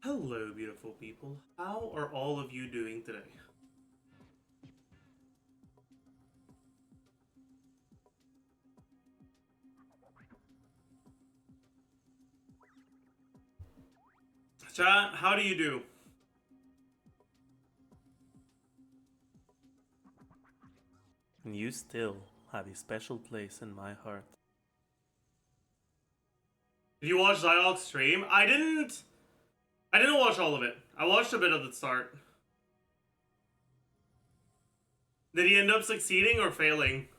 Hello, beautiful people. How are all of you doing today? Chat, how do you do? And you still have a special place in my heart. Did you watch Zyok's stream? I didn't watch all of it. I watched a bit of the start. Did he end up succeeding or failing?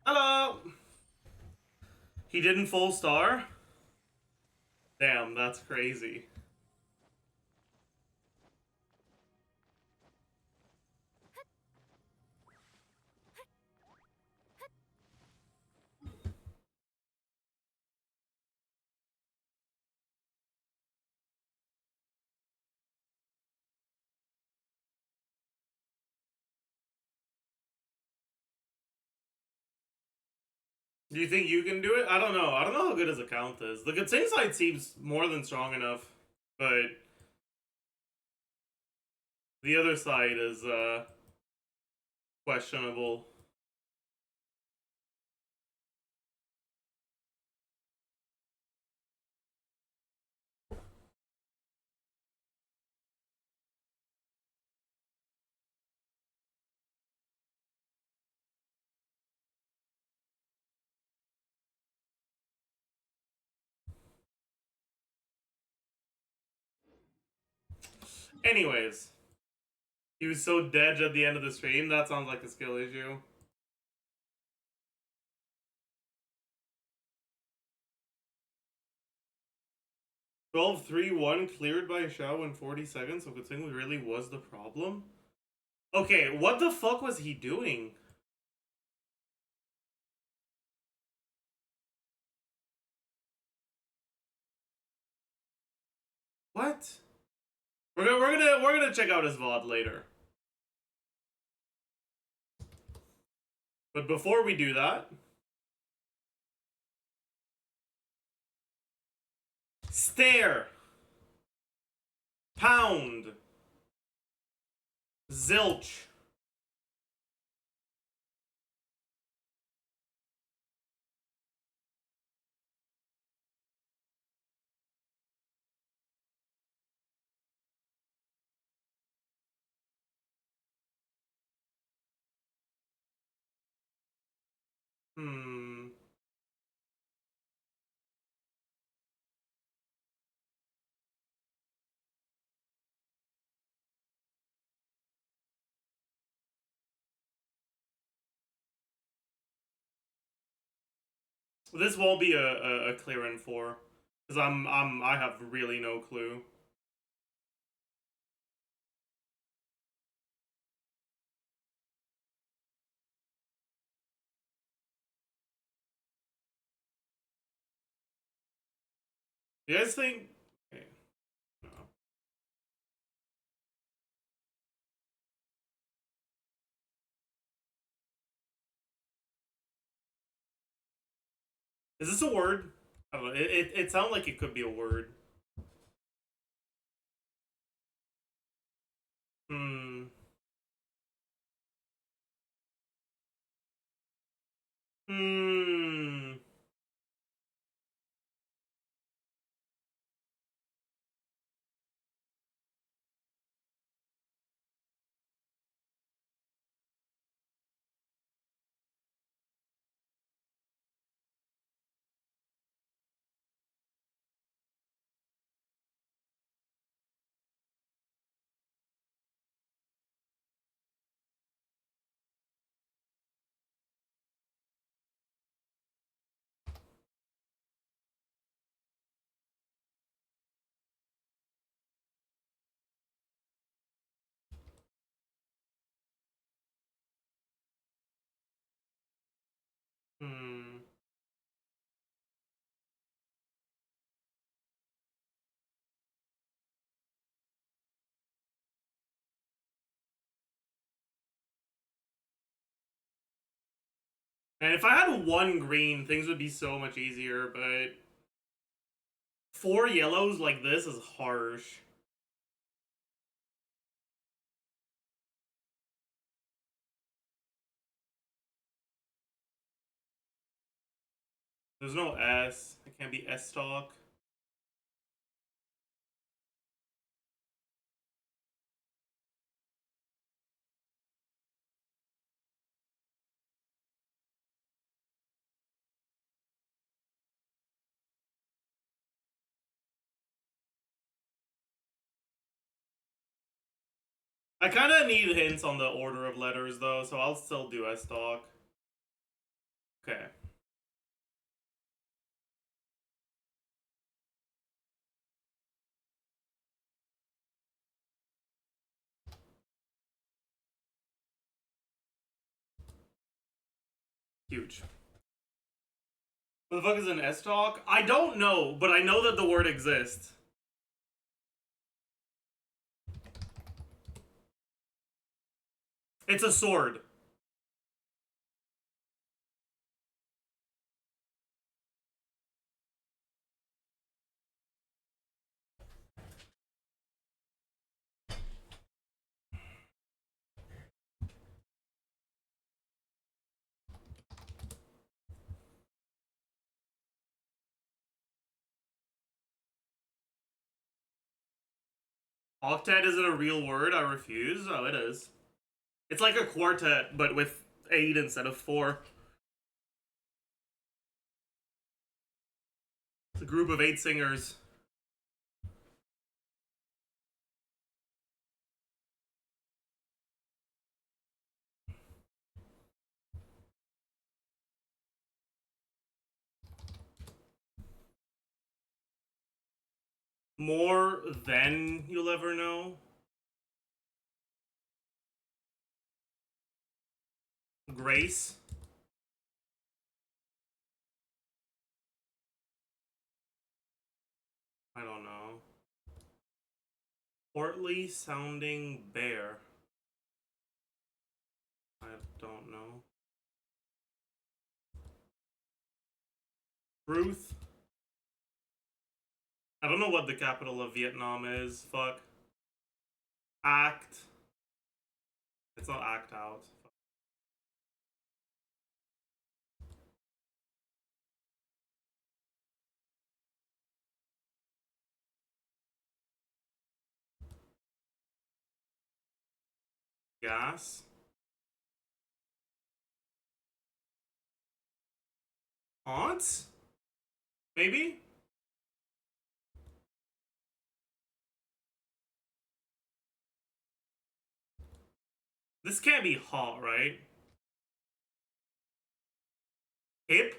Hello! He didn't full star? Damn, that's crazy. Do you think you can do it? I don't know. I don't know how good his account is. The Godsing side seems more than strong enough, but the other side is questionable. Anyways, he was so dead at the end of the stream. That sounds like a skill issue. Twelve 3-1 cleared by Xiao in 40 seconds, so Kutsing really was the problem? Okay, what the fuck was he doing? What? We're gonna check out his VOD later. But before we do that, stare, pound, zilch. Hmm. This won't be a clear in 4. Because I have really no clue. You guys think? Okay. No. Is this a word? I don't know. It sounds like it could be a word. Hmm. Hmm. And if I had one green, things would be so much easier, but 4 yellows like this is harsh. There's no S. It can't be S stock. I kind of need hints on the order of letters, though, so I'll still do S stock. Okay. Huge. What the fuck is an S stock? I don't know, but I know that the word exists. It's a sword. Octet isn't a real word, I refuse. Oh, it is. It's like a quartet, but with 8 instead of 4. It's a group of 8 singers. More than you'll ever know. Grace. I don't know. Portly sounding bear. I don't know. Truth. I don't know what the capital of Vietnam is. Fuck. Act. It's not act out. Gas. Haunts? Maybe? This can't be hot, right? Hip?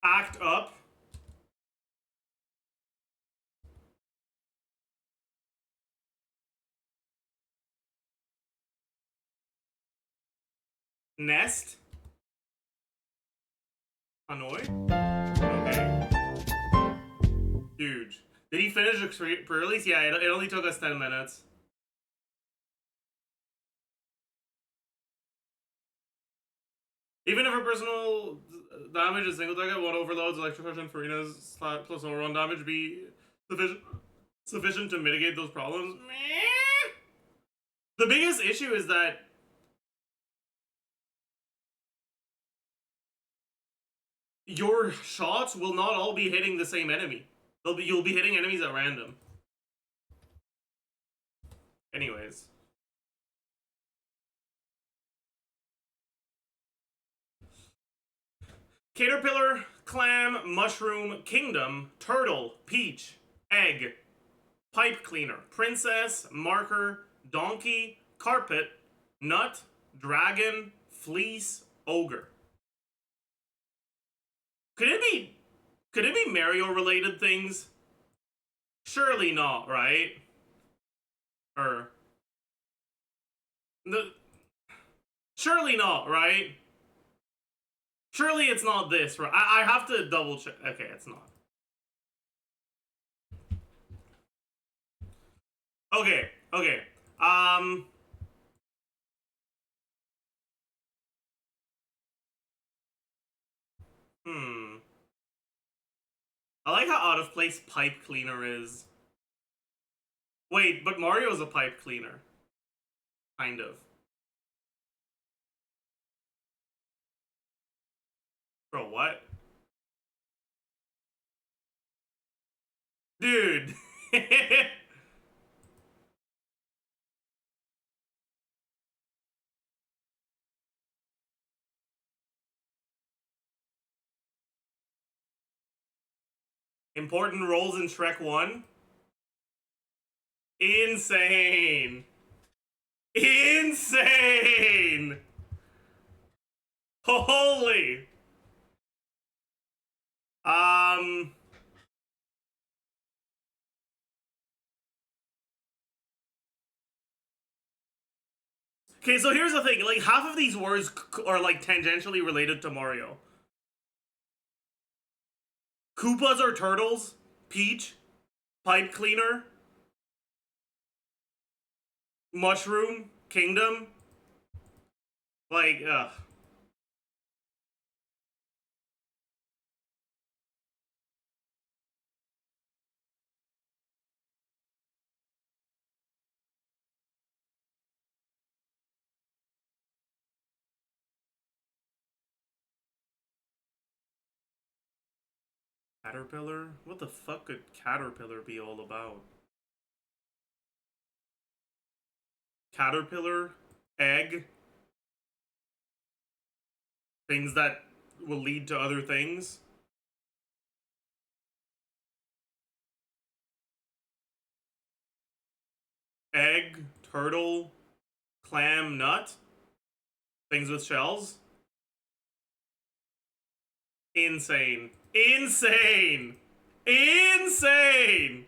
Act up? Nest? Hanoi? Okay. Huge. Did he finish a pre-release? Yeah, it only took us 10 minutes. Even if her personal damage is single target, one overloads, electric and Farina's plus overrun damage be sufficient to mitigate those problems? The biggest issue is that your shots will not all be hitting the same enemy. You'll be hitting enemies at random. Anyways. Caterpillar, clam, mushroom, kingdom, turtle, peach, egg, pipe cleaner, princess, marker, donkey, carpet, nut, dragon, fleece, ogre. Could it be Mario related things? Surely not, right? Surely not, right? Surely it's not this, right? I have to double check. Okay, it's not. Okay, okay. Hmm. I like how out of place pipe cleaner is. Wait, but Mario's a pipe cleaner. Kind of. Bro, what? Dude. Important roles in Shrek 1? Insane. Insane. Holy. Um. Okay, so here's the thing. Like, half of these words are, like, tangentially related to Mario. Koopas are turtles. Peach. Pipe cleaner. Mushroom. Kingdom. Like, ugh. Caterpillar? What the fuck could Caterpillar be all about? Caterpillar? Egg? Things that will lead to other things? Egg? Turtle? Clam? Nut? Things with shells? Insane. Insane! Insane!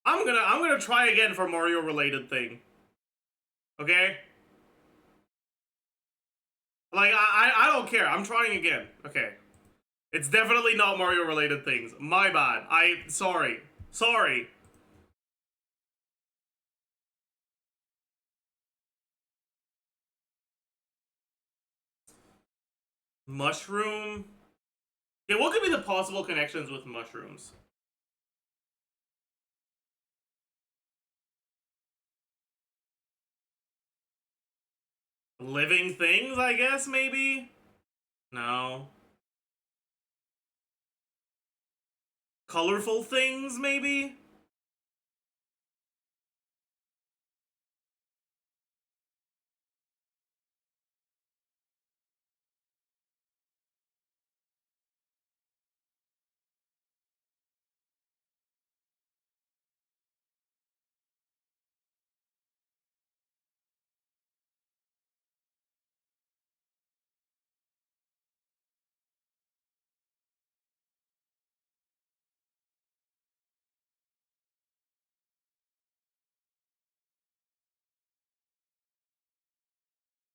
I'm gonna try again for Mario related thing. Okay? Like, I don't care. I'm trying again. Okay. It's definitely not Mario related things. My bad. Sorry. Sorry. Mushroom? Yeah, what could be the possible connections with mushrooms? Living things, I guess, maybe? No. Colorful things, maybe?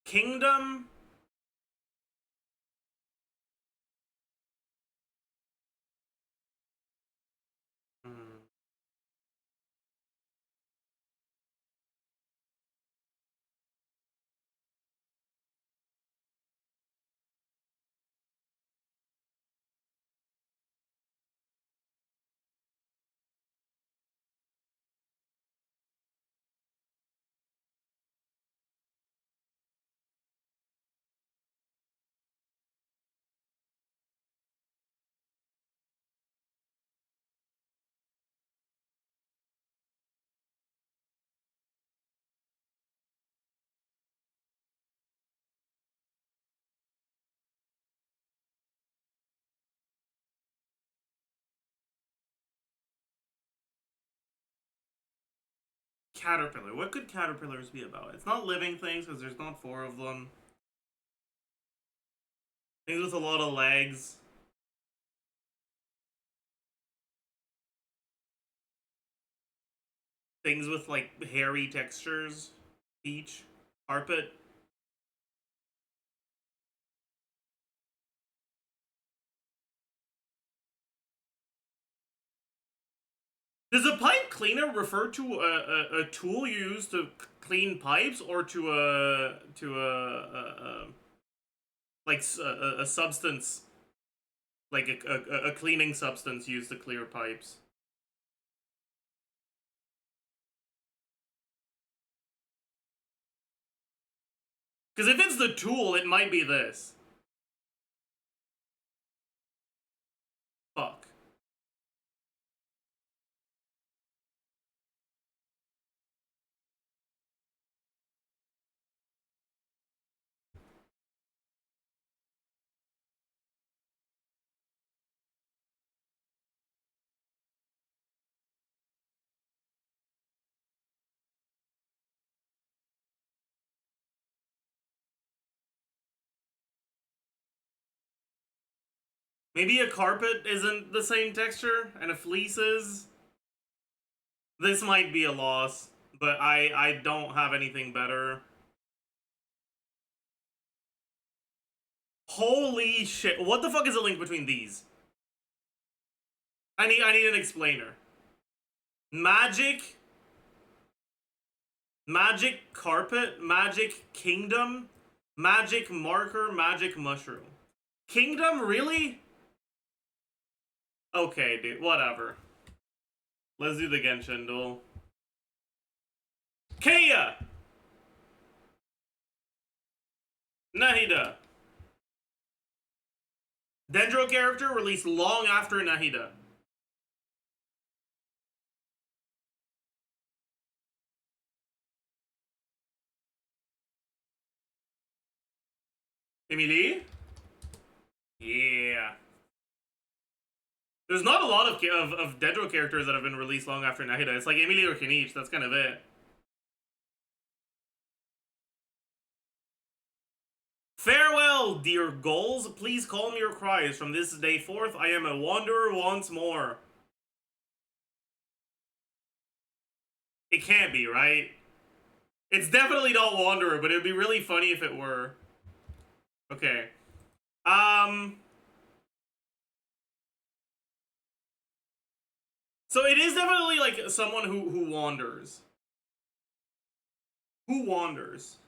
Kingdom? Hmm. Caterpillar. What could caterpillars be about? It's not living things, because there's not four of them. Things with a lot of legs. Things with, like, hairy textures. Peach. Carpet. Does a pipe cleaner refer to a tool you use to clean pipes, or to a substance, like a cleaning substance used to clear pipes? Because if it's the tool, it might be this. Fuck. Maybe a carpet isn't the same texture, and a fleece is? This might be a loss, but I don't have anything better. Holy shit. What the fuck is the link between these? I need an explainer. Magic carpet, magic kingdom, magic marker, magic mushroom. Kingdom, really? Okay, dude, whatever. Let's do the Genshin duel. Kea! Nahida. Dendro character released long after Nahida. Emily? Yeah. There's not a lot of Dendro characters that have been released long after Nahida. It's like Emily or Kinich, that's kind of it. Farewell, dear goals. Please calm your cries. From this day forth, I am a wanderer once more. It can't be, right? It's definitely not wanderer, but it would be really funny if it were. Okay. So it is definitely like someone who wanders. Who wanders?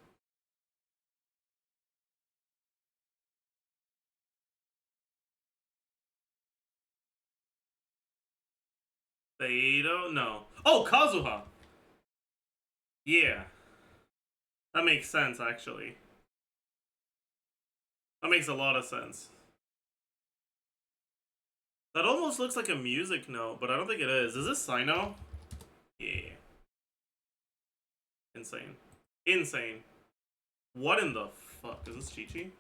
They don't know. Oh, Kazuha. Yeah. That makes sense, actually. That makes a lot of sense. That almost looks like a music note, but I don't think it is. Is this Sino? Yeah. Insane. Insane. What in the fuck? Is this Chi-Chi?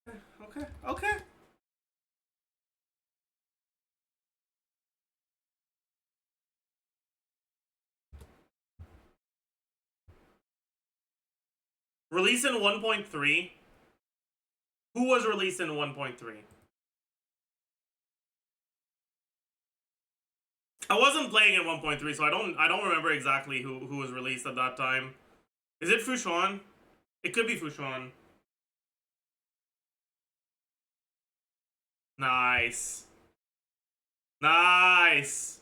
Yeah. Okay. Okay. Released in 1.3. Who was released in 1.3? I wasn't playing at 1.3, so I don't remember exactly who was released at that time. Is it Fushuan? It could be Fushuan. Nice. Nice.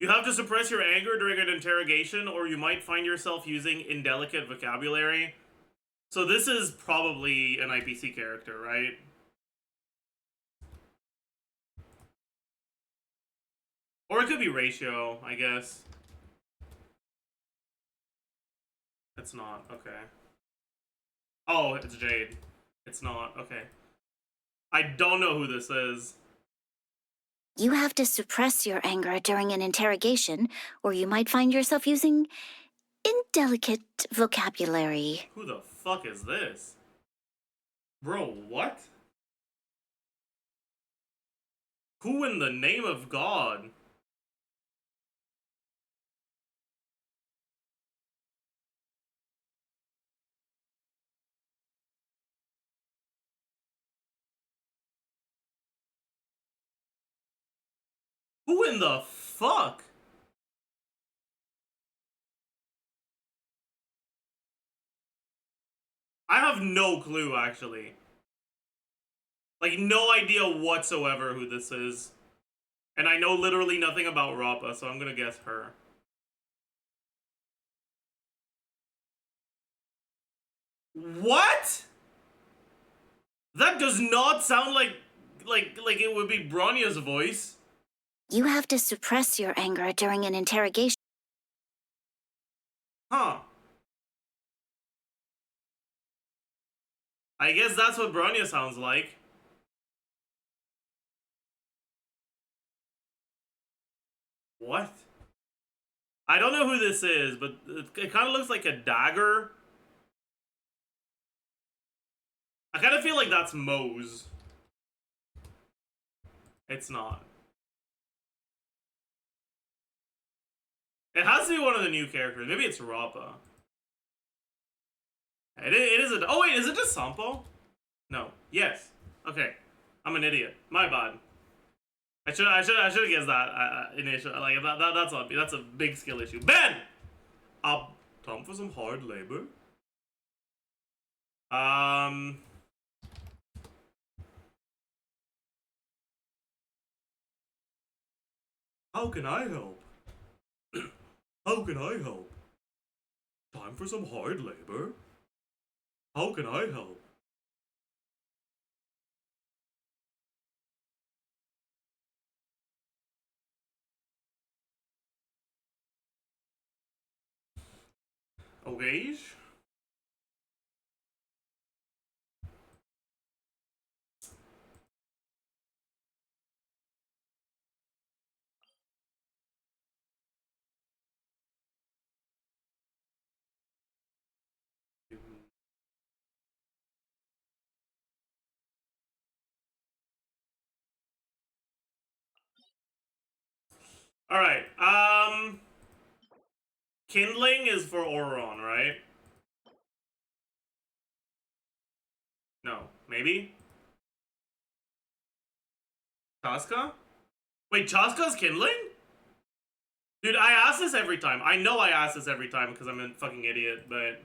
You have to suppress your anger during an interrogation, or you might find yourself using indelicate vocabulary. So this is probably an IPC character, right? Or it could be Ratio, I guess. It's not. Okay. Oh, it's Jade. It's not. Okay. I don't know who this is. You have to suppress your anger during an interrogation, or you might find yourself using indelicate vocabulary. Who the fuck is this? Bro, what? Who in the name of God? Who in the fuck? I have no clue, actually. Like, no idea whatsoever who this is. And I know literally nothing about Rappa, so I'm gonna guess her. What? That does not sound like it would be Bronya's voice. You have to suppress your anger during an interrogation. Huh. I guess that's what Bronya sounds like. What? I don't know who this is, but it kind of looks like a dagger. I kind of feel like that's Moe's. It's not. It has to be one of the new characters. Maybe it's Rappa. It is a... Oh wait, is it just Sampo? No. Yes. Okay. I'm an idiot. My bad. I should have guessed that initially. Like that's a big skill issue. Ben! Time for some hard labor. How can I help? How can I help? Time for some hard labor? How can I help? Okay. Alright, Kindling is for Auron, right? No, maybe? CHASCA? Wait, CHASCA's Kindling? Dude, I ask this every time. I know I ask this every time because I'm a fucking idiot, but...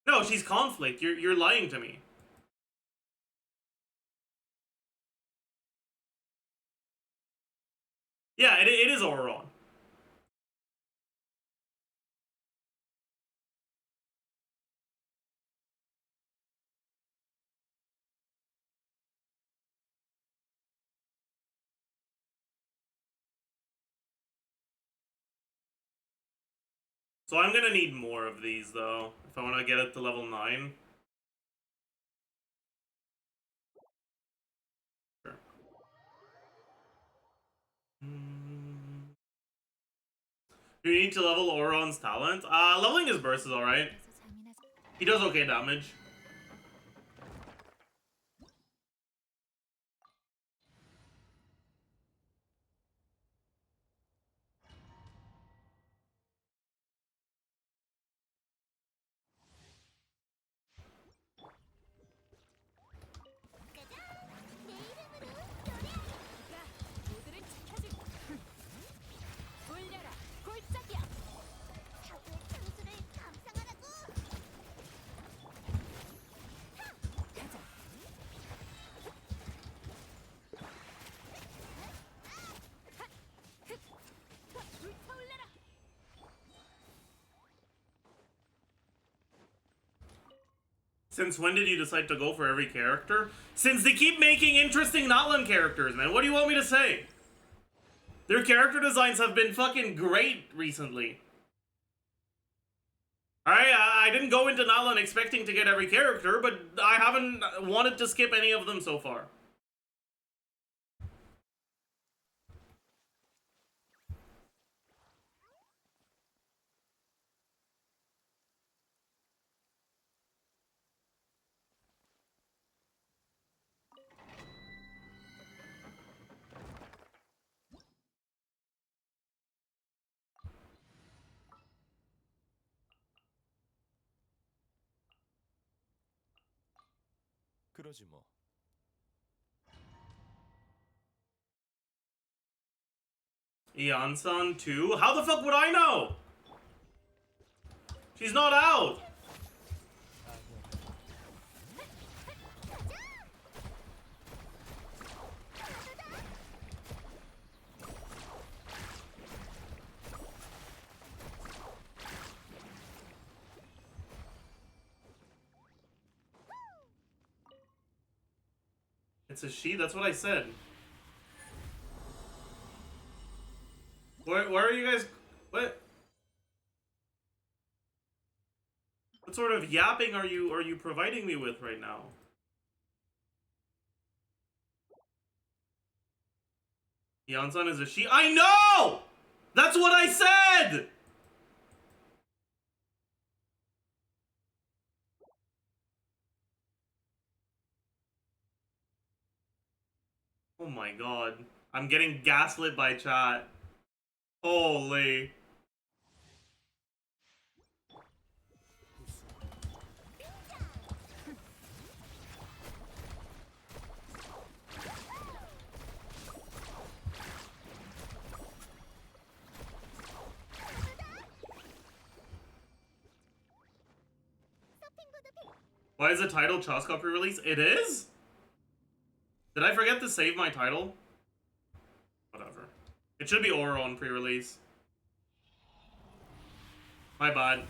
No, she's Conflict. You're lying to me. Yeah, it is Auron. So I'm gonna need more of these, though, if I want to get it to level 9. Sure. Do you need to level Auron's talent? Leveling his burst is alright. He does okay damage. Since when did you decide to go for every character? Since they keep making interesting Natlan characters, man. What do you want me to say? Their character designs have been fucking great recently. Alright, I didn't go into Natlan expecting to get every character, but I haven't wanted to skip any of them so far. 그러지 뭐. Eonsan 2? How the fuck would I know? She's not out. It's a she? That's what I said. Where are you guys? What? What sort of yapping are you providing me with right now? Yansan is a she? I know! That's what I said! Oh my god. I'm getting gaslit by chat. Holy. Why is the title CHASCA pre-release? It is? Did I forget to save my title? Whatever. It should be Oro on pre-release. My bad.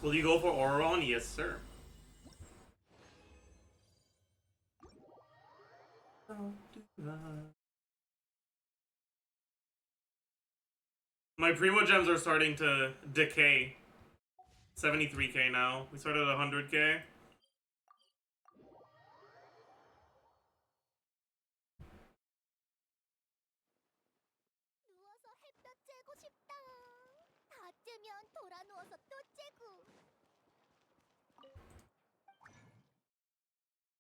Will you go for Oron? Yes, sir. My Primo gems are starting to decay. 73k now. We started at 100k.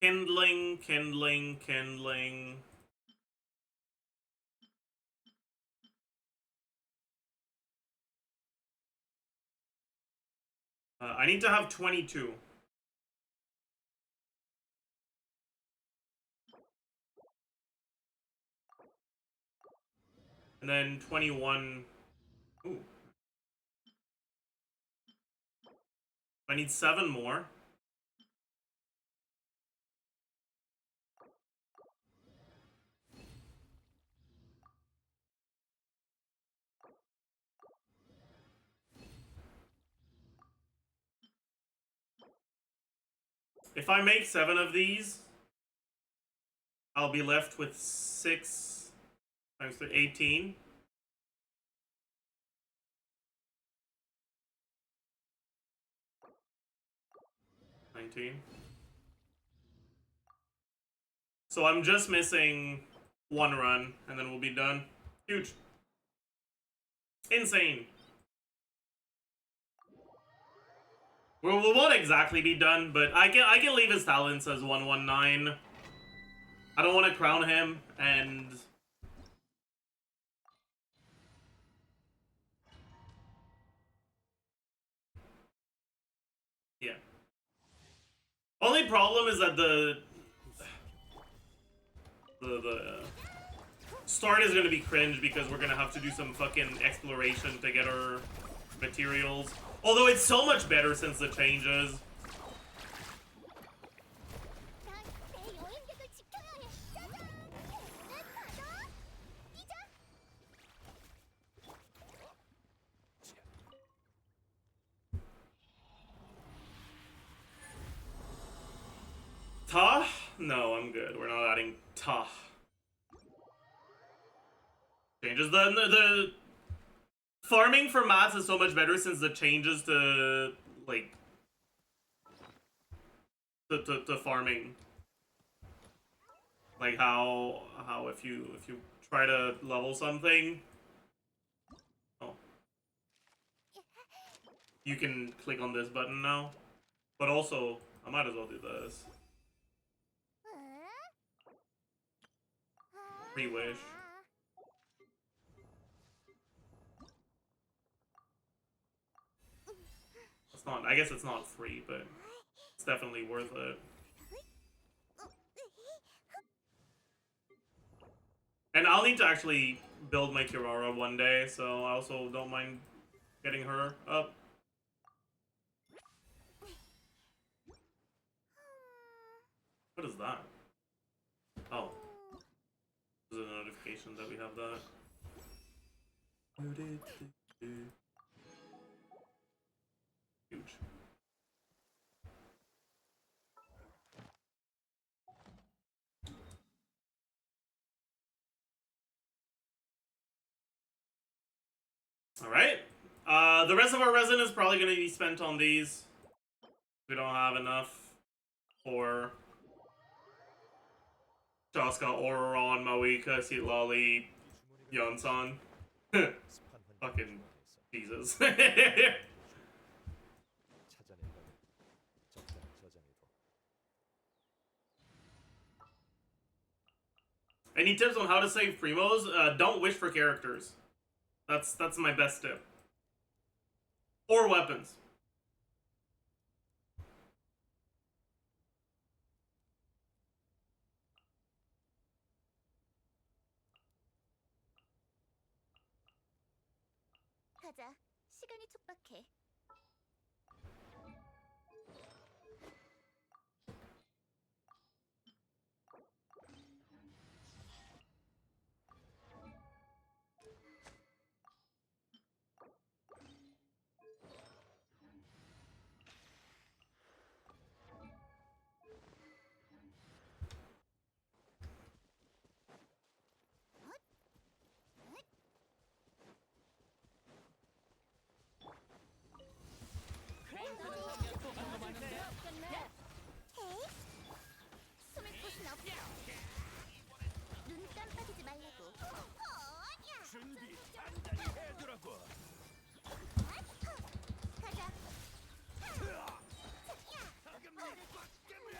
Kindling, kindling, kindling. I need to have 22. And then 21. Ooh. I need 7 more. If I make 7 of these, I'll be left with 6 times 3, 18. So I'm just missing 1 run, and then we'll be done. Huge. Insane. We won't exactly be done, but I can leave his talents as 119. I don't want to crown him, and yeah. Only problem is that the start is gonna be cringe because we're gonna have to do some fucking exploration to get our materials. Although it's so much better since the changes. Ta? No, I'm good. We're not adding ta. Changes the farming for mats is so much better since the changes to like to farming. Like how if you try to level something, oh, you can click on this button now. But also, I might as well do this. Free wish. It's not. I guess it's not free, but definitely worth it. And I'll need to actually build my Kirara one day, so I also don't mind getting her up. What is that? Oh. There's a notification that we have that. Huge. Alright. The rest of our resin is probably going to be spent on these. We don't have enough for CHASCA, Ororon, Mawika, Lolly, Yonsan. Fucking Jesus. Any tips on how to save primos? Don't wish for characters. That's my best tip. Or weapons. 가자. 시간이 촉박해. 숨을 곳은 없어. 눈 깜빡이지 말라고. 준비 단단히 해두라고. 가자. 어금니를 꽉 깨물어.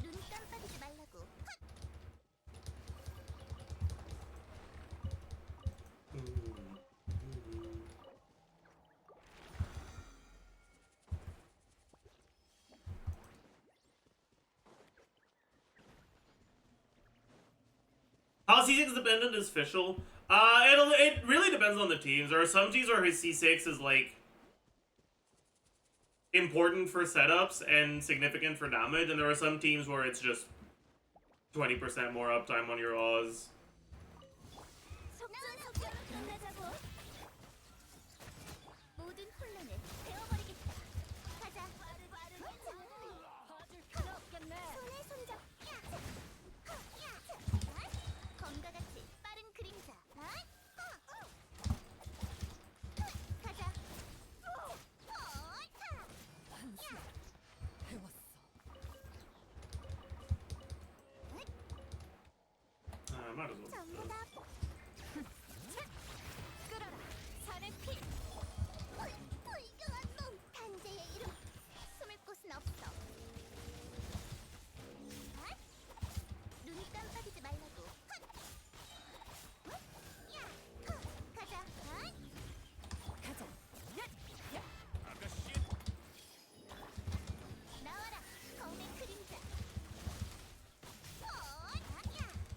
눈 깜빡이지 말라고. How C6 is dependent is Fischl. It really depends on the teams. There are some teams where his C6 is like important for setups and significant for damage, and there are some teams where it's just 20% more uptime on your Oz. 모든 혼란을 베어버리겠다. 가자. 손에 손잡. 검과 같이 빠른 그림자. 가자. Might as well. 전부 다 끌어라. 산의 피. 불경한 놈. 단죄의 이름. 숨을 곳은 없어. 눈 깜빡이지 말라고. 가자. 가자. 아가씨. 나와라. 검의 그림자.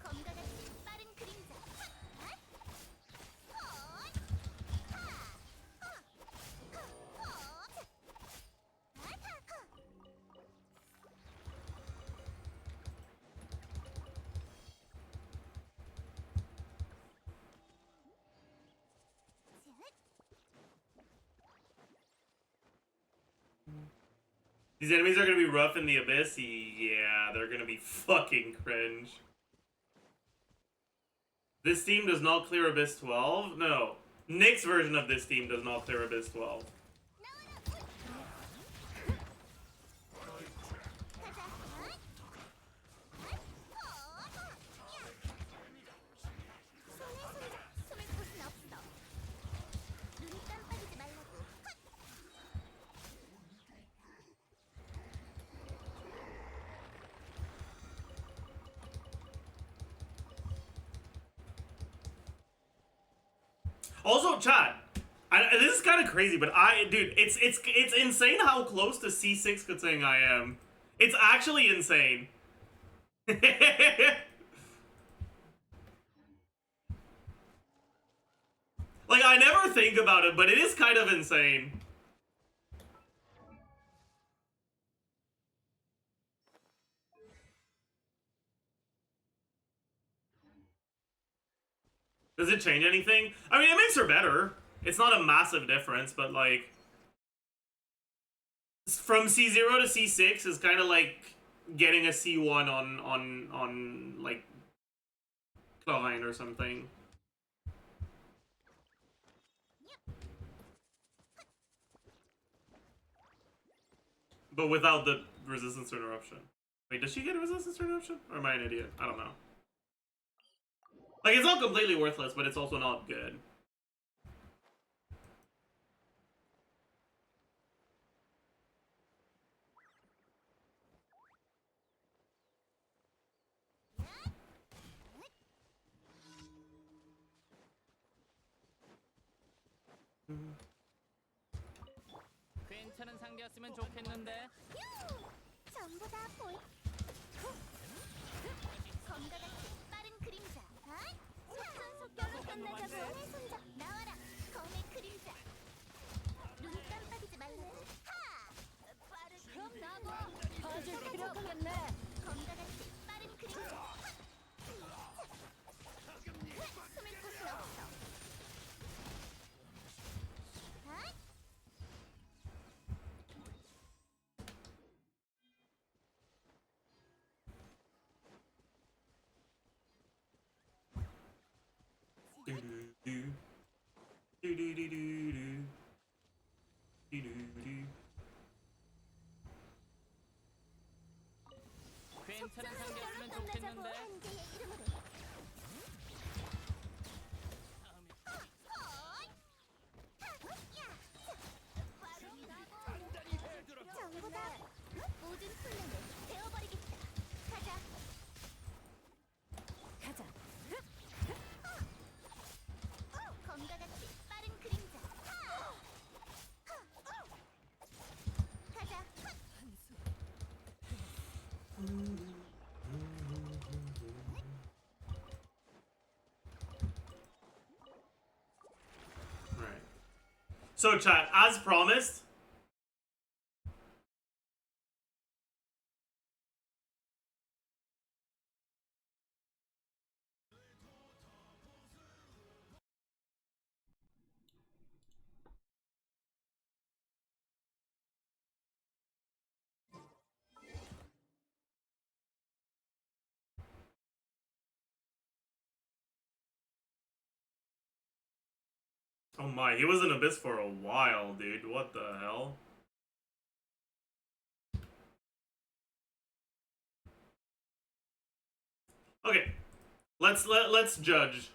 검과 같이 빠른 그림자. These enemies are gonna be rough in the abyss. Yeah, they're gonna be fucking cringe. This team does not clear Abyss 12? No. Nick's version of this team does not clear Abyss 12. 숨을 곳은 없어. 눈 깜빡이지 말라고. Also, chat, This is kind of crazy, but dude, it's insane how close to C6 Kutsing I am. It's actually insane. Like, I never think about it, but it is kind of insane. Does it change anything? I mean, it makes her better. It's not a massive difference, but like, from C0 to C6 is kind of like getting a C1 on like Chlorine or something. But without the resistance to interruption. Wait, does she get a resistance to interruption? Or am I an idiot? I don't know. Like, it's not completely worthless, but it's also not good. 괜찮은 상대였으면 좋겠는데. 전부 다 보이. 검과 같이 빠른 그림자. 속전속결로 끝내자고. 내 손잡 나와라. 검의 그림자. 눈 깜빡이지 말라. 하! 빠른 그럼 나도 봐줄 필요 없겠네. 검과 같이 빠른 그림자. 숨을 곳은 없어. 괜찮은 상대였으면 좋겠는데. 한계의 이름으로. 전부 다 모든 훈련을 배워버리겠다. 가자. 가자. 검과 같이 빠른 그림자. 가자. Alright. So chat, as promised. Oh my, he was in Abyss for a while, dude. What the hell? Okay. Let's judge.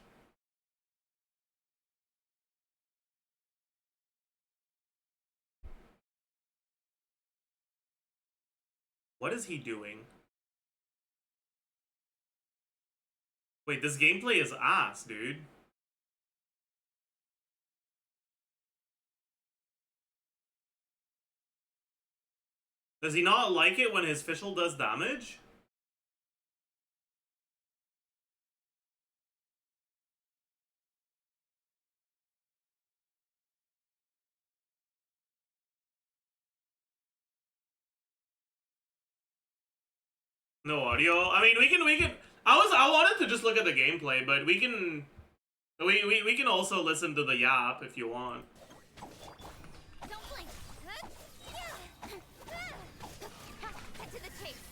What is he doing? Wait, this gameplay is ass, dude. Does he not like it when his fischl does damage? No audio. I mean, we can. I wanted to just look at the gameplay, but we can. We can also listen to the yap if you want.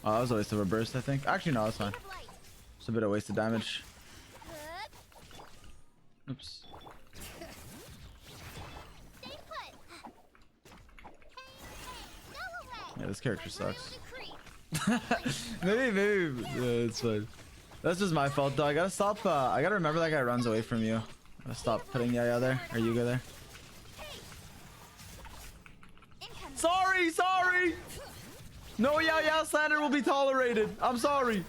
Oh, that was a waste of a burst, I think. Actually, no, that's fine. Just a bit of wasted damage. Oops. Yeah, this character sucks. maybe it's fine. That's just my fault, though. I gotta stop. I gotta remember that guy runs away from you. I gotta stop putting Yaya there or Yuga there. Sorry. No Yaya slander will be tolerated. I'm sorry.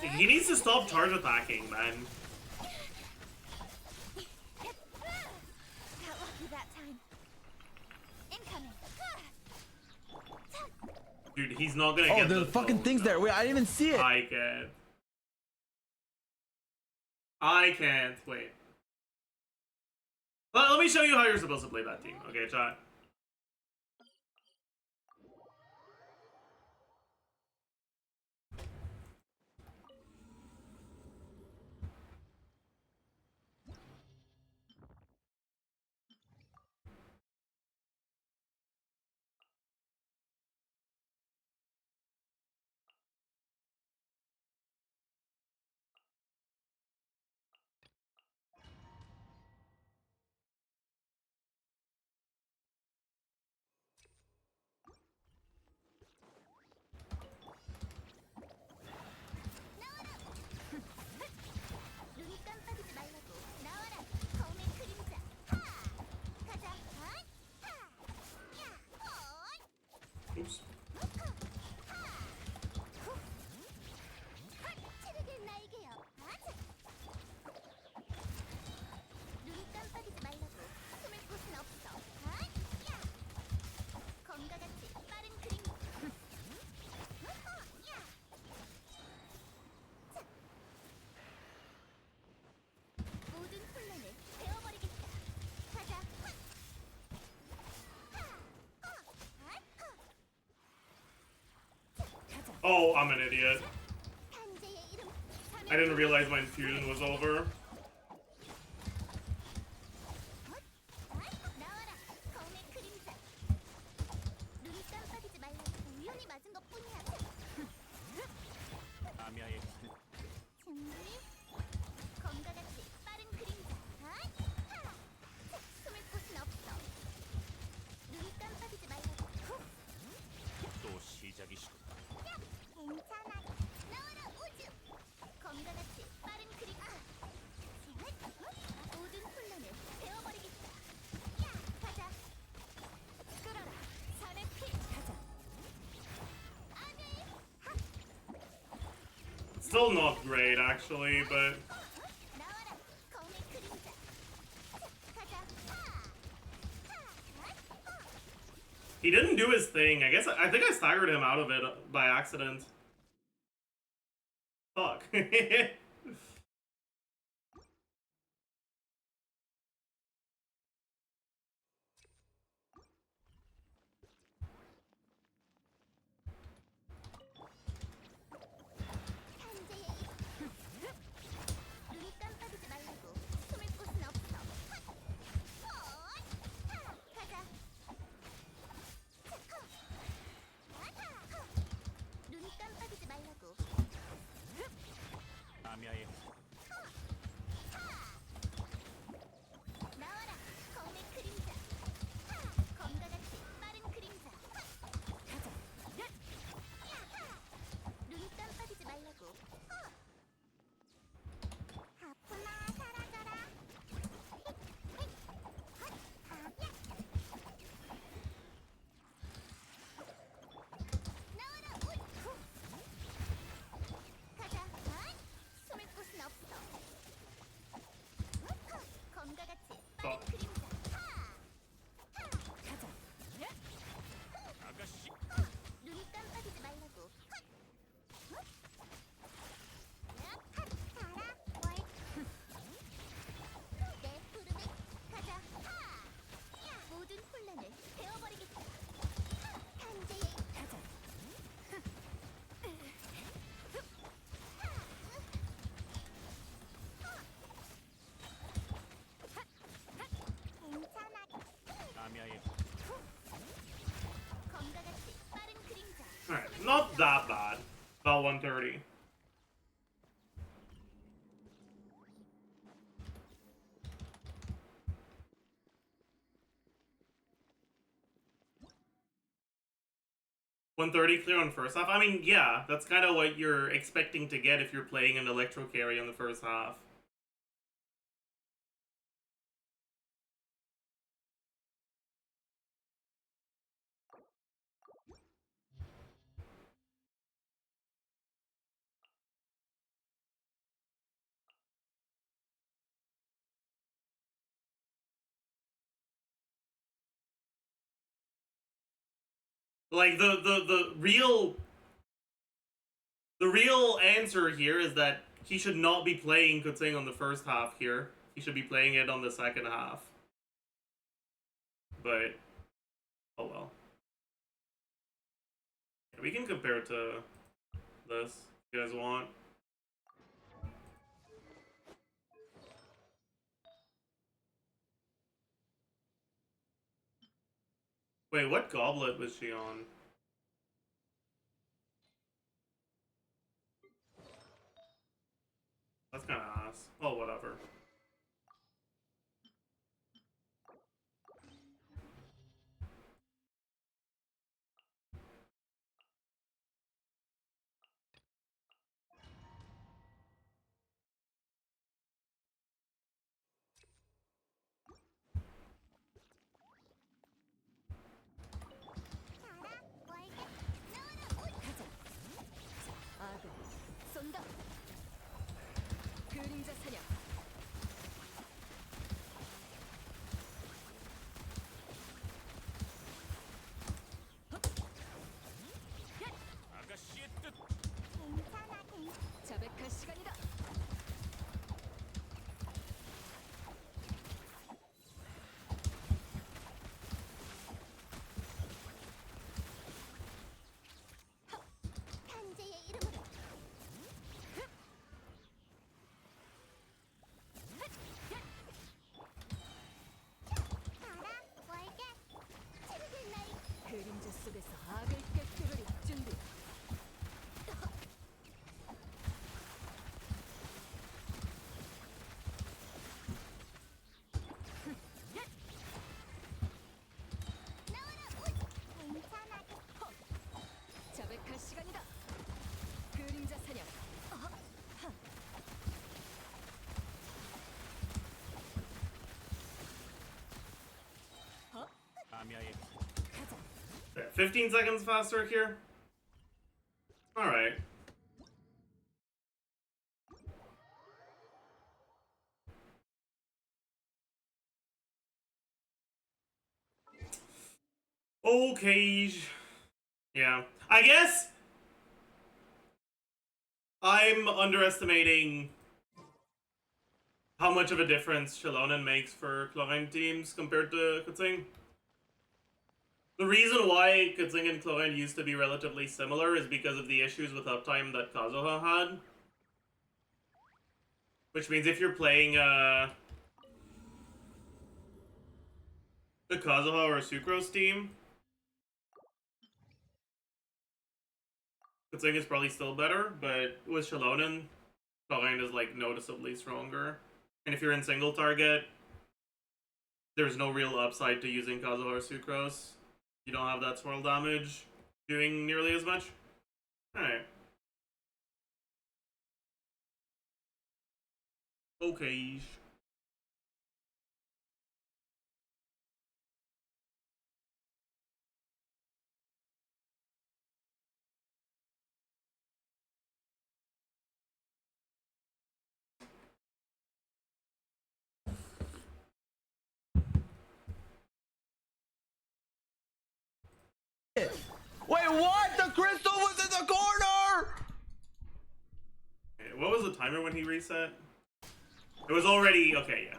He needs to stop charge attacking, man. Dude, he's not gonna Oh, get the fucking thing's there. Wait, I didn't even see it. I can't. I can't. Wait. Let me show you how you're supposed to play that team. Okay, chat. 눈 깜빡이지 말라고. 나와라. 검의 그림자. 하! 가자. 하! 야! Oops. 체력의 날개요. 눈 깜빡이지 말라고. 숨을 곳은 없어. 야! 검과 같이 빠른 그림. 야! 모든 혼란을 베어버리겠다. 가자. Oh, I'm an idiot. 탄재의 이름. I didn't realize my infusion was over. 나와라. 검의 그림자. 눈 깜빡이지 말라고. 우연히 맞은 것뿐이야. 아미아의 준비. 검과 같이 빠른 그림자. 숨을 곳은 없어. 눈 깜빡이지 말라고. 또 시작이시군. 괜찮아. 나와라 우주. 검과 같이 빠른 그림. 모든 혼란을 베어버리겠다. 야, 가자. 끌어라. 산의 피. 가자. 아멘. Still not great, actually, but 나와라. 검의 그림자. 가자. he didn't do his thing. I think I staggered him out of it by accident. Fuck. 탄재의 눈 깜빡이지 말라고. 숨을 곳은 없어. 가자. 눈 깜빡이지 말라고. 아미아의 나와라. 검의 그림자. 검과 같이 빠른 그림자. 가자. 눈 깜빡이지 말라고. 아프나 살아가라. 나와라. 가자. 숨을 곳은 없어. 검과 같이 빠른 그림자. 가자. 아가씨 눈 깜빡이지 말라고. 내 부름에 가자. 모든 혼란을 베어버리겠다. 탄재의 가자. 괜찮아. 아미아의 검과 같이 빠른 그림자. Alright, not that bad. About 130. $130 clear on first half. I mean, yeah, that's kind of what you're expecting to get if you're playing an electro carry in the first half. Like the real answer here is that he should not be playing Kutsing on the first half here. He should be playing it on the second half. But oh well. Yeah, we can compare it to this if you guys want. Wait, what goblet was she on? That's kind of ass. Oh, whatever. 쏜다. 그림자 사냥. 아가씨의 뜻. 자백할 시간이다. 탄재의 이름으로. 알아, 월계. 치르는 나이. 그림자 속에서 악을 꿰뚫을 준비. 나와라, 우지. 괜찮아도. 자백할 시간이다. 그림자 사냥. 아미아의 가자. Yeah, 15 seconds faster here. All right. Okay. Yeah. I guess I'm underestimating how much of a difference Shalonen makes for Chlorine teams compared to Kutsing. The reason why Kutsing and Chlorine used to be relatively similar is because of the issues with uptime that Kazuha had. Which means if you're playing the Kazuha or Sucrose team, Kutsing is probably still better, but with Shalonen, Chlorine is like noticeably stronger. And if you're in single target, there's no real upside to using Kazuha or Sucrose. You don't have that swirl damage doing nearly as much. Alright. Okay. Wait, what? The crystal was in the corner! What was the timer when he reset? It was already... Okay, yeah.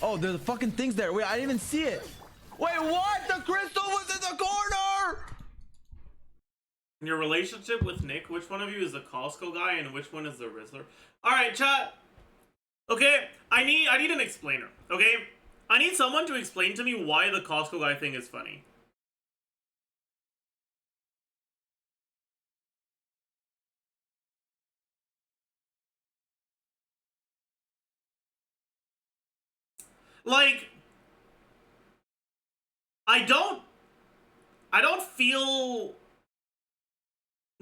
Oh, there's the fucking things there. Wait, I didn't even see it. Wait, what? The crystal was in the corner! In your relationship with Nick, which one of you is the Costco guy and which one is the Rizzler? Alright, chat. Okay, I need an explainer, okay? I need someone to explain to me why the Costco guy thing is funny. Like, I don't feel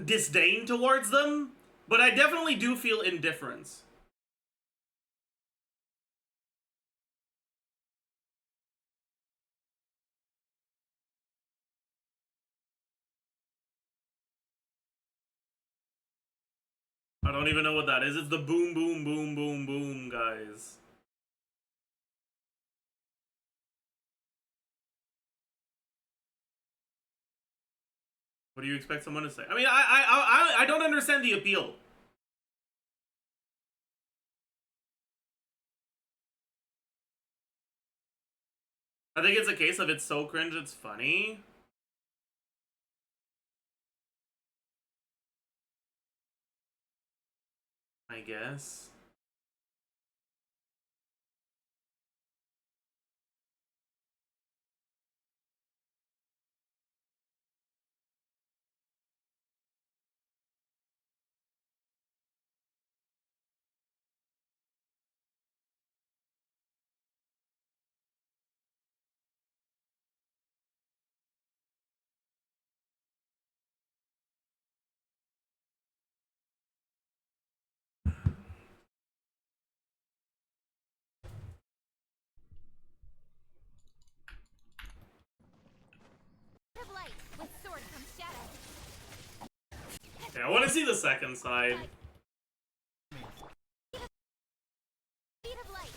disdain towards them, but I definitely do feel indifference. I don't even know what that is. It's the boom, boom, boom, boom, boom, guys. What do you expect someone to say? I mean, I don't understand the appeal. I think it's a case of it's so cringe it's funny. I guess. Of light with sword comes shadow. Okay, I want to see the second side. Speed of light.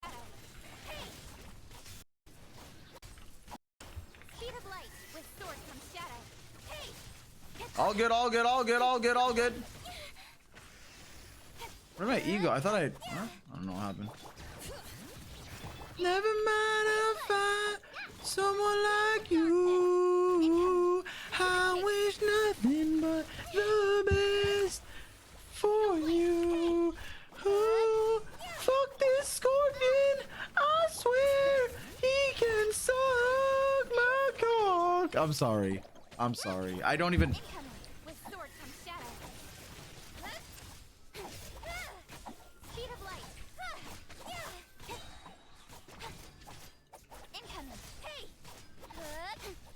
Shadow. Hey. Speed of light with sword comes shadow. Hey. All good, all good, all good, all good, all good. Where'd my ego? I thought huh? I don't know what happened. Never mind, I'll find someone like you. I wish nothing but the best for you. Ooh, fuck this scorpion. I swear he can suck my cock. I'm sorry. I'm sorry. I don't even. Incoming with sword comes shadow. Speed of light. Incoming. Hey.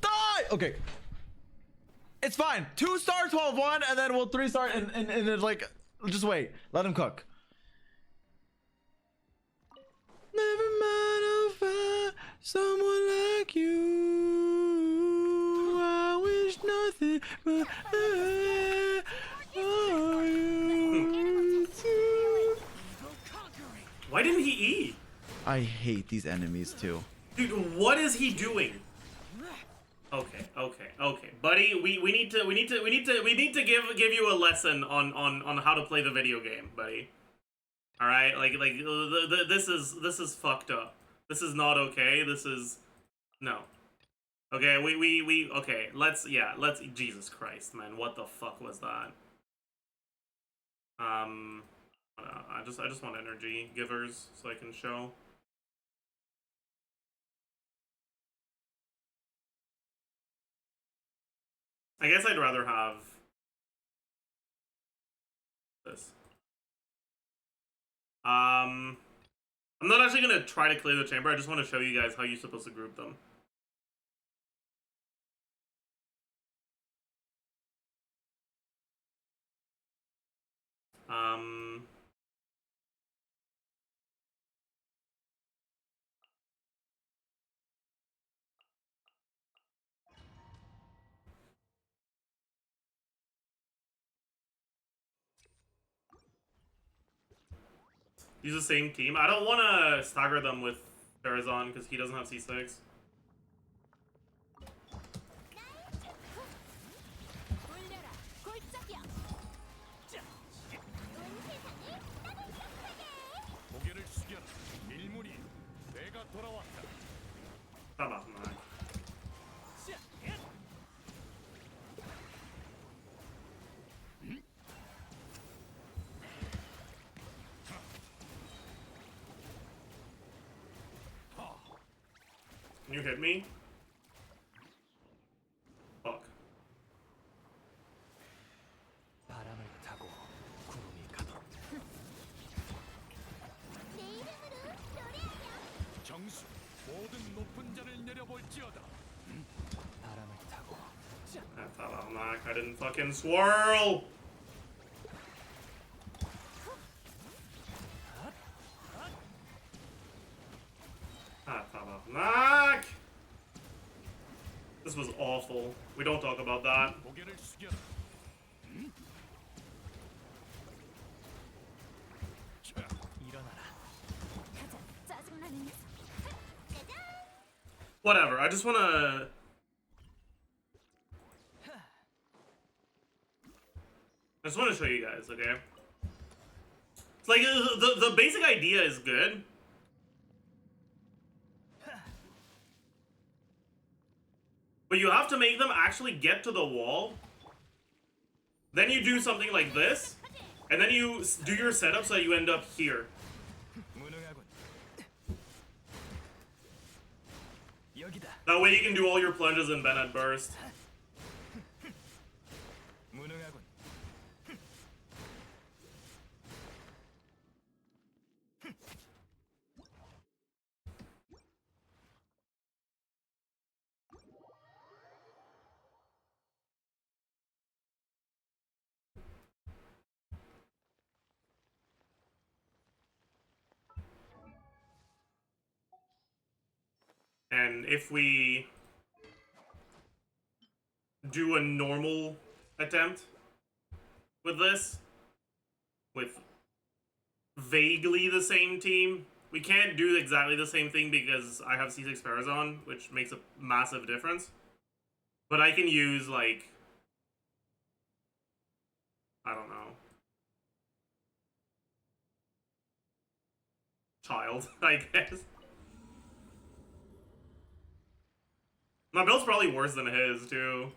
Die! Okay. It's fine. 2-star 12-1, and then we'll 3-star and then like just wait. Let him cook. Never mind, I'll find someone like you. I wish nothing but for you. Why didn't he eat? I hate these enemies too. Dude, what is he doing? Okay, buddy. We need to give you a lesson on how to play the video game, buddy. All right, this is fucked up. This is not okay. This is no. Okay, okay. Let's Jesus Christ, man. What the fuck was that? I just want energy givers so I can show. I guess I'd rather have this. I'm not actually gonna try to clear the chamber. I just want to show you guys how you're supposed to group them. Use the same team. I don't want to stagger them with Farazan because he doesn't have C6. 올려라. 골짜기야. 온 세상을 따뜻하게. 고개를 숙여라. 일문이 내가 돌아왔다. Tabarnak. Can you hit me? Fuck. 바람을 타고 구름이 가도록. 내 이름으로 노래하렴. 정수 모든 높은 자를 내려볼지어다. 바람을 타고. Tabarnak, I didn't fucking swirl! Tabarnak! This was awful. We don't talk about that. 고개를 숙여라. 일어나라. 가자. 짜증나는 녀석. 짜잔. Whatever, I just wanna... just want to show you guys, okay? It's like, the basic idea is good. But you have to make them actually get to the wall. Then you do something like this. And then you do your setup so that you end up here. That way you can do all your plunges in Bennett Burst. And if we do a normal attempt with this, with vaguely the same team, we can't do exactly the same thing because I have C6 Farazan, which makes a massive difference. But I can use, like, I don't know, child, I guess. My build's probably worse than his, too.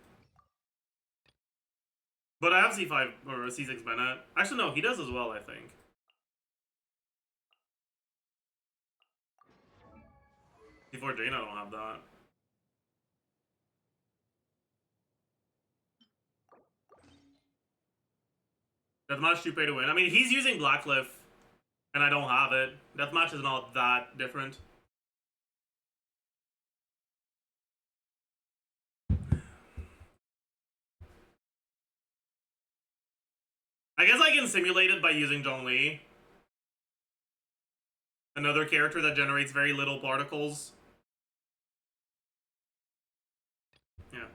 But I have C5, or C6 Bennett. Actually, no, he does as well, I think. C4 Jane, I don't have that. Deathmatch too pay to win. I mean, he's using Blackcliff, and I don't have it. Deathmatch is not that different. I guess I can simulate it by using Zhongli. Another character that generates very little particles. Yeah.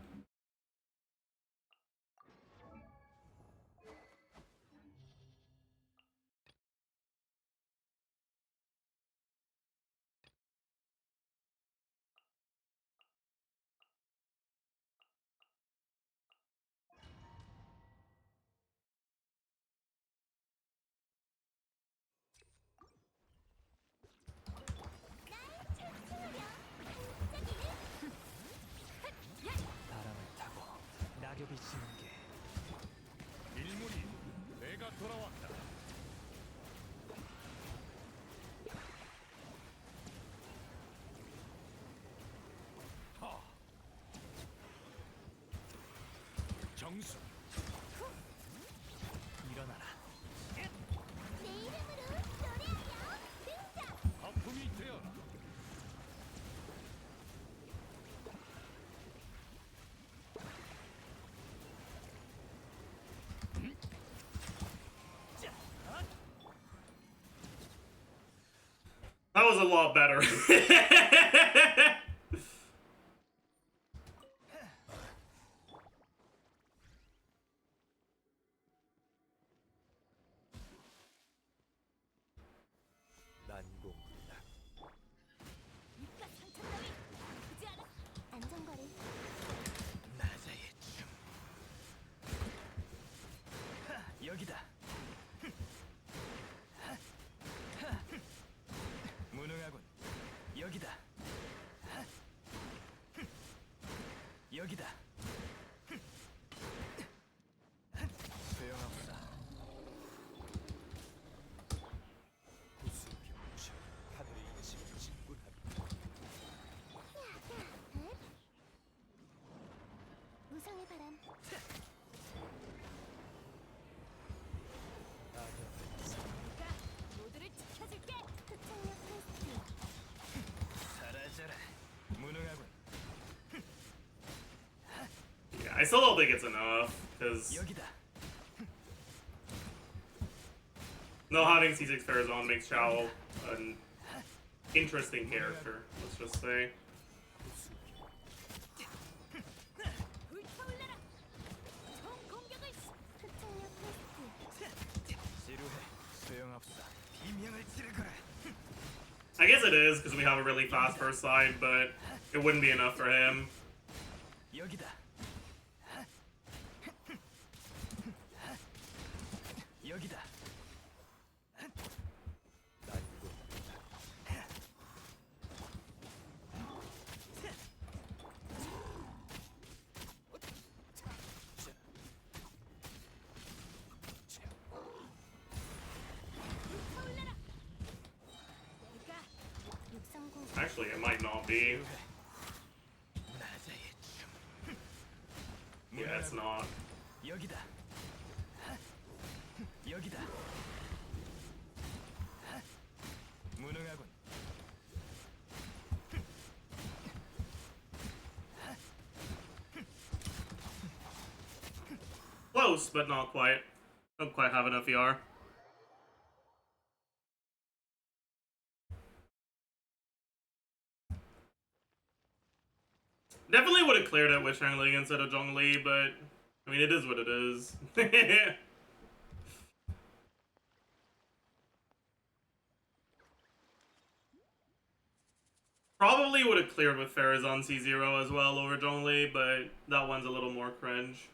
바람을 타고 낙엽이 지는 게 일문이 내가 돌아왔다. 하. 정수 일어나라. 내 이름으로 노래하여 등장. 거품이 되어라. That was a lot better. 난공불락. 입가 상처 따위 아프지 않아. 안전거리. 나자의 춤. 여기다. 무능하군. 여기다. 여기다. 소용없어. 구수병추 하늘의 인심을 직군하리. 무성의 바람. 내가 모두를 지켜줄게. 흑창력 테스트. 사라져라. 무능하군. Yeah, I still don't think it's enough, because 여기다. no having C6 Farazan makes Chao an interesting character, let's just say. 불타올라라. 총 공격을. 흑창력 테스트. 지루해. 소용없어. 비명을 지르거라. I guess it is, because we have a really fast first side, but it wouldn't be enough for him. 여기다. Actually, it might not be. 나자의 춤. Yeah, it's not. 여기다. 여기다. 무능하군. Close, but not quite. Don't quite have enough ER. Definitely would have cleared it with Shangli instead of Zhongli, but I mean, it is what it is. Probably would have cleared with Farazan C0 as well over Zhongli, but that one's a little more cringe.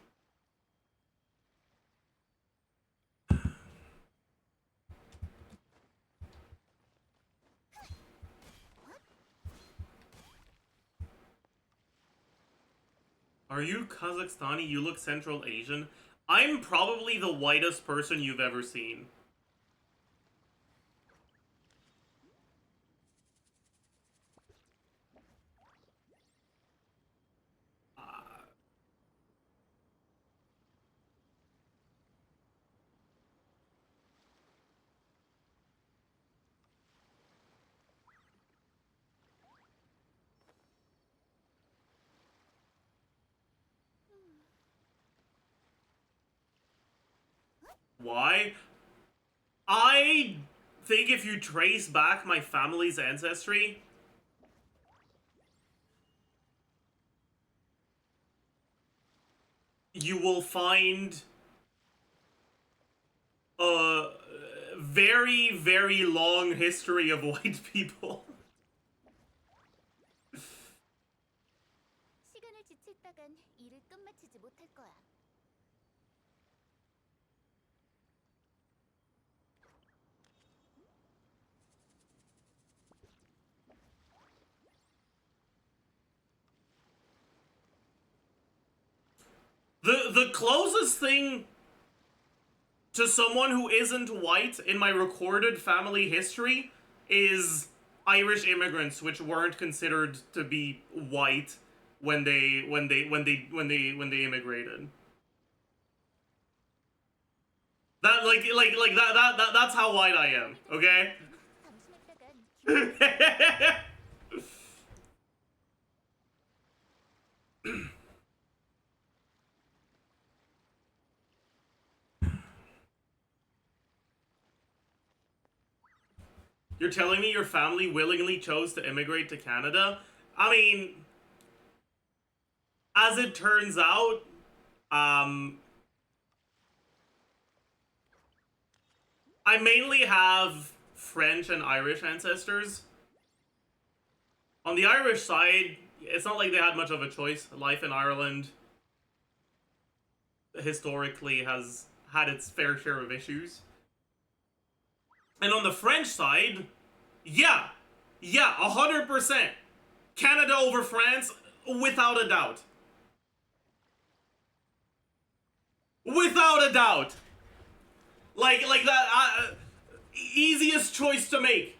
Are you Kazakhstani? You look Central Asian. I'm probably the whitest person you've ever seen. Why? I think if you trace back my family's ancestry, you will find a very, very long history of white people. 시간을 지체했다간 일을 끝마치지 못할 거야. The closest thing to someone who isn't white in my recorded family history is Irish immigrants, which weren't considered to be white when they immigrated. That's how white I am, okay? You're telling me your family willingly chose to immigrate to Canada? I mean, as it turns out, I mainly have French and Irish ancestors. On the Irish side, it's not like they had much of a choice. Life in Ireland historically has had its fair share of issues. And on the French side, yeah, 100%. Canada over France, without a doubt. Without a doubt. Like that, easiest choice to make.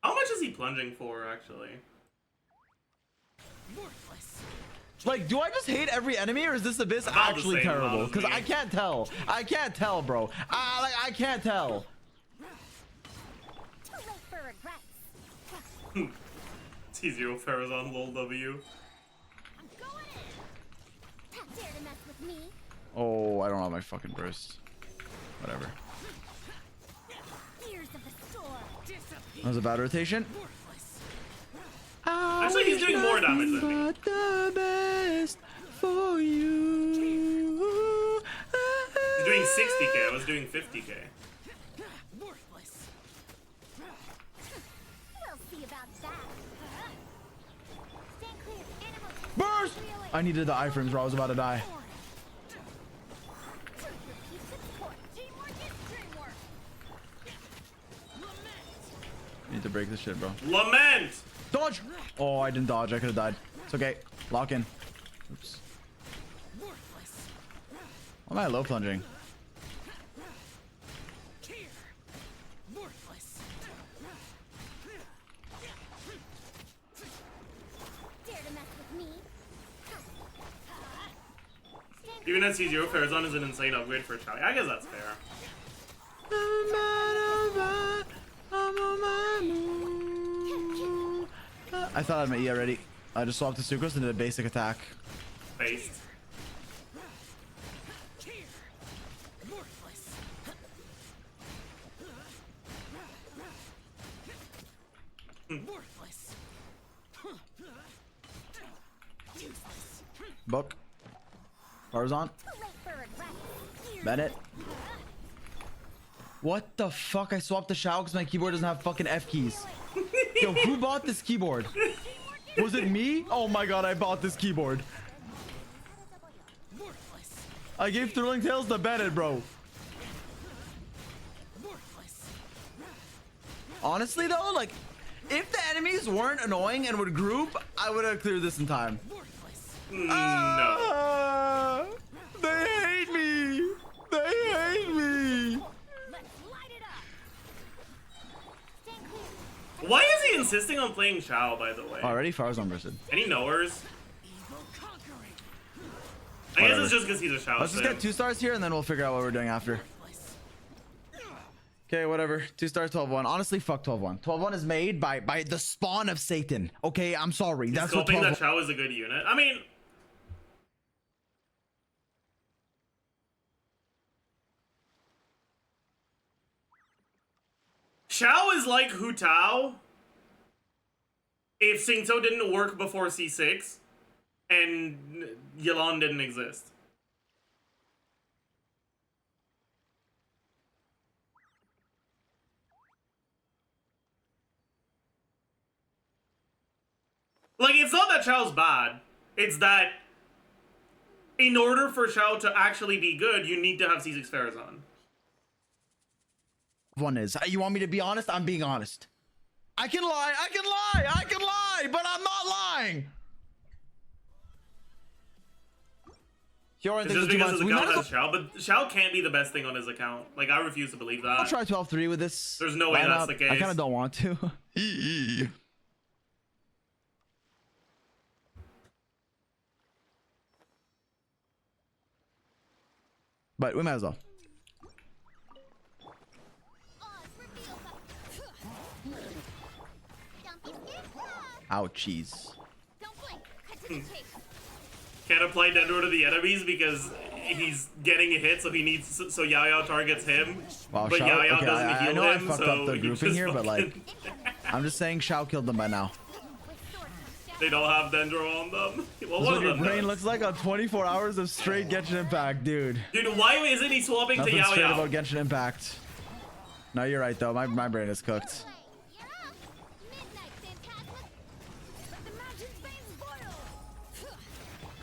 How much is he plunging for, actually? Like, do I just hate every enemy, or is this abyss About the actually same terrible? amount as Because me. I can't tell. I can't tell, bro. I can't tell. Too late for regrets. T0 Farazan lol W. I'm going in. Not dare to mess with me. Oh, I don't have my fucking burst. Whatever. Fears of the storm. That was a bad rotation. Actually, he's doing more damage than me. But the best for you. He's doing 60k, I was doing 50k. We'll see about that. Stand clear. Animal. Burst! I needed the iframes, bro. I was about to die. Need to break this shit, bro. Lament! Dodge! Oh, I didn't dodge. I could have died. It's okay. Lock in. Oops. Why am I low plunging? Worthless. Dare to mess with me? Even as C0 Farazan is an insane upgrade for Chali. I guess that's fair. I thought I had my E already. I just swapped the Sucrose and did a basic attack. Based. Worthless. Worthless. Useless. Book. Farazan. Too late for regret. Bennett. What the fuck? I swapped the Shao because my keyboard doesn't have fucking F keys. Yo, who bought this keyboard? Was it me? Oh my god, I bought this keyboard. Worthless. I gave Thrilling Tales to Bennett, bro. Worthless. Honestly though, like, if the enemies weren't annoying and would group, I would have cleared this in time. Worthless. No. Ah, they hate me. They hate me. Let's light it up. Stand clear. Why is he insisting on playing Shao, by the way? Already Farazan bursted. Any knowers? Evil conquering. I guess Whatever. it's just because he's a Shao Let's just sim. get 2 stars here and then we'll figure out what we're doing after. Worthless. Okay, whatever. 2 stars, 12-1. Honestly, fuck 12-1. 12-1 is made by the spawn of Satan. Okay, I'm sorry. He's That's what hoping that 12-1. Shao is a good unit. I mean, Shao is like Hu Tao if Xingqiu didn't work before C6 and Yelan didn't exist. Like, it's not that Shao's bad. It's that in order for Shao to actually be good, you need to have C6 Farazan. One is. You want me to be honest? I'm being honest. I can lie. I can lie. I can lie, but I'm not lying. Hyorin It's thinks just it's too because much. his We might account as has Shao, but Shao can't be the best thing on his account. Like, I refuse to believe I'll that. try 12-3 with this. There's no way that's lineup. the case. I kind of don't want to. But we might as well. Oz, reveal the- Don't be scared. Ouchies. Don't blink. Cut to the chase. Can't apply Dendro to the enemies because he's getting a hit, so he needs so Yao Yao targets him. Wow, But Shao. Yao Yao Okay, doesn't I heal know I him, fucked so up the he grouping just here, but like, fucking- I'm just saying Shao killed them by now. With sword. they don't have Dendro on them. Well, That's one what of your them brain does. looks like on 24 hours of straight Genshin Impact, dude. Dude, why isn't he swapping to Nothing Yao straight Yao? about Genshin Impact. No, you're right though. My brain is cooked. You're up. Midnight, Phantasma. Let the mountains veins boil.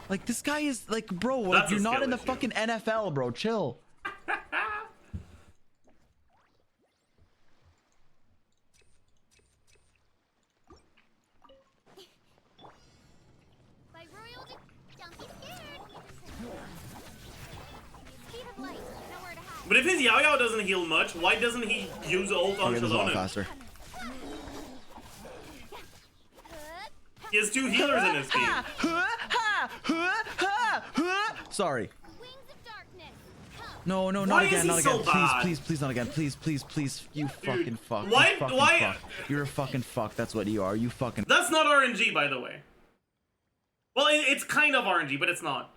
Like this guy is like, bro. Like, That's a you're not skill in the issue. fucking NFL, bro. Chill. By royal don't be scared. Speed of light. Nowhere to hide. But if his Yao Yao doesn't heal much, why doesn't he use ult on Okay, this is a lot Shalona? faster. He has 2 healers in his team. Sorry. Wings of darkness. Come. No, Why not is again, he not so again. bad? Please, not again. Please. You fucking fuck. You why- fucking why- fuck. You're a fucking fuck. That's what you are. You fucking. That's not RNG, by the way. Well, it's kind of RNG, but it's not.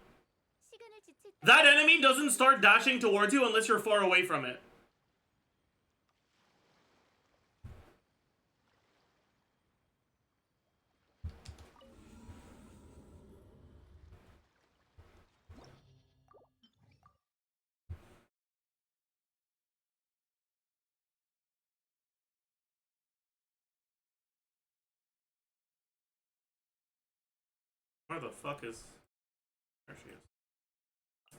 That enemy doesn't start dashing towards you unless you're far away from it. Where the fuck is... There she is.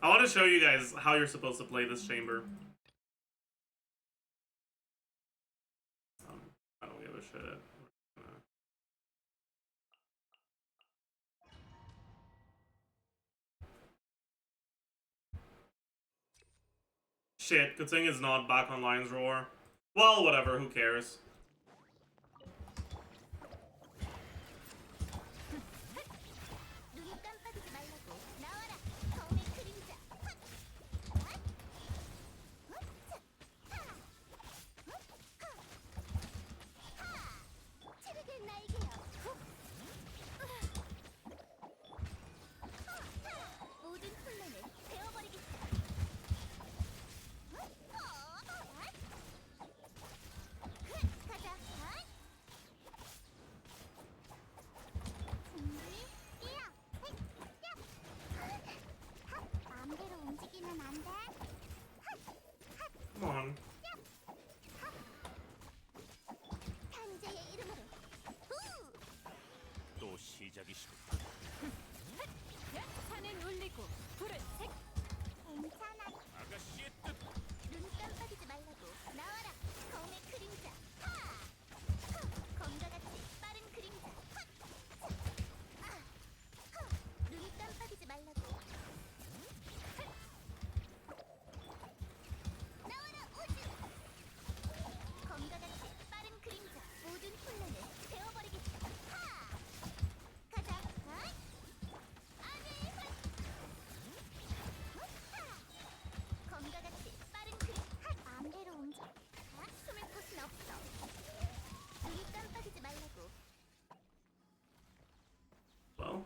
I want to show you guys how you're supposed to play this chamber. I don't give a shit. shit, good thing it's not back on Lion's Roar. Well, whatever, who cares? 눈 깜빡이지 말라고. 나와라. 검의 그림자. 체력의 날개여. 모든 혼란을 베어버리겠다. 가자. 준비, 뛰어. 마음대로 움직이면 안 돼. Come on. 탄재의 이름으로. 후! 또 시작이시군. 산은 울리고 불은 색. 괜찮아. 아가씨의 뜻. 눈 깜빡이지 말라고. 나와라. 검의 그림자. 검과 같이 빠른 그림자. 눈 깜빡이지 말라고. 나와라 우주. 검과 같이 빠른 그림자. 모든 혼란을 베어버리겠다. 가자. 아니. 검과 같이 빠른 그림. 마음대로 움직여. 숨을 곳은 없어. 눈 깜빡이지 말라고. Well.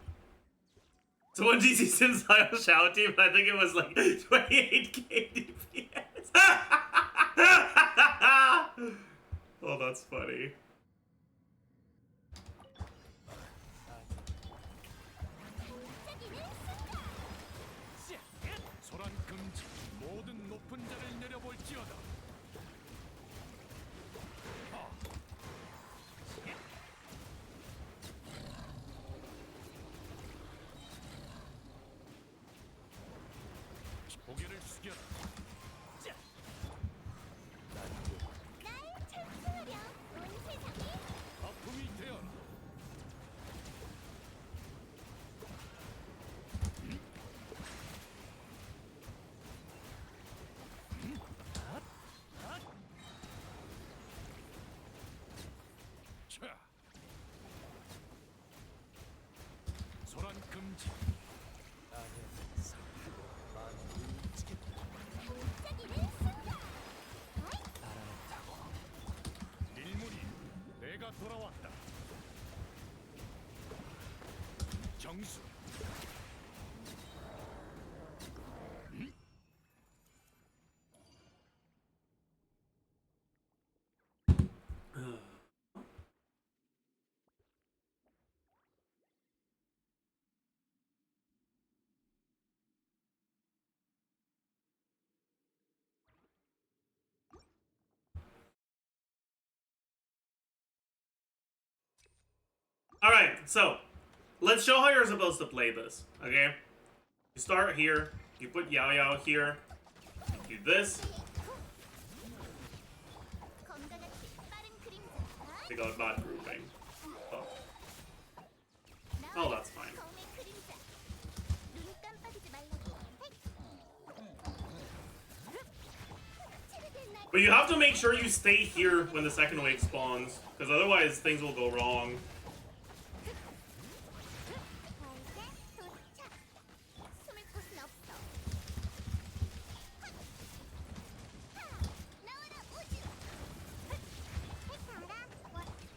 So when GC Sims shouty, but I think it was like 28k DPS. Oh, that's funny. 반짝이는 순간. 소란 금지. 모든 높은 자를 내려볼지어다. 고개를 숙여라. 날 찬송하렴. 온 세상이. 아픔이 되어라. 자. 소란 금지. 반짝이는 순간. 일물이 내가 돌아왔다. 정수. Alright, so let's show how you're supposed to play this, okay? You start here, you put Yao Yao here, you do this, 검과 같이 빠른 그림자. they got bad grouping. Oh, that's fine. 검의 그림자. 눈 깜빡이지 말라고. 체력의 날. But you have to make sure you stay here when the second wave spawns, because otherwise things will go wrong. 벌새 도착. 숨을 곳은 없어. 나와라 우주. 가라.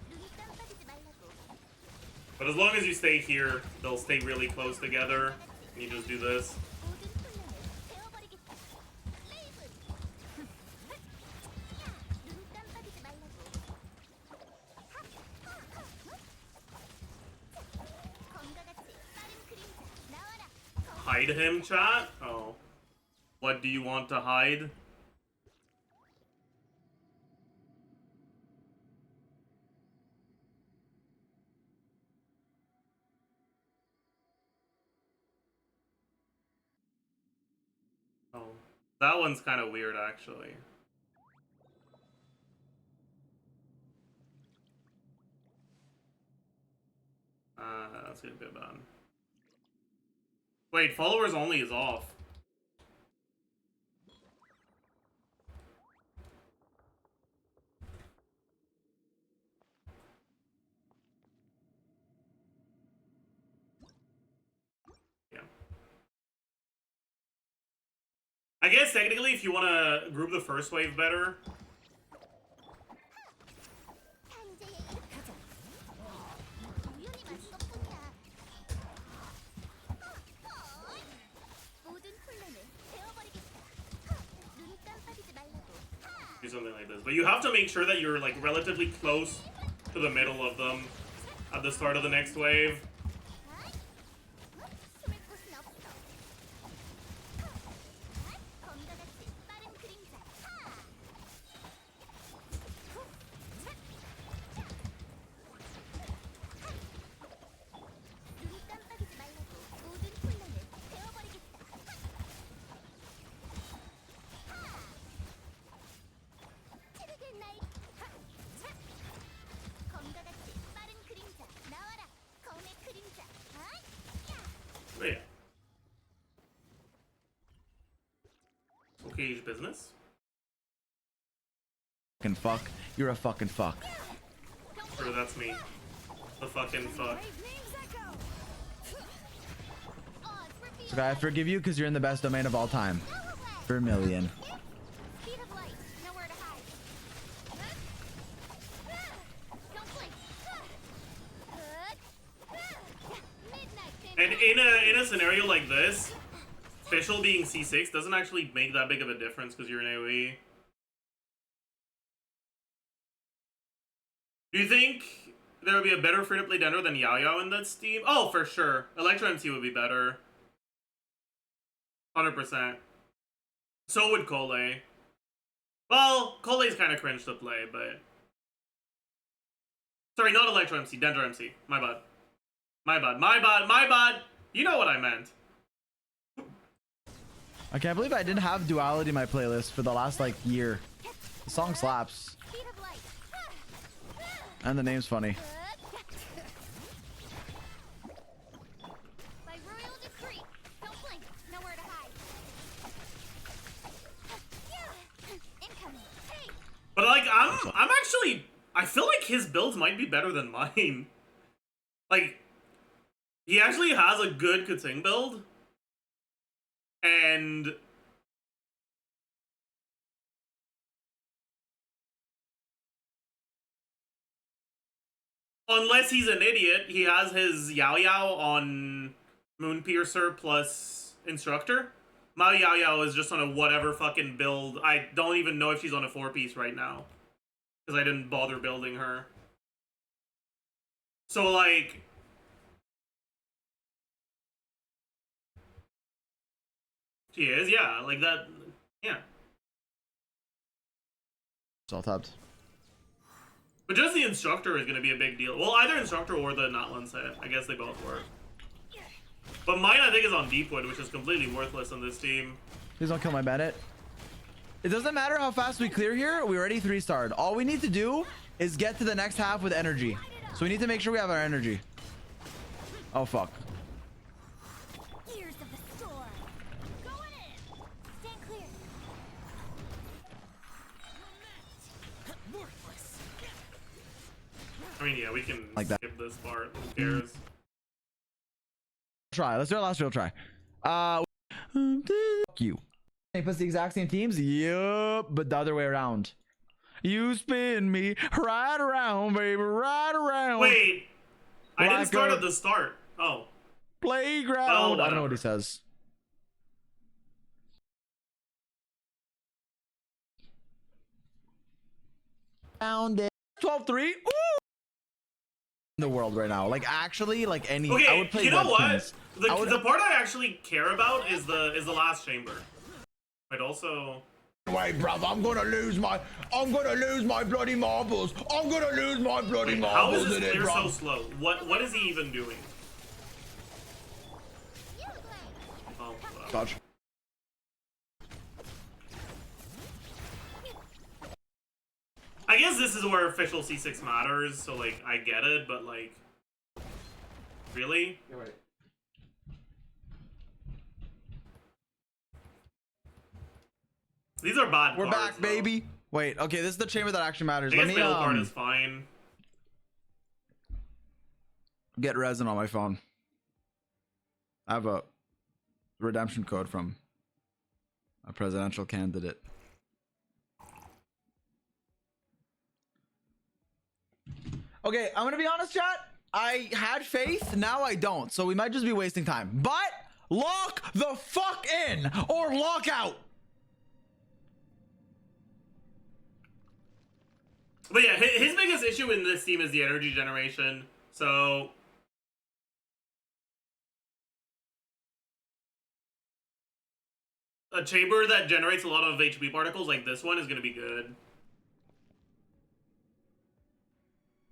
눈 깜빡이지 말라고. But as long as you stay here, they'll stay really close together, and you just do this. 모든 혼란을 베어버리겠다. 레이븐. 눈 깜빡이지 말라고. 검과 같이 빠른 그림자. 나와라. Hide him, chat? Oh. What do you want to hide? Oh. That one's kind of weird, actually. That's gonna be bad. Wait, followers only is off. I guess technically if you want to group the first wave better, 단죄의 일 가자. 우연히 만든 것뿐이야. 모든 혼란을 베어버리겠다. 눈 깜빡이지 말라고. do something like this. But you have to make sure that you're like relatively close to the middle of them at the start of the next wave. 숨을 곳은 없어. 검과 같이 빠른 그림자. 눈 깜빡이지 말라고. 모든 혼란을 베어버리겠다. 트릭의 날. 검과 같이 빠른 그림자. 나와라. 검의 그림자. But yeah. Okay, business. Fucking fuck. You're a fucking fuck. Sure, that's me. The fucking fuck. So I forgive you because you're in the best domain of all time. Vermilion. Speed of light. Nowhere to hide. Don't blink. Midnight. And in a scenario like this, Fischl being C6 doesn't actually make that big of a difference because you're in AoE. Do you think there would be a better free-to-play Dendro than Yao Yao in that Steam? Oh, for sure. Electro MC would be better. 100%. So would Cole. Well, Cole's kind of cringe to play, but... Sorry, not Electro MC, Dendro MC. My bad. My bad, my bad, my bad! You know what I meant. I can't believe I didn't have Duality in my playlist for the last like year. The song slaps. Speed of light. And the name's funny. By royal decree. Don't blink. Nowhere to hide. Incoming. Hey. But like, I'm actually... I feel like his builds might be better than mine. Like, he actually has a good Kuting build. And... unless he's an idiot, he has his Yao Yao on Moonpiercer plus Instructor. My Yao Yao is just on a whatever fucking build. I don't even know if she's on a 4-piece right now. Because I didn't bother building her. So, like... she is, yeah. Like that... yeah. It's all tabbed. But just the Instructor is going to be a big deal. Well, either Instructor or the Natlan set. I guess they both work. But mine, I think, is on Deepwood, which is completely worthless on this team. Please don't kill my bandit. It doesn't matter how fast we clear here. We already 3-starred. All we need to do is get to the next half with energy. So we need to make sure we have our energy. Oh, fuck. Ears of the storm. Going in. Stand clear. Worthless. I mean, yeah, we can Like that. skip this part. Who cares? Try. Let's do our last real try. Fuck you. He puts the exact same teams? Yup, but the other way around. You spin me right around, baby, right around. Wait! I didn't Like start a at the start. Oh. Playground. Oh, I don't know whatever. what he says. Found it. 12-3. Ooh! In the world right now. Like, actually, like any... I Okay, would play you know what? Webkins. I would- The part I actually care about is the last chamber. But also... Wait, brother, I'm gonna lose my bloody marbles. I'm gonna lose my bloody Wait, how is marbles this in it, clear bro. so slow? What is he even doing? Oh, wow. Dodge. I guess this is where official C6 matters, so like I get it, but like really? You're right. These are bad We're cards, back, though. baby. Wait, okay, this is the chamber that actually matters. I Let guess me middle card is fine. get resin on my phone. I have a redemption code from a presidential candidate. Okay, I'm gonna be honest, chat. I had faith, now I don't. So we might just be wasting time. But lock the fuck in or lock out. But yeah, his biggest issue in this team is the energy generation. So a chamber that generates a lot of HP particles like this one is going to be good.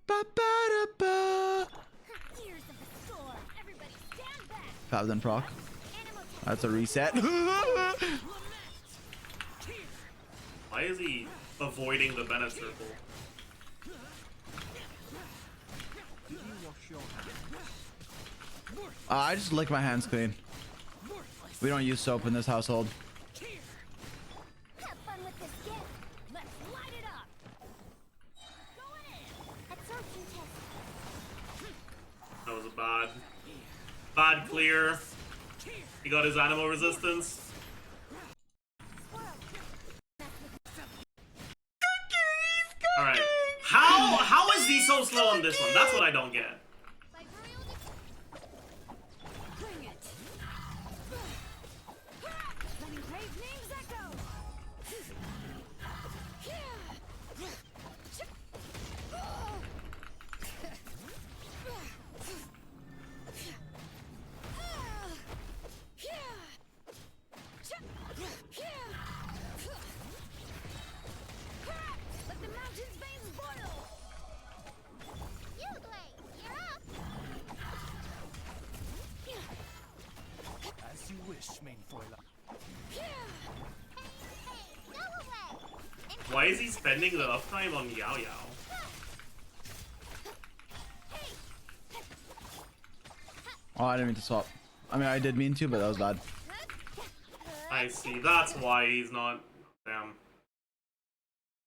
Ba-ba-da-ba. Ears of the storm. Everybody stand back. Fabs and proc. Animal That's a reset. Why is he avoiding the Bennett circle? I just lick my hands clean. We don't use soap in this household. have fun with this gift. Let's light it up. Go in. Absorption test. That was a bad clear. He got his animal resistance. Alright. How is he so slow on this one? That's what I don't get. Bring it. Letting brave names echo. Let the mountain's veins boil. You Dwayne, you're up. As you wish, main foiler. Hey, go away. Why is he spending the uptime on Yao Yao? Oh, I didn't mean to swap. I mean, I did mean to, but that was bad. I see. That's why he's not. Damn.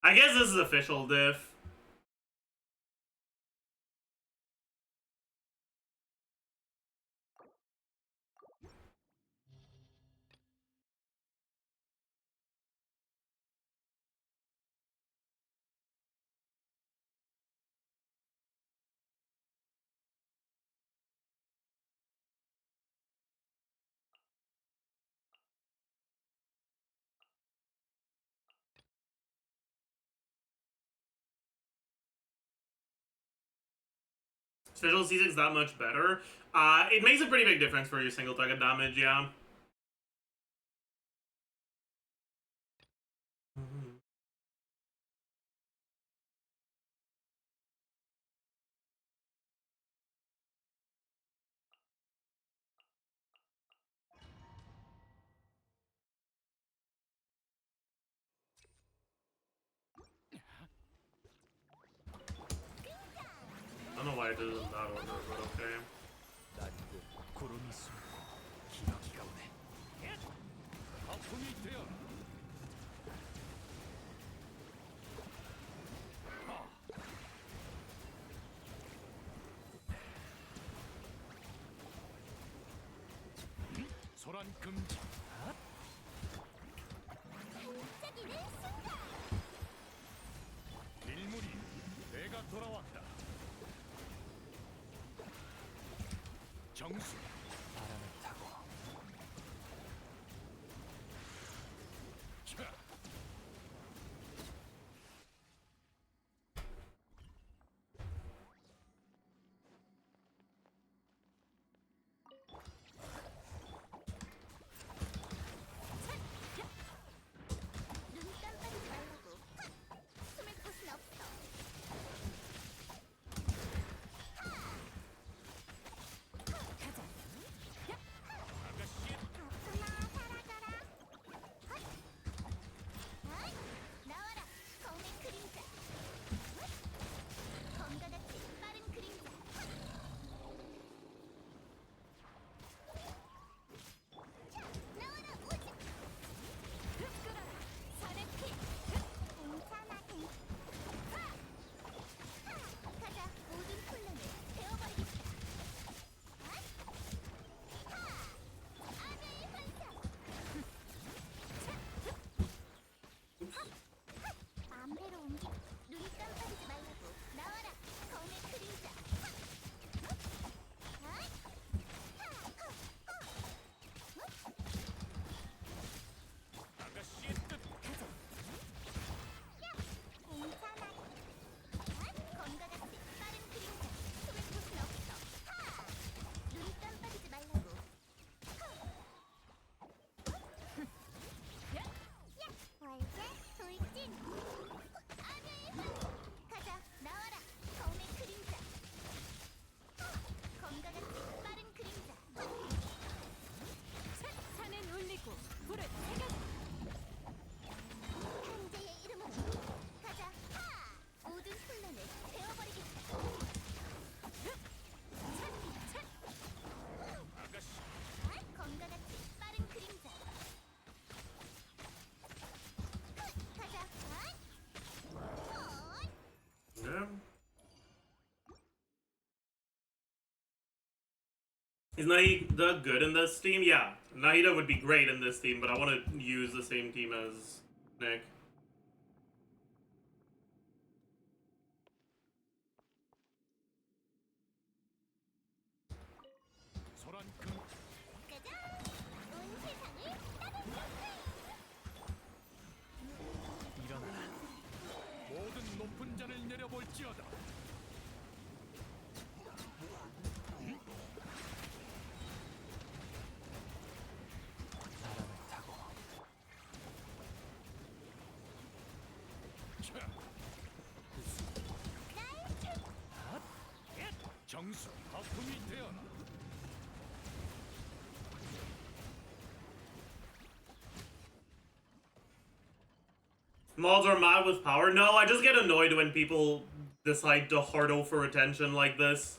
I guess this is official diff. Visual C6 that much better. It makes a pretty big difference for your single target damage, yeah. I don't know why I did it in that order, but okay. 心にする開きがねアップに手やソラン君 반짝이 내 순간. 일물이 내가 돌아왔다 정수 바람을 타고 자. 눈 깜빡이지 말라고. 숨을 곳은 없어. 가자. Is Nahida good in this team? Yeah, Nahida would be great in this team, but I want to use the same team as Nick. 소란큰 일어나라. 모든 높은 잔을 내려볼지어다. 바람을 타고 정수 하품이 되어라. Mods are mad with power? No, I just get annoyed when people decide to hardo for attention like this.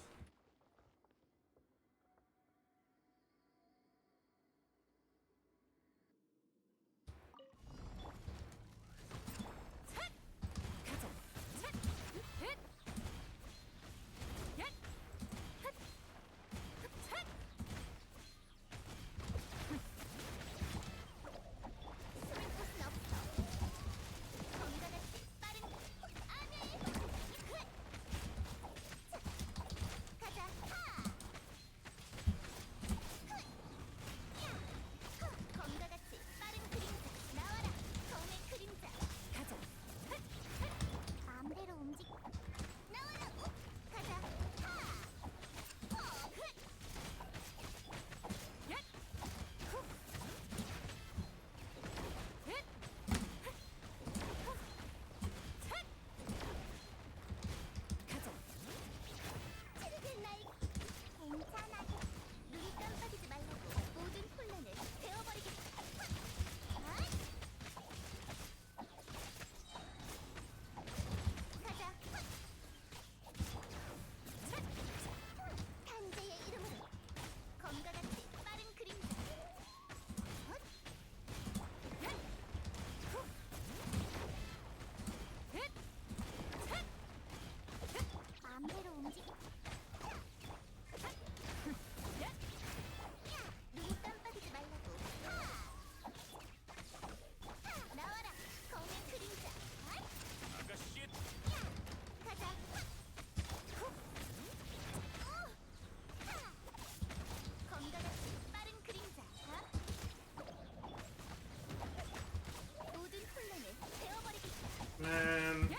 Man.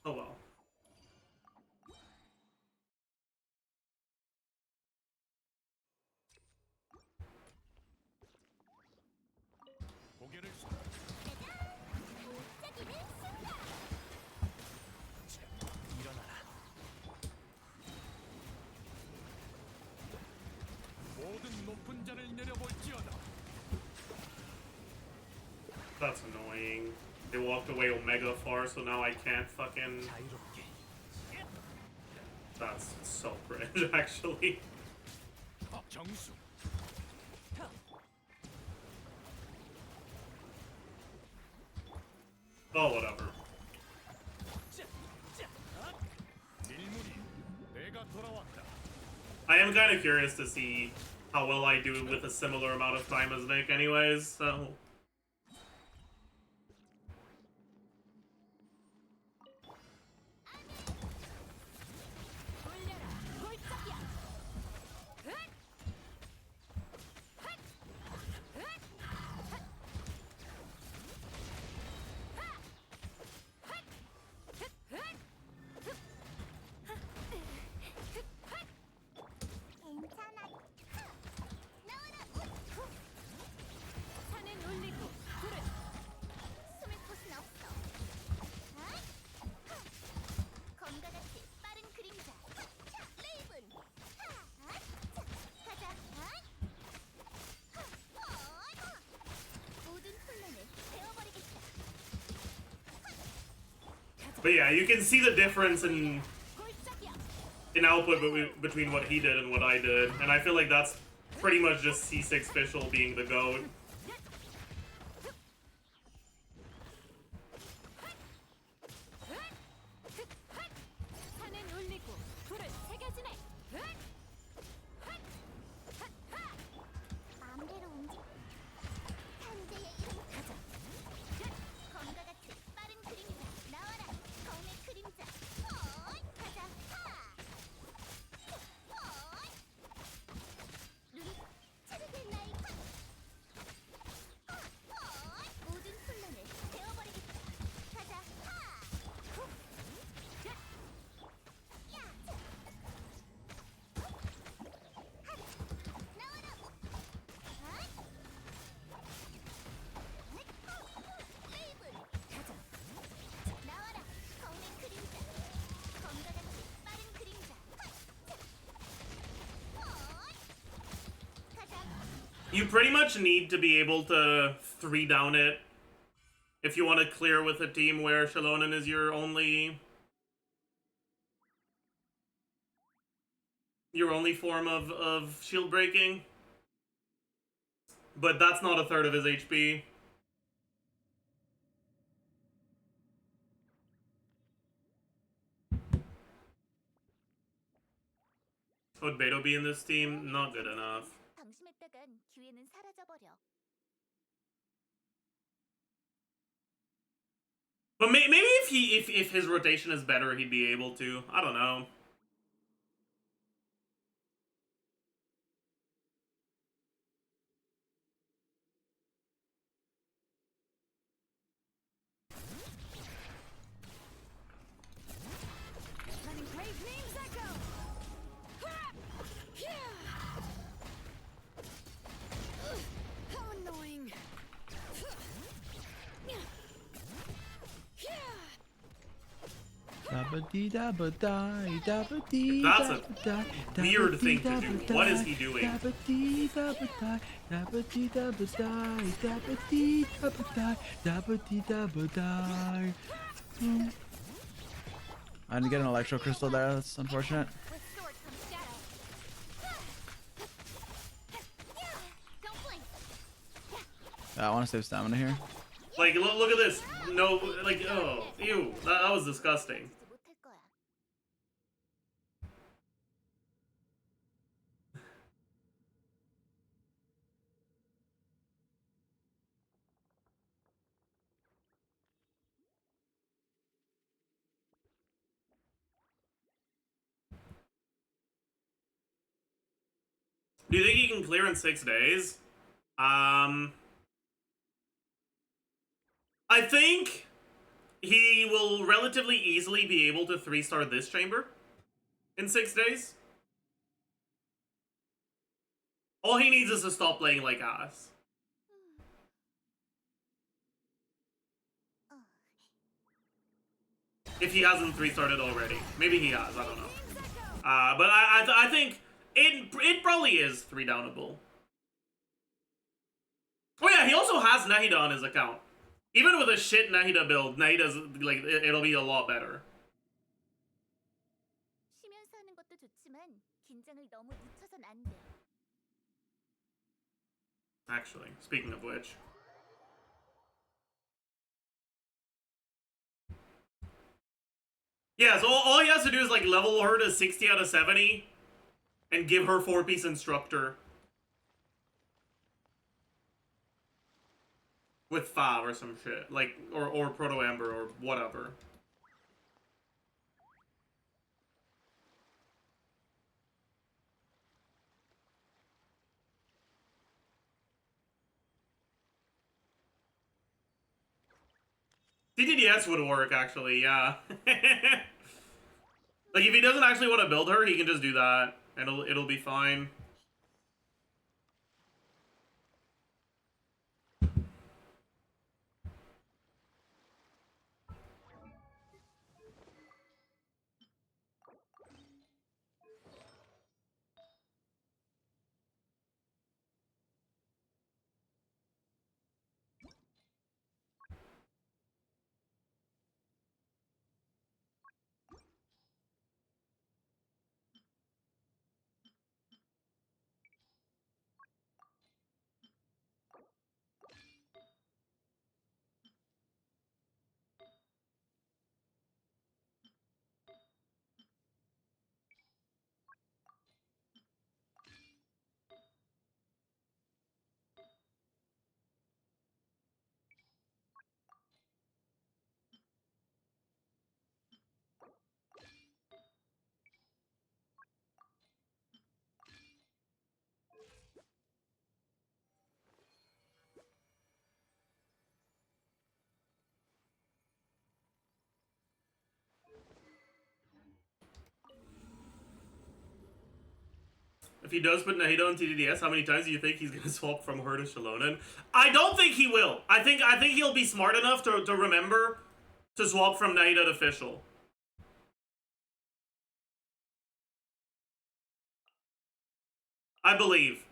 Oh well. 고개를 숙여 일어나라. 모든 높은 잔을 내려볼지어다. That's annoying. They walked away Omega far, so now I can't fucking... 자유롭게. That's so cringe, actually. 정수. Oh, whatever. 일물이 내가 돌아왔다. I am kind of curious to see how well I do with a similar amount of time as Nick anyways, so... But yeah, you can see the difference in an output between what he did and what I did, and I feel like that's pretty much just C6 Fischl being the GOAT. 산은 울리고 불을 새겨주네. 마음대로 움직. 현재의 이름 가자. 검과 같은 빠른 그림자 나와라. 검의 그림자. 가자. 눈이 차르게 나이 모든 혼란을 베어버리겠다. 가자. 나와라. 레이블. 가자. 나와라. 검의 그림자. 검과 같은 빠른 그림자. 가자. You pretty much need to be able to 3-down it if you want to clear with a team where Shallonen is your only form of shield breaking. But that's not a third of his HP. Would Beto be in this team? Not good enough. 방심했다간 기회는 사라져버려. But maybe if his rotation is better, he'd be able to. I don't know. Letting brave names echo. How annoying. That's a weird thing to do. What is he doing? I didn't get an electro crystal there. That's unfortunate. With sword comes shadow. Don't blink. Yeah, I want to save stamina here. Like, look at this. No, like, oh, ew. That was disgusting. 이제 못할 거야. Do you think he can clear in 6 days? I think he will relatively easily be able to 3-star this chamber in 6 days. All he needs is to stop playing like ass. If he hasn't 3-starred it already. Maybe he has, I don't know. But I think it probably is 3-downable. Oh yeah, he also has Nahida on his account. Even with a shit Nahida build, Nahida's, like, it'll be a lot better. 쉬면서 하는 것도 좋지만 긴장을 너무 늦춰선 안 돼. Actually, speaking of which. Yeah, so all he has to do is, like, level her to 60 out of 70 and give her 4-piece instructor. With Fa or some shit. Like, or Proto Amber or whatever. DDDS would work, actually, yeah. Like, if he doesn't actually want to build her, he can just do that. And it'll be fine. If he does put Nahido on TDDS, how many times do you think he's gonna swap from her to Shalonen? I don't think he will. I think he'll be smart enough to remember to swap from Nahido to Fischl. I believe.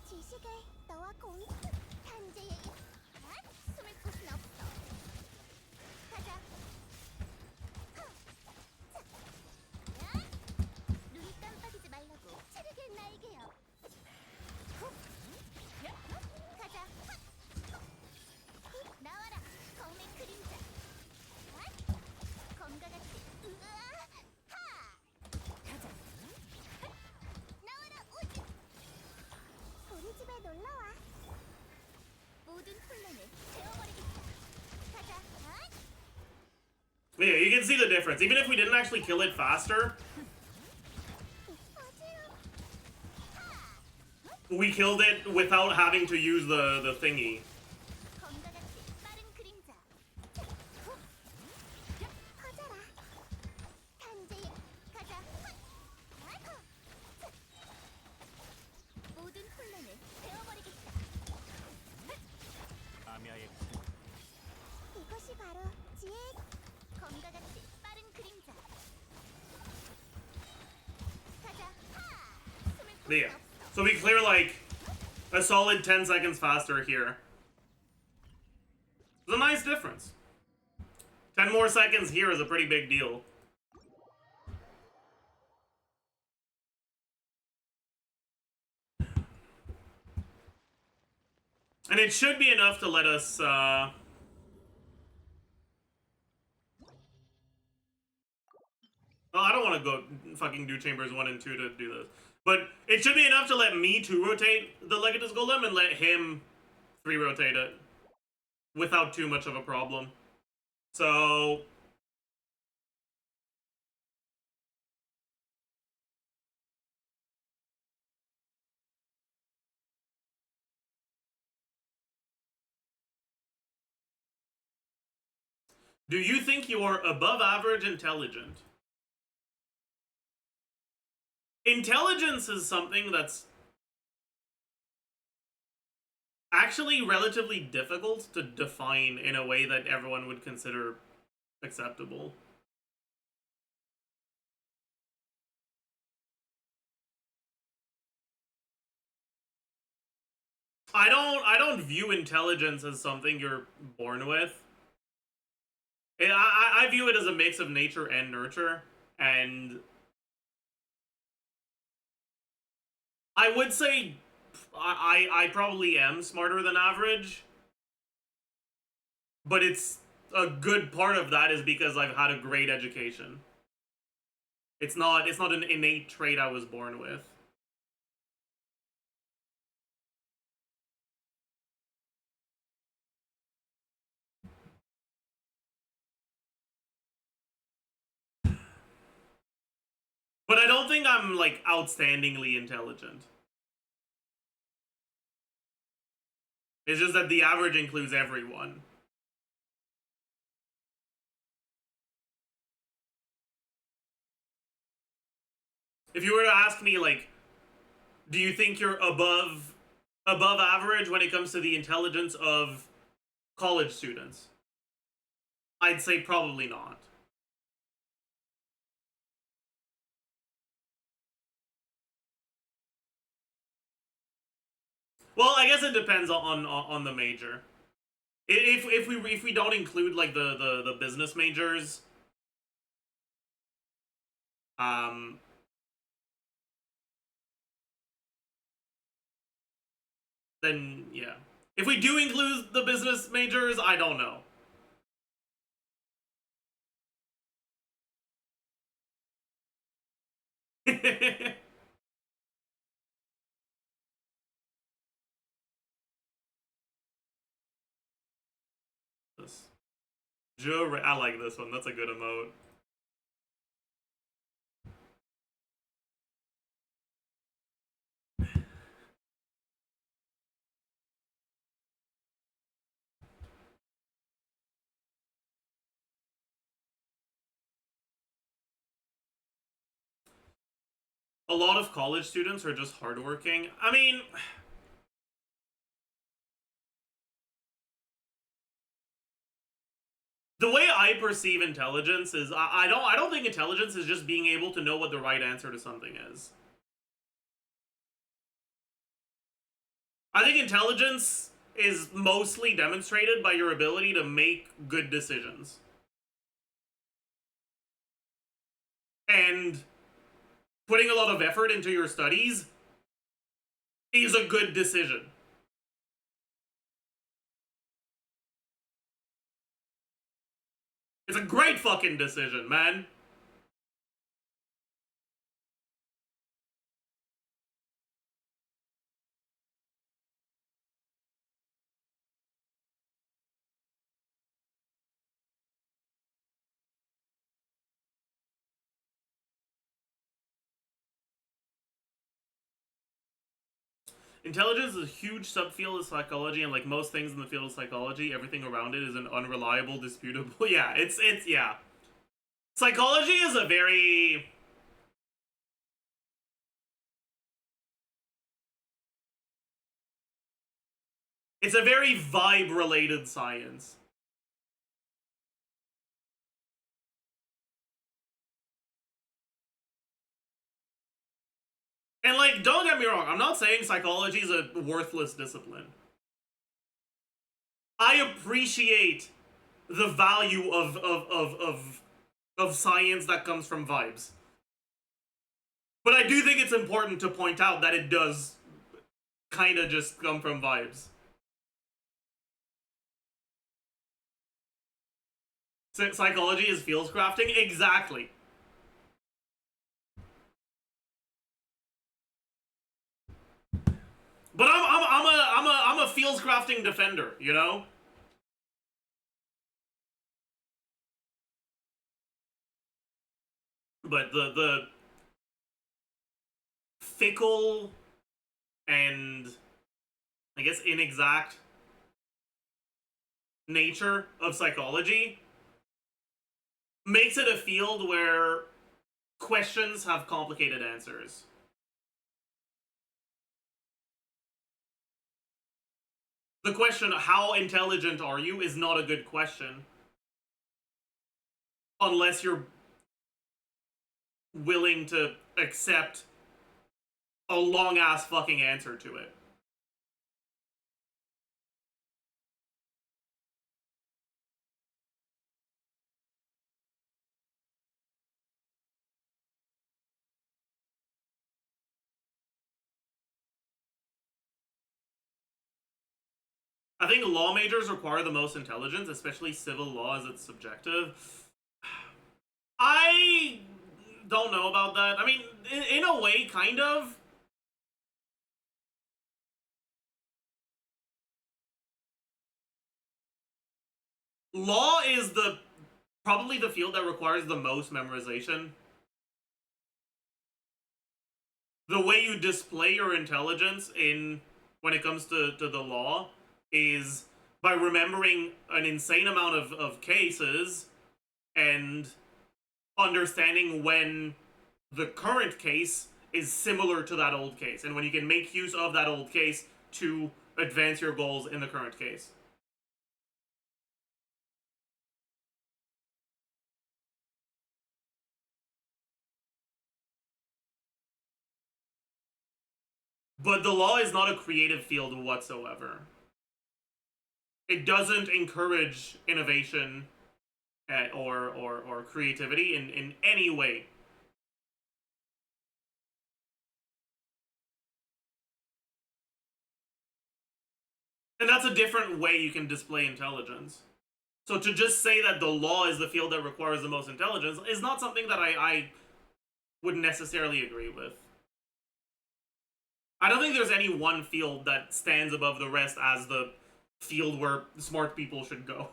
지식을 너와 공유. 탄재의 숨을 곳은 없어. 가자. 눈 깜빡이지 말라고. 체력의 날개여. 가자. 나와라. 검의 그림자. 검과 같이. 가자. 나와라. 우지. 우리 집에 놀러와. 모든 혼란을 태워버리겠다. 가자. Yeah, you can see the difference. Even if we didn't actually kill it faster, we killed it without having to use the thingy. 검과 같이 빠른 그림자. 커져라. 탄재의 가자. 모든 혼란을 태워버리겠다. 아미아의 이것이 바로 지혜. 검과 같이 빠른 그림자. 가자. 숨을 곳은 Yeah. 없어. So we clear like a solid 10 seconds faster here. It's a nice difference. 10 more seconds here is a pretty big deal. And it should be enough to let us, oh, I don't want to go fucking do chambers 1 and 2 to do this. But it should be enough to let me 2 rotate the Legatus Golem and let him 3 rotate it. Without too much of a problem. So... do you think you're above average intelligent? Intelligence is something that's actually relatively difficult to define in a way that everyone would consider acceptable. I don't view intelligence as something you're born with. I view it as a mix of nature and nurture, and I would say I probably am smarter than average, but it's a good part of that is because I've had a great education. It's not an innate trait I was born with. But I don't think I'm, like, outstandingly intelligent. It's just that the average includes everyone. If you were to ask me, like, do you think you're above average when it comes to the intelligence of college students? I'd say probably not. Well, I guess it depends on the major. If we don't include like the business majors, then yeah. If we do include the business majors, I don't know. I like this one. That's a good emote. a lot of college students are just hardworking. I mean, the way I perceive intelligence is I don't think intelligence is just being able to know what the right answer to something is. I think intelligence is mostly demonstrated by your ability to make good decisions. And putting a lot of effort into your studies is a good decision. It's a great fucking decision, man. Intelligence is a huge subfield of psychology, and like most things in the field of psychology, everything around it is an unreliable, disputable. Yeah, it's yeah. Psychology is a very vibe-related science. And like, don't get me wrong, I'm not saying psychology is a worthless discipline. I appreciate the value of science that comes from vibes. But I do think it's important to point out that it does kind of just come from vibes. Psychology is fields crafting? Exactly. But I'm a fields crafting defender, you know? But the fickle and I guess inexact nature of psychology makes it a field where questions have complicated answers. The question, how intelligent are you, is not a good question. Unless you're willing to accept a long-ass fucking answer to it. I think law majors require the most intelligence, especially civil law as it's subjective. I don't know about that. I mean, in a way, kind of. Law is probably the field that requires the most memorization. The way you display your intelligence when it comes to the law is by remembering an insane amount of cases and understanding when the current case is similar to that old case, and when you can make use of that old case to advance your goals in the current case. But the law is not a creative field whatsoever. It doesn't encourage innovation or creativity in any way. And that's a different way you can display intelligence. So to just say that the law is the field that requires the most intelligence is not something that I would necessarily agree with. I don't think there's any one field that stands above the rest as the field where smart people should go.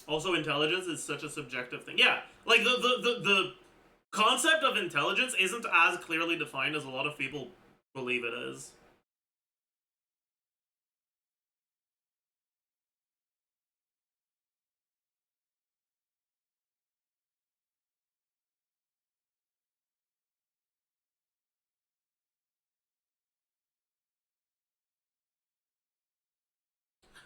Also, intelligence is such a subjective thing. Yeah, like the concept of intelligence isn't as clearly defined as a lot of people believe it is.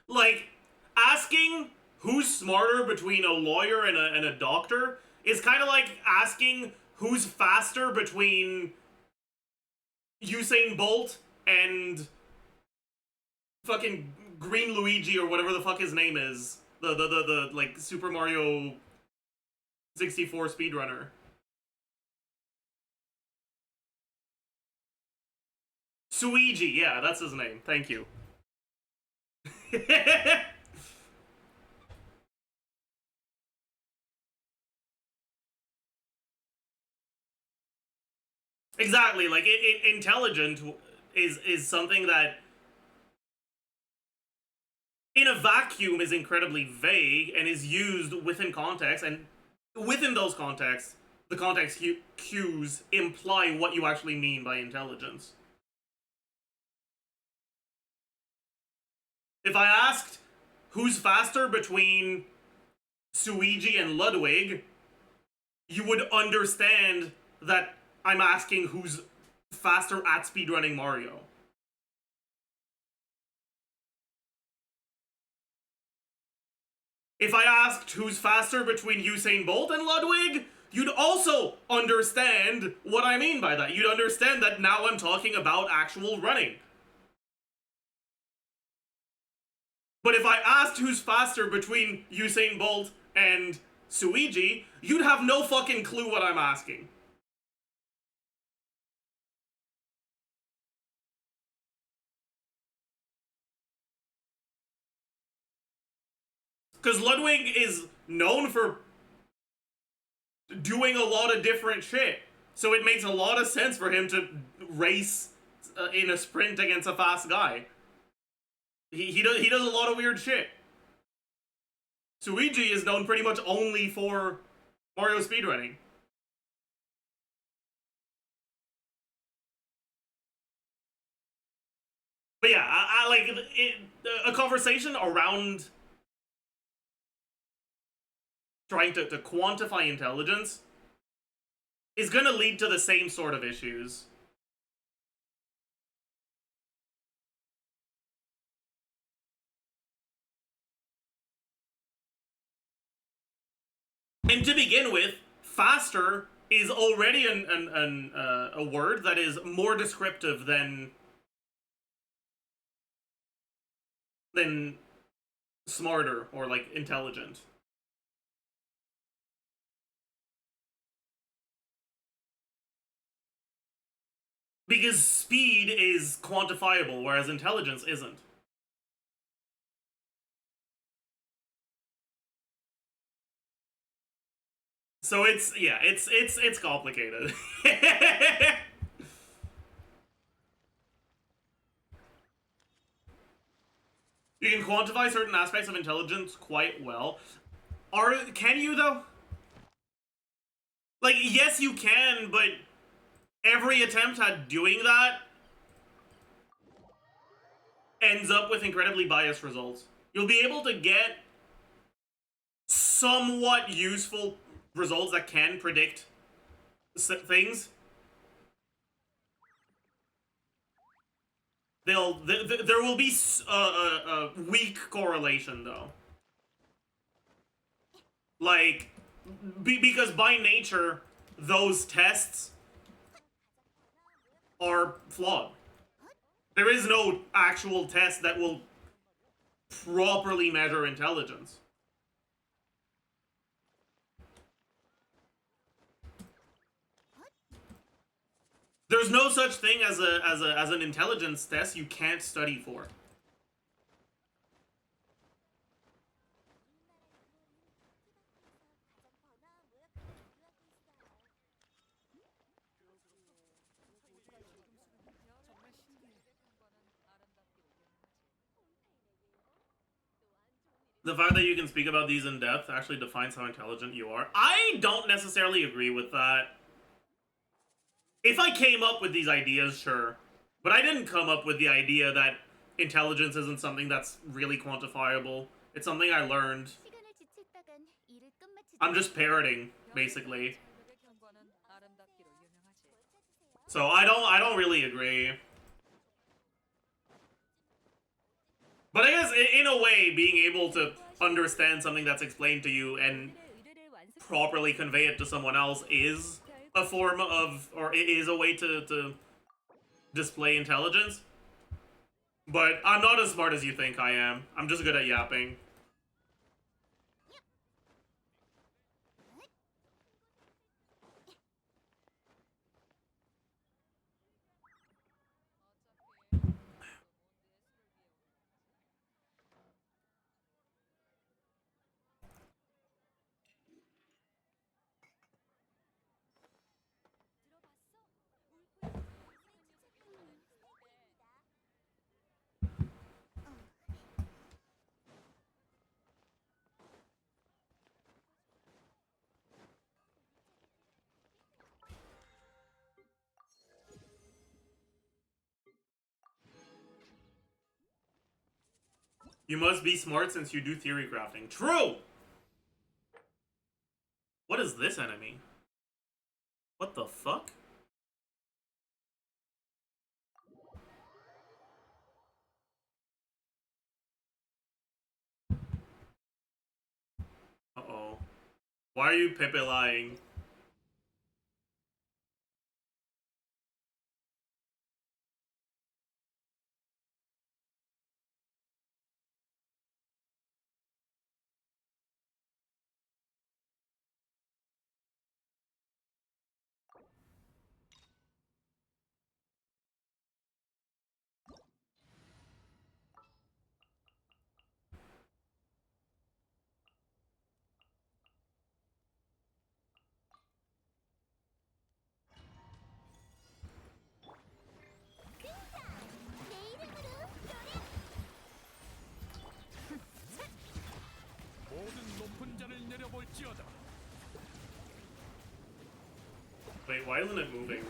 Like, asking who's smarter between a lawyer and a doctor is kind of like asking who's faster between Usain Bolt and fucking Green Luigi or whatever the fuck his name is. The like Super Mario 64 speedrunner. Suigi, yeah, that's his name. Thank you. Exactly, like intelligent is something that in a vacuum is incredibly vague and is used within context, and within those contexts, the context cues imply what you actually mean by intelligence. If I asked who's faster between Suigi and Ludwig, you would understand that I'm asking who's faster at speedrunning Mario. If I asked who's faster between Usain Bolt and Ludwig, you'd also understand what I mean by that. You'd understand that now I'm talking about actual running. But if I asked who's faster between Usain Bolt and Suigi, you'd have no fucking clue what I'm asking. Because Ludwig is known for doing a lot of different shit. So it makes a lot of sense for him to race in a sprint against a fast guy. He does a lot of weird shit. Suigi is known pretty much only for Mario speedrunning. But yeah, I like a conversation around trying to quantify intelligence is going to lead to the same sort of issues. And to begin with, faster is already a word that is more descriptive than smarter or like intelligent. Because speed is quantifiable, whereas intelligence isn't. So it's complicated. You can quantify certain aspects of intelligence quite well. Can you though? Like, yes you can, but every attempt at doing that ends up with incredibly biased results. You'll be able to get somewhat useful results that can predict things. There will be a weak correlation though. Like, because by nature, those tests are flawed. There is no actual test that will properly measure intelligence. There's no such thing as an intelligence test you can't study for. The fact that you can speak about these in depth actually defines how intelligent you are. I don't necessarily agree with that. If I came up with these ideas, sure. But I didn't come up with the idea that intelligence isn't something that's really quantifiable. It's something I learned. 시간을 지체했다간 일을 끝마치자. I'm just parroting, basically. 절벽의 경관은 아름답기로 유명하지. So I don't really agree. But I guess in a way, being able to understand something that's explained to you and 의뢰를 완수. properly convey it to someone else is a form of, or it is a way to display intelligence. But I'm not as smart as you think I am. I'm just good at yapping. You must be smart since you do theory crafting. True! What is this enemy? What the fuck? Uh-oh. Why are you Pepe lying? 내 이름으로 노래. 모든 높은 자를 내려볼지어다. Wait, why isn't it moving?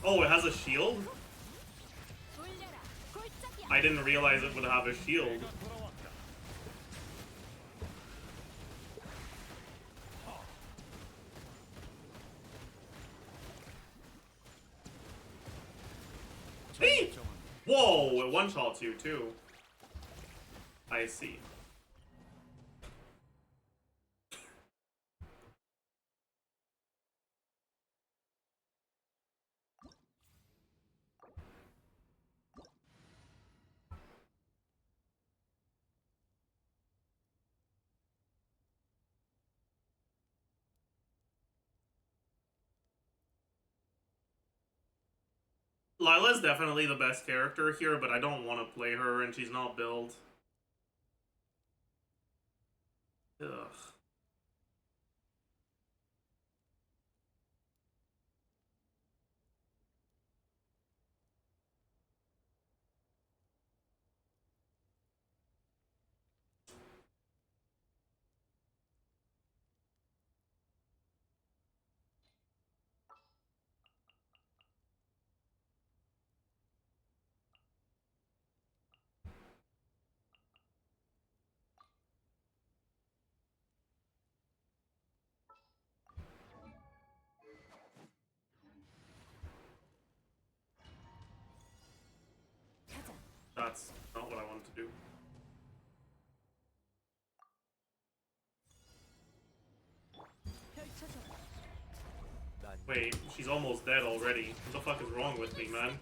Oh, it has a shield? 돌려라. 골짜기야. I didn't realize it would have a shield. 내가 돌아왔다. Hey! Whoa, it one-shots you too. I see. Lila's definitely the best character here, but I don't want to play her, and she's not built. Ugh. 가자. That's not what I wanted to do. 펼쳐져. 난 Wait, she's almost dead already. What the fuck is wrong with me, man?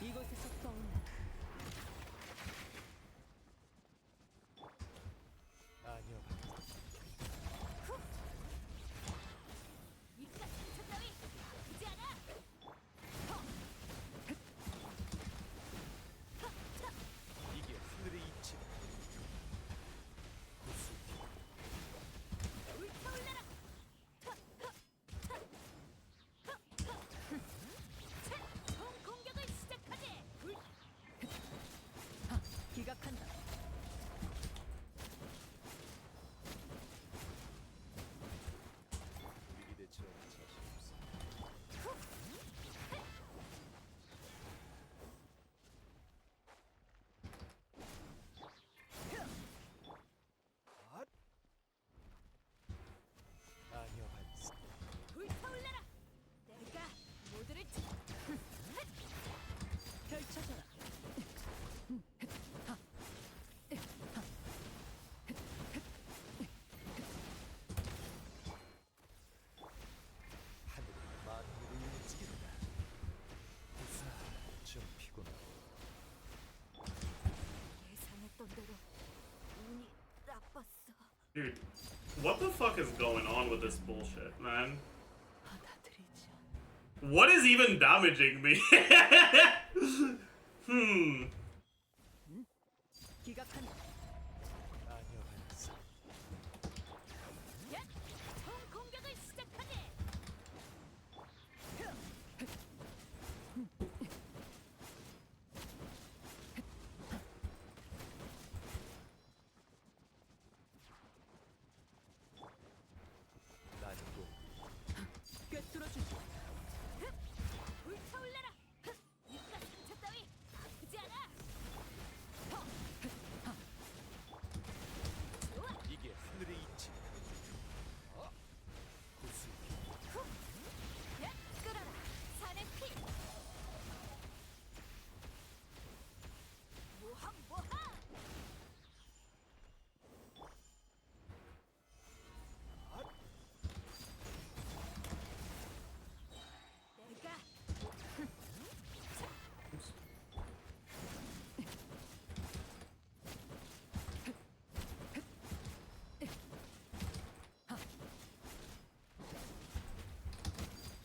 이곳에서 떠올라. 아니요. Dude, what the fuck is going on with this bullshit, man? What is even damaging me? 기각한다. 아니어봤어. 야! 총 공격을 시작하게. 난고 꿰뚫어주지. 불타올라라. 이깟 상처 따위 아프지 않아. 이게 하늘의 이치. 구슬 야! 끌어라. 산의 피. 모함 모함. 내가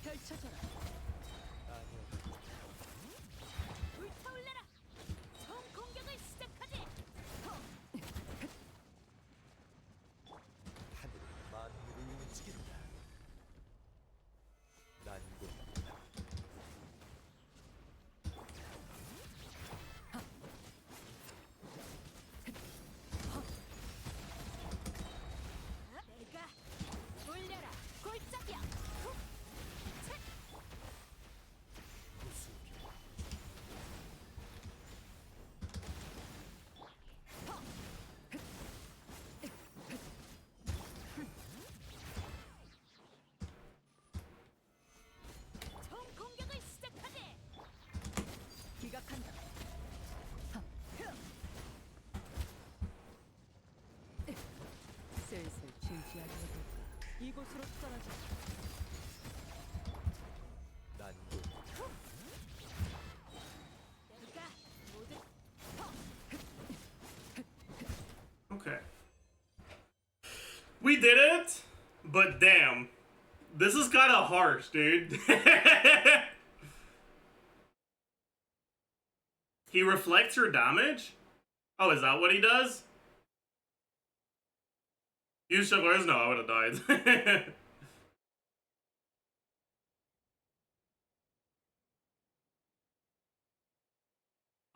펼쳐져라. 아니어봤어. 불타올라라. 총 공격을 시작하지. 하늘은 만물을 움직인다. 난고 내가 돌려라. 골짜기야. 훅. 책. 구슬 총 공격을 시작하지. 기각한다. 슬슬 진지하게 해볼까. 이곳으로 떨어져. 난고 내가 모두 Okay. We did it, but damn. This is kind of harsh, dude. He reflects your damage? Oh, is that what he does? Use ChesseBurgers? No, I would have died.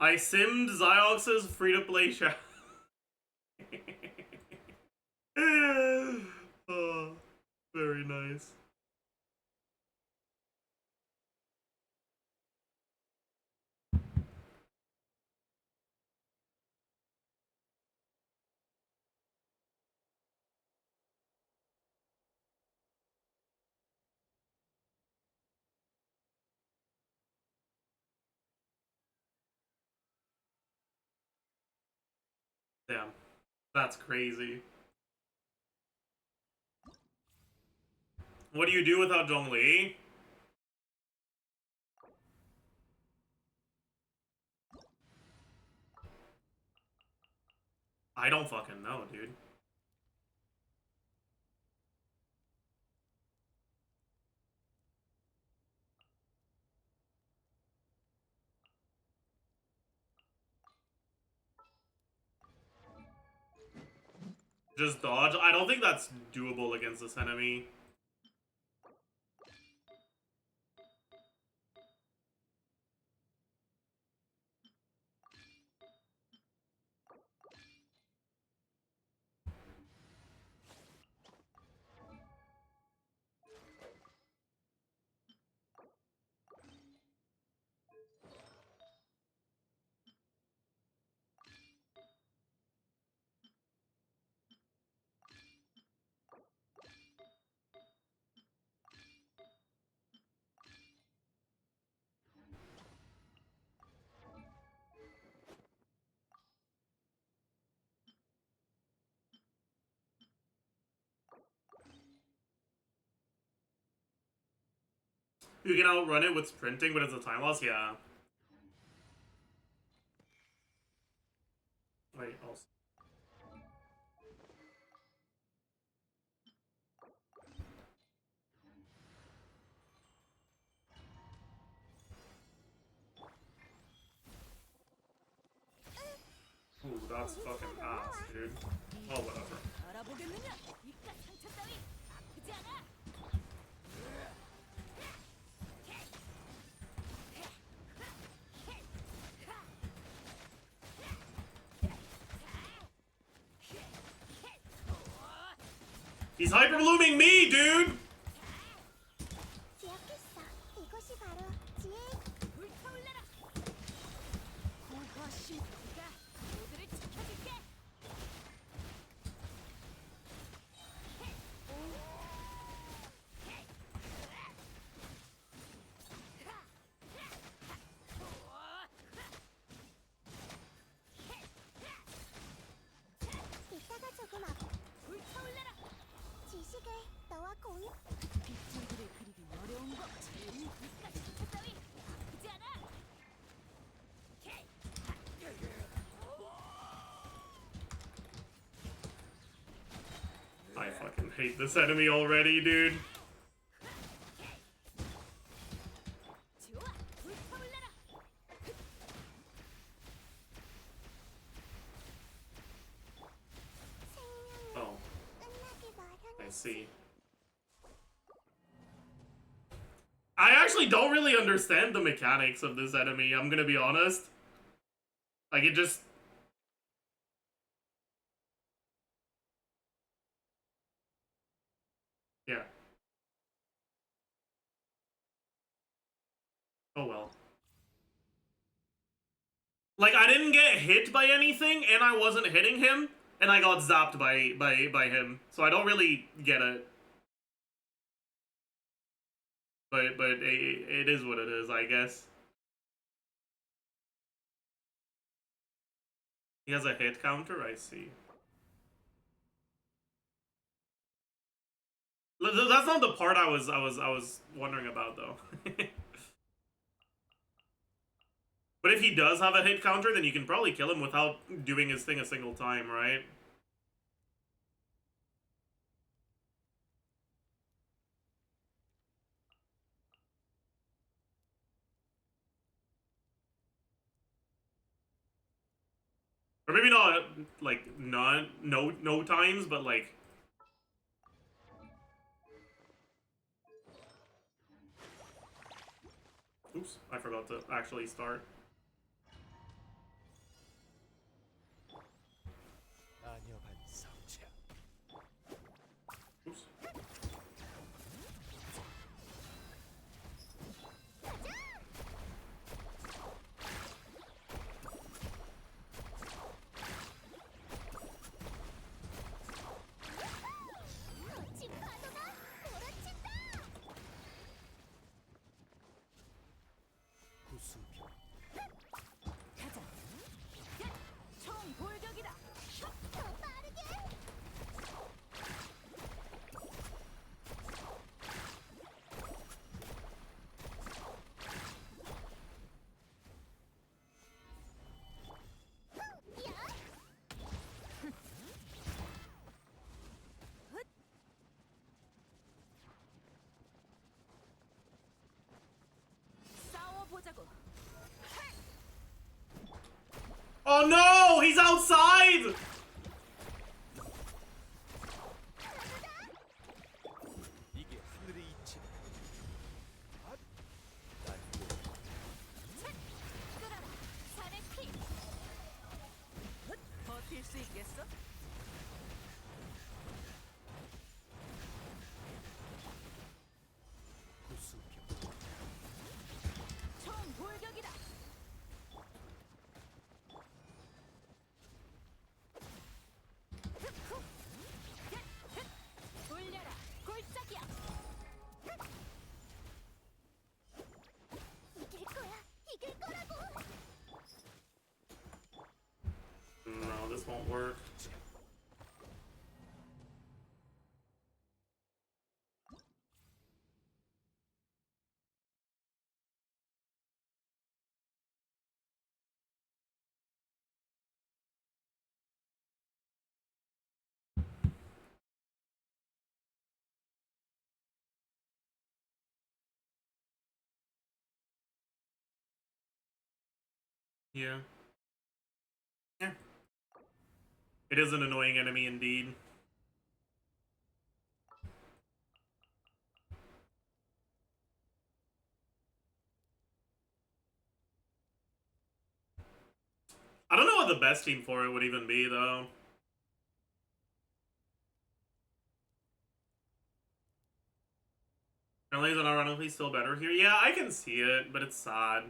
I simmed Ziox's free-to-play show. Oh, very nice. Damn, that's crazy. What do you do without Zhongli? I don't fucking know, dude. Just dodge? I don't think that's doable against this enemy. You can outrun it with sprinting, but it's a time loss? Yeah. Wait, also. That's fucking ass, dude. Oh, whatever. 알아보겠느냐? 이깟 상처 따위 아프지 않아? He's hyperblooming me, dude! 기억했어. 이것이 바로 지혜의 불타올라라! 고화신 네가 모두를 지켜줄게! 이따가 조금 앞 불타올라라! 지식을 너와 공유. 빗줄기를 그리기 어려운 거 제일 이깟 상처 따위 아프지 않아? I fucking hate this enemy already, dude. 좋아! 불타올라라! Oh, 끝나기 I 마련했어. see. I actually don't really understand the mechanics of this enemy, I'm gonna be honest. Like, it just... Yeah. Oh well. Like, I didn't get hit by anything, and I wasn't hitting him, and I got zapped by him. So I don't really get it. But it is what it is, I guess. He has a hit counter, I see. That's not the part I was wondering about though. But if he does have a hit counter, then you can probably kill him without doing his thing a single time, right? Or maybe not like no times, but like oops, I forgot to actually start. 안녕한 상처. Oops. 거친 파도가 몰아친다. 구수병. 가자! 총 돌격이다! 더 빠르게. 싸워보자고! Oh no! He's outside! 이게 하늘의 이치다. 끌어라! 산의 피! 버틸 수 있겠어? 구수병. 총 돌격이다! 돌려라! 골짜기야! 이길 거야. 이길 거라고. No, this won't work. Yeah. Yeah. It is an annoying enemy indeed. I don't know what the best team for it would even be, though. Apparently, it's ironically still better here. Yeah, I can see it, but it's sad.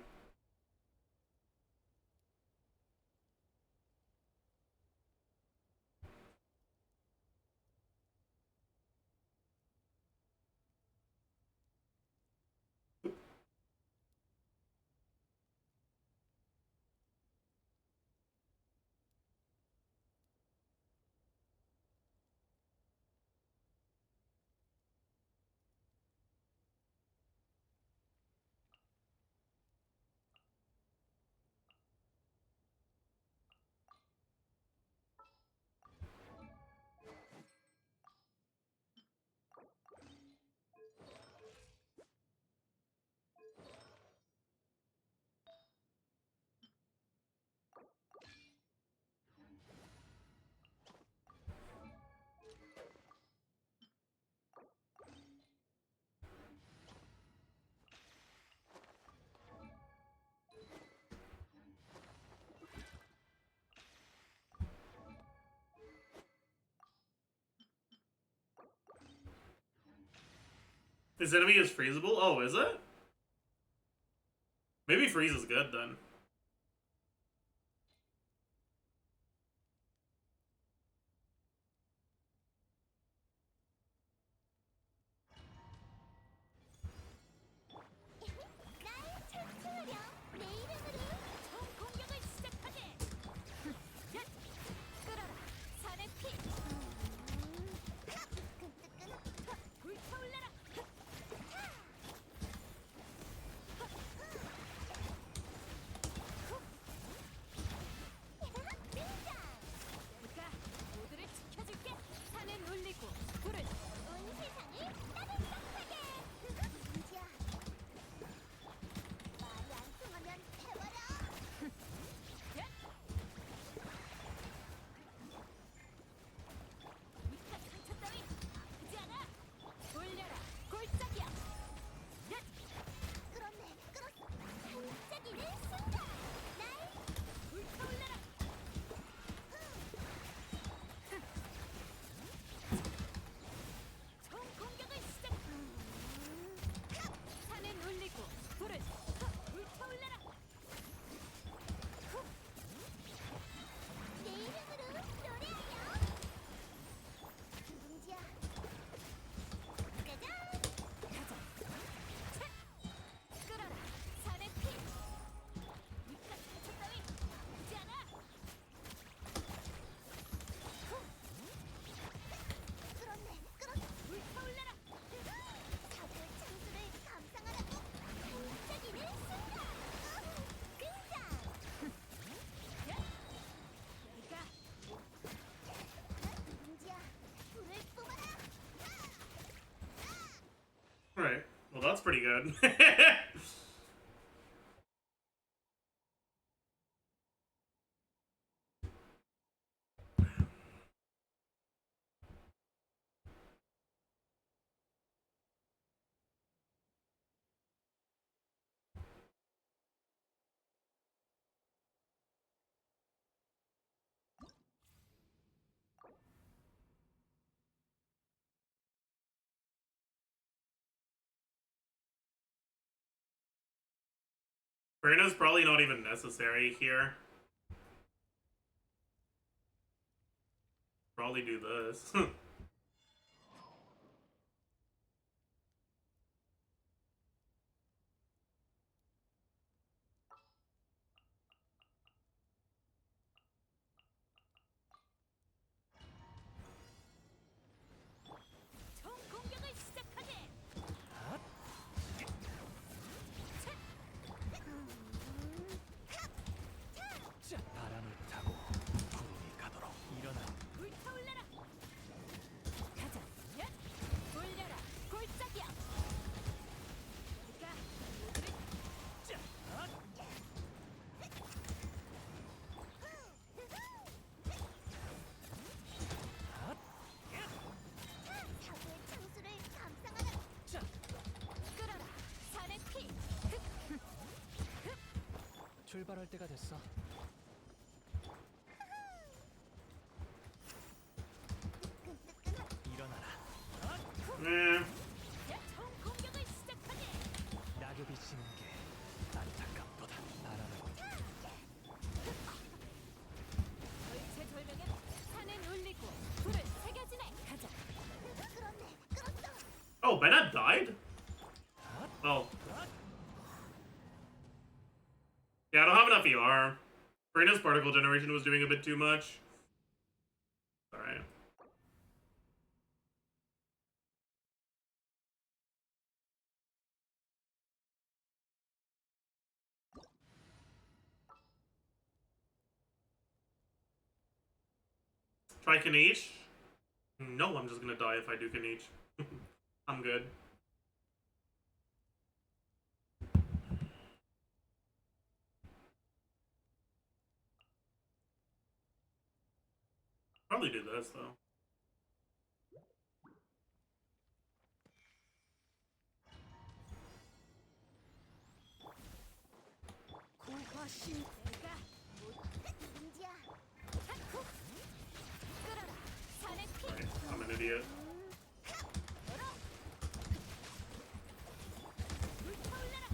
This enemy is freezable? Oh, is it? Maybe freeze is good then. 나의 최초령 내 이름으로 총 공격을 시작하게. 얏! 끌어라 산의 피. 뜨끈뜨끈. 불타올라라. 등장. 내가 모두를 지켜줄게. 산은 울리고 불은 온 세상을 따뜻하게. 문제야. 말이 안 통하면 해버려. 밑간 상처 따위 아프지 않아. 올려라 골짜기야. 끌었네, 끌었어. 반짝이는 순간. 날 불타올라라. 총 공격을 시작. 산은 울리고 불은 불타올라라. 내 이름으로 노래하여. 문제야. 짜잔. 가자. 차! 끌어라 산의 피. 밑간 상처 따위 아프지 않아. 끌었네, 끌었어. 불타올라라. 사고의 창수를 감상하라고. 반짝이는 순간. 등장. 내가 문제야. 불을 뿜어라. Alright. Well, that's pretty good. Brandon's probably not even necessary here. Probably do this. 총 공격을 시작하게. 자, 바람을 타고 구름이 가도록 일어나. 불타올라라. 출발할 때가 됐어. 일어나라. Eh. 총 공격을 시작하게. 낙엽이 지는 게 안타깝도다. 바라는 절체절명의 산에 놀리고 불을 새겨지네. 가자. Oh, Bennett died? Oh. Yeah, I don't have enough ER. Karina's particle generation was doing a bit too much. Alright. Try Kaniche? No, I'm just gonna die if I do Kaniche. I'm good. Probably do this though. 고화신 내가 민지야. 끌어라. 산의 피. Alright, I'm an idiot. 불타올라라.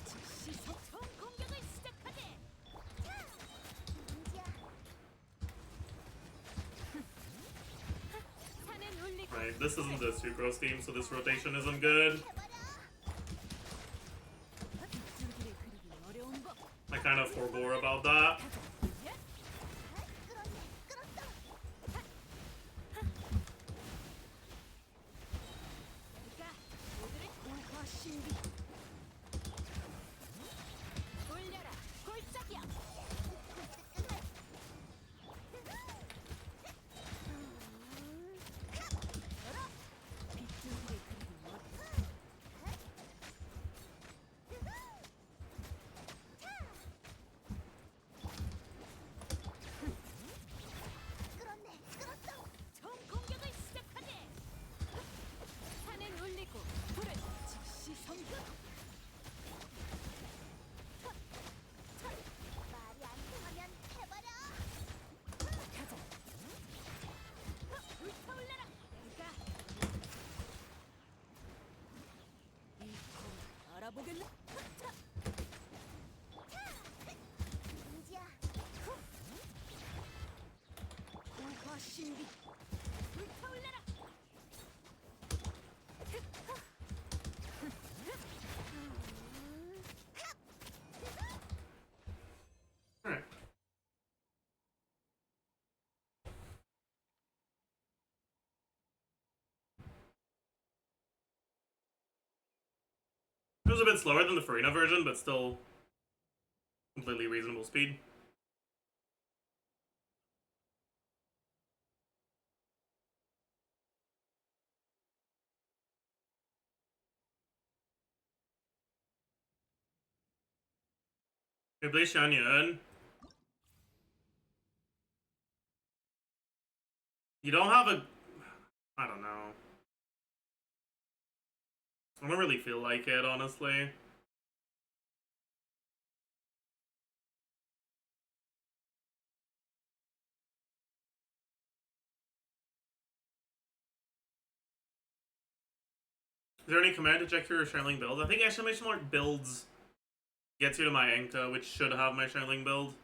즉시 총 공격을 시작하게. 민지야. 산에 놀리고 Right, this isn't the Sucrose team, so this rotation isn't good. 줄기를 그리기 어려운 법. I kind of forbore about that. 내가 모두를 고화신비. 올려라. 골짜기야. 빗줄기를 그리기 어려운 총 공격을 시작하게. 산에 놀리고 불을 즉시 성격. 말이 안 통하면 해버려. 가자. 불타올라라. 내가 이거 알아보겠네. 민지야. 고화신비. 불타올라라. Alright. It was a bit slower than the Farina version, but still completely reasonable speed. We play Shanyan. You don't have a... I don't know. I don't really feel like it, honestly. Is there any command to check for your Shirling build? I think exclamation mark builds gets you to my Enka, which should have my Shirling build.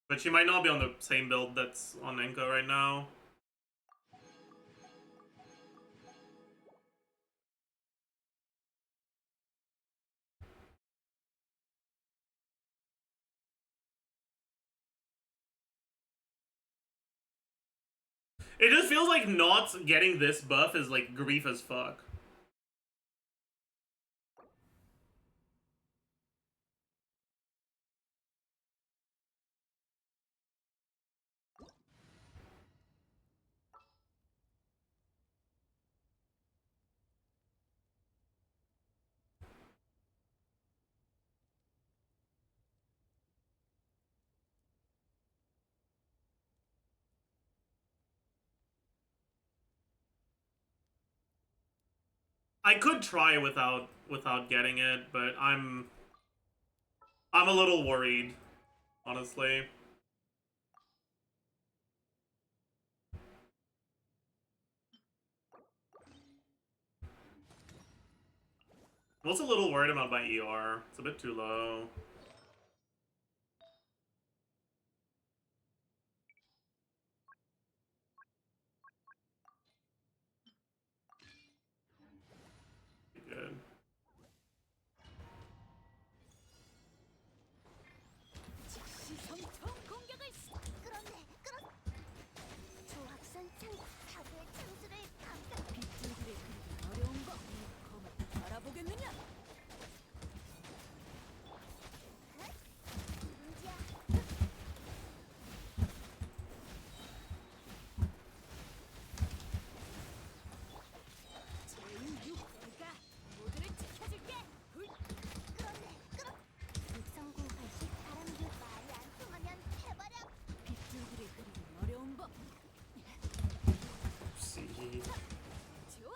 But she might not be on the same build that's on Enka right now. It just feels like not getting this buff is like grief as fuck. I could try without getting it, but I'm a little worried, honestly. I'm also a little worried about my ER. It's a bit too low. Good. 시성총 공격을 그렇네. 조합선 창 사고의 창수를 감싸. 빗줄기를 그리기 어려운 거 검을 알아보겠느냐? 누룽지야. 제6 내가 모두를 지켜줄게. 훌. 그렇네. 6080 바람도 말이 안 통하면 해버려. 빗줄기를 그리기 어려운 법. See. 좋아.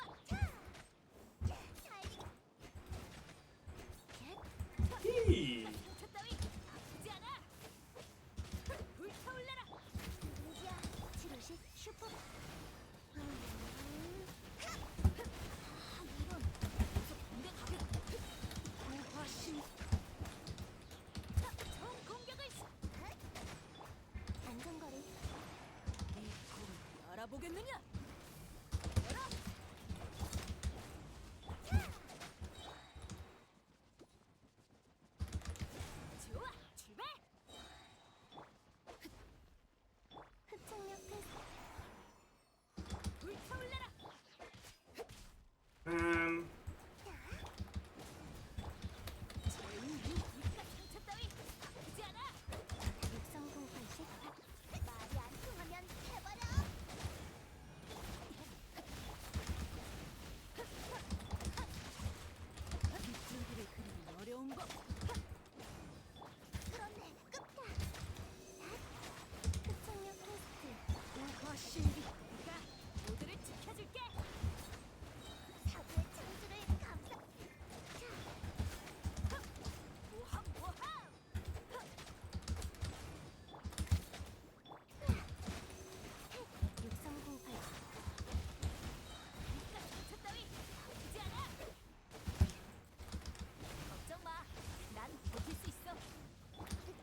Eee. 저 따위 아프지 않아. 불타올라라. 누룽지야. 치료식 슈퍼. 이런 계속 공격하게. 고화신. 총 공격을 안전거리. 이 검을 알아보겠느냐? 열어. 좋아, 출발. 흡착력 테스트. 불타올라라. 제6 불가 상처 따위 아프지 않아. 6080 말이 안 통하면 해버려. 빗줄기를 그리기 어려운 법. 그렇네. 끝다. 흡착력 테스트. 고화신비 내가 모두를 지켜줄게. 사고의 창수를 감싸. 모함 모함. 6008. 불가 상처 따위 아프지 않아. 걱정 마. 난 버틸 수 있어.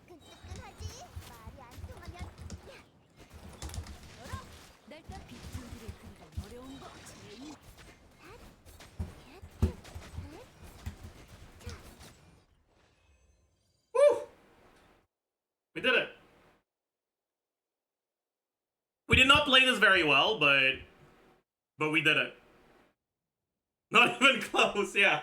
뜨끈뜨끈하지? 말이 안 통하면 열어. 날따 빗줄기를 그리기 어려운 법. 제2 We did it. We did not play this very well, but we did it. Not even close, yeah.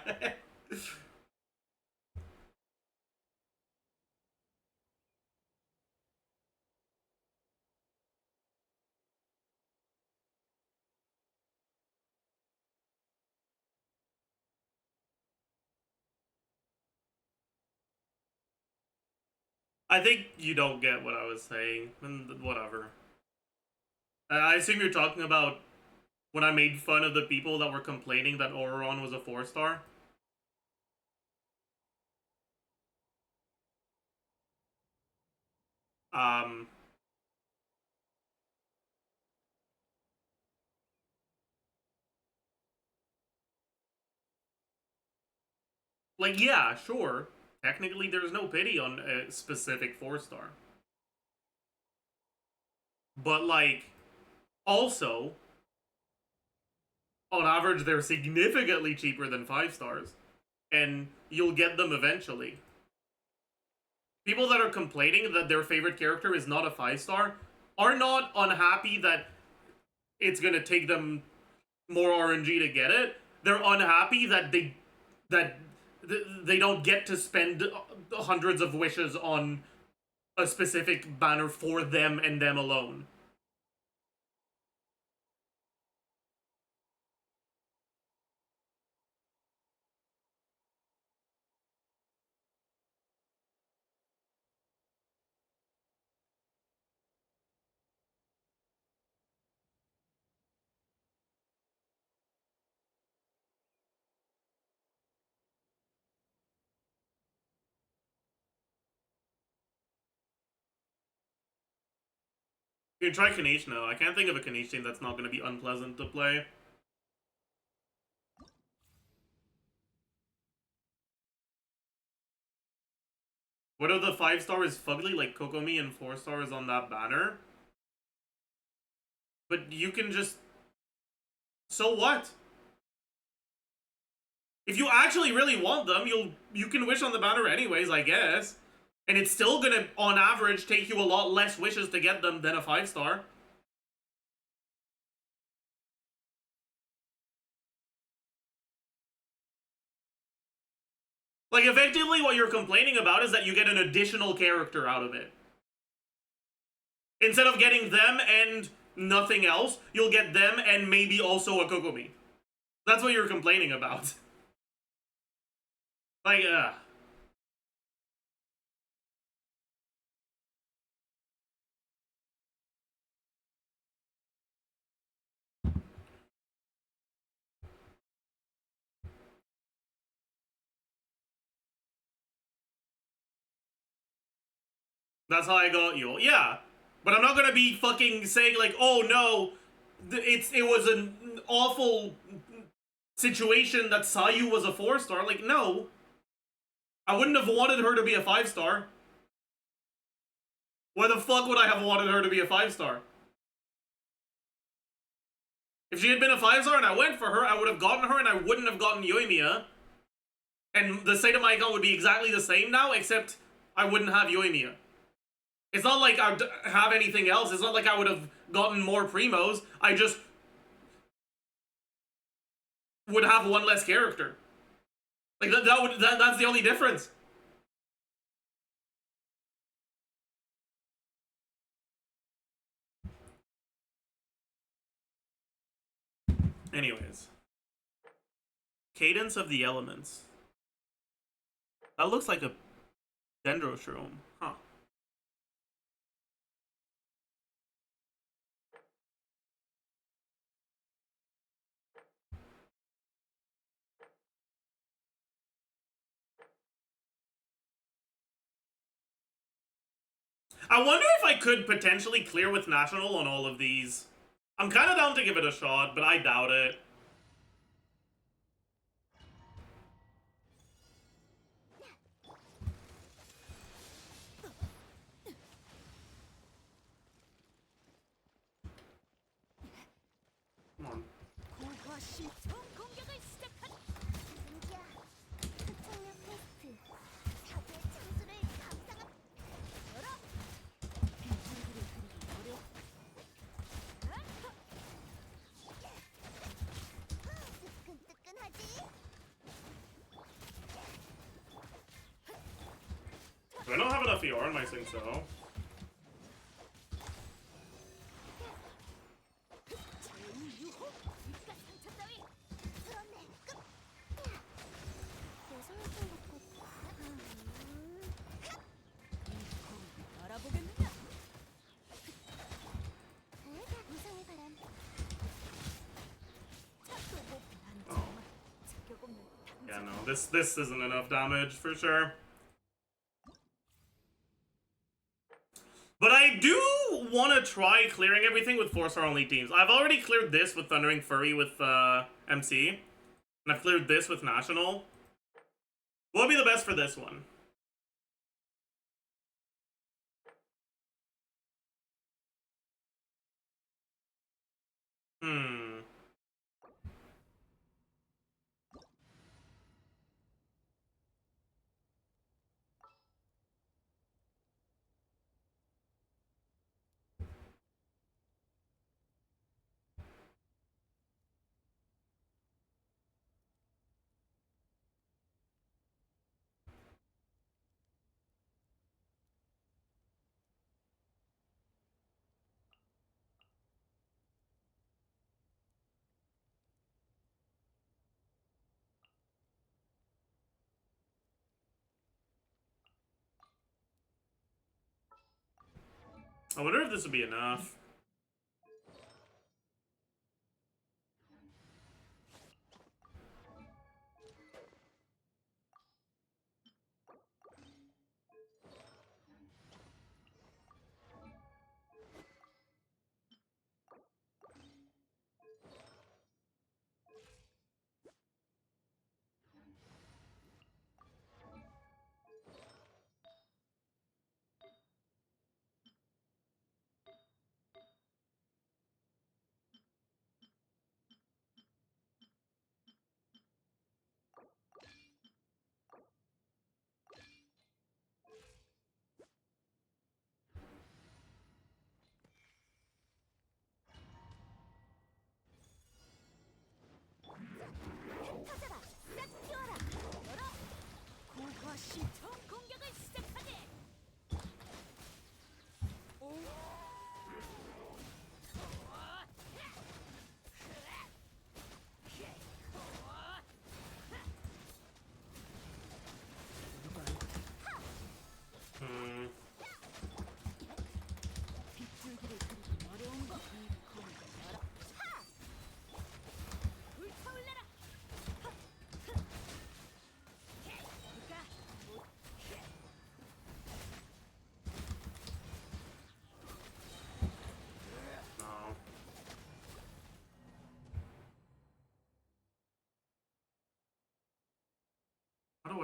I think you don't get what I was saying. Whatever. I assume you're talking about when I made fun of the people that were complaining that Auron was a 4-star. Um, like, yeah, sure. Technically, there's no pity on a specific 4-star. But, like, also, on average, they're significantly cheaper than 5 stars. And you'll get them eventually. People that are complaining that their favorite character is not a 5-star are not unhappy that it's gonna take them more RNG to get it. They're unhappy that they don't get to spend hundreds of wishes on a specific banner for them and them alone. You can try Kanish now. I can't think of a Kanish team that's not going to be unpleasant to play. What are the 5-star is fugly like Kokomi and 4-star is on that banner? But you can just... So what? If you actually really want them, you can wish on the banner anyways, I guess. And it's still gonna, on average, take you a lot less wishes to get them than a 5-star. Like, effectively, what you're complaining about is that you get an additional character out of it. Instead of getting them and nothing else, you'll get them and maybe also a Kokomi. That's what you're complaining about. Like, That's how I got you. Yeah. But I'm not gonna be fucking saying like, oh no, it was an awful situation that Sayu was a 4-star. Like, no. I wouldn't have wanted her to be a 5-star. Why the fuck would I have wanted her to be a 5-star? If she had been a 5-star and I went for her, I would have gotten her and I wouldn't have gotten Yoimiya. And the state of my account would be exactly the same now, except I wouldn't have Yoimiya. It's not like I'd have anything else. It's not like I would have gotten more primos. I just would have one less character. Like that's the only difference. Anyways. Cadence of the Elements. That looks like a Dendroshroom. Huh. I wonder if I could potentially clear with National on all of these. I'm kind of down to give it a shot, but I doubt it. Come on. 공과 신처럼 공격을 시작한 은기야 특정력 테스트 사부의 창수를 감상한 열어 펜타그를 그리기 어려 뜨끈뜨끈하지 I don't have enough ER in my sync, so. 유호 입가 상처 따위 풀었네 끝 예상했던 것보다 알아보겠느냐? 우상의 바람 난 정말 자격 없는 Yeah, no, this isn't enough damage for sure. But I do want to try clearing everything with 4-star only teams. I've already cleared this with Thundering Furry with MC. And I've cleared this with National. What would be the best for this one? I wonder if this would be enough.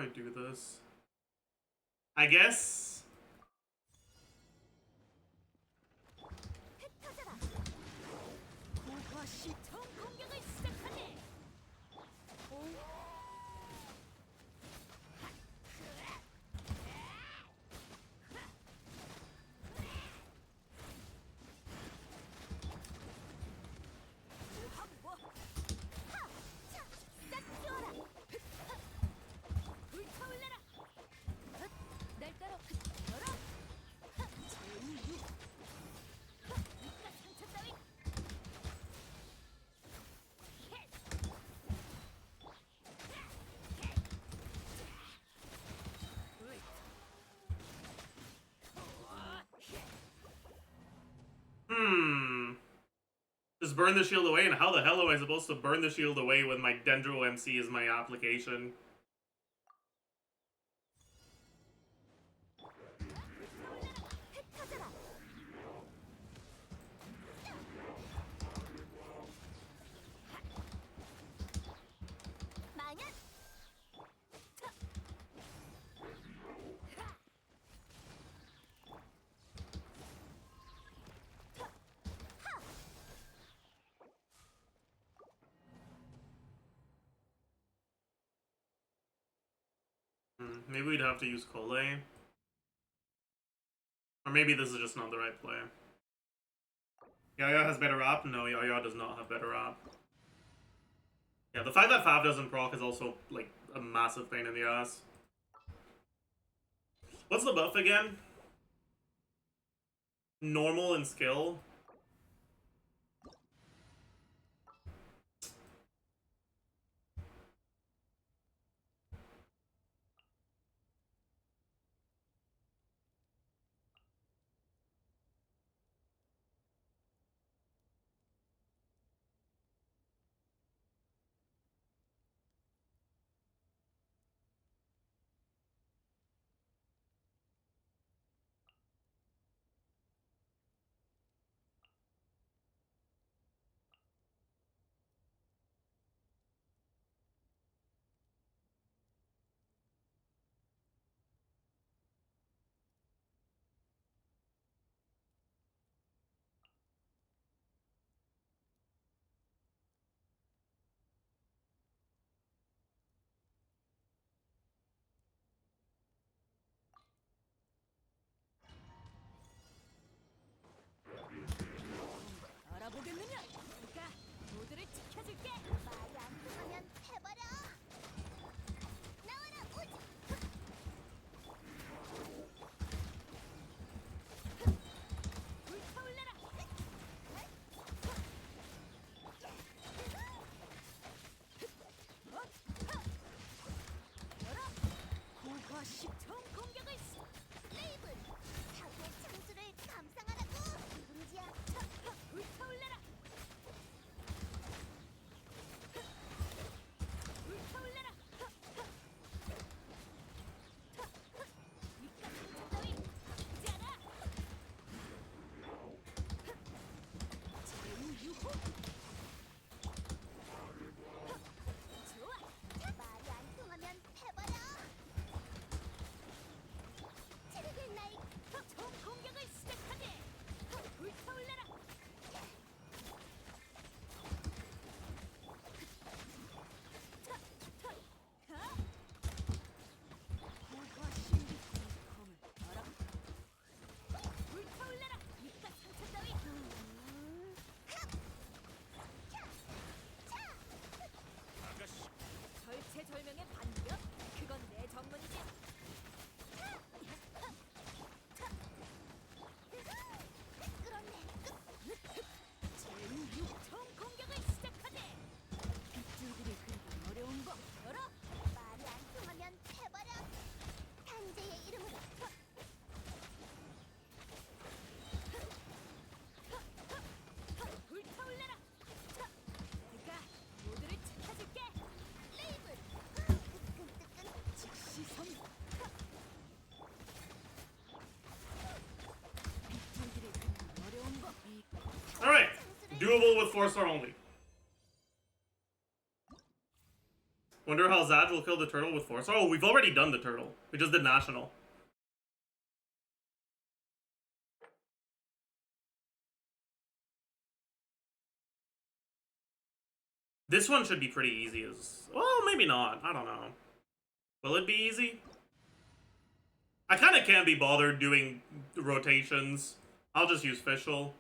could do this. I guess. 흩어져라. 고과 시청 공격을 시작하네. 싹 튀어라. 불타올라라. 날 따라 열어. 제우유. 이깟 상처 따위. Just burn the shield away, and how the hell am I supposed to burn the shield away when my Dendro MC is my application? 흩어져라. 망연. Maybe we'd have to use Kole. Or maybe this is just not the right play. Yaya has better op? No, Yaya does not have better op. Yeah, the fact that Fav doesn't proc is also, like, a massive pain in the ass. What's the buff again? Normal and skill? 알아보겠느냐? 그러니까 모두를 지켜줄게. 말이 안 통하면 해버려. 나와라 오지. 불타올라라. 열어. 고과 시청 공격을 레이븐. 사고의 창수를 감상하라고. 문지야. 불타올라라. 불타올라라. 이깟 상처 따위 아프지 않아. 제우유호. 좋아. 말이 안 통하면 해버려. 체력을 나이. 총 공격을 시작하게. 불타올라라. 고과 신비 검을 알아. 불타올라라. 이깟 상처 따위. 아가씨 절체절명의 반격? 그건 내 전문이지. 끌었네. 제우유총 공격을 시작하게. 빗줄기를 그리기 어려운 법. 열어. 말이 안 통하면 해버려. 탄재의 이름으로. 불타올라라. 내가 모두를 지켜줄게. 레이븐. 뜨끈뜨끈. 즉시 성공. 빗줄기를 그리기 어려운 법. Alright, doable with 4-star only. Wonder how Zaj will kill the turtle with force. Oh, we've already done the turtle. We just did national. This one should be pretty easy as... Well, maybe not. I don't know. Will it be easy? I kind of can't be bothered doing rotations. I'll just use Fischl.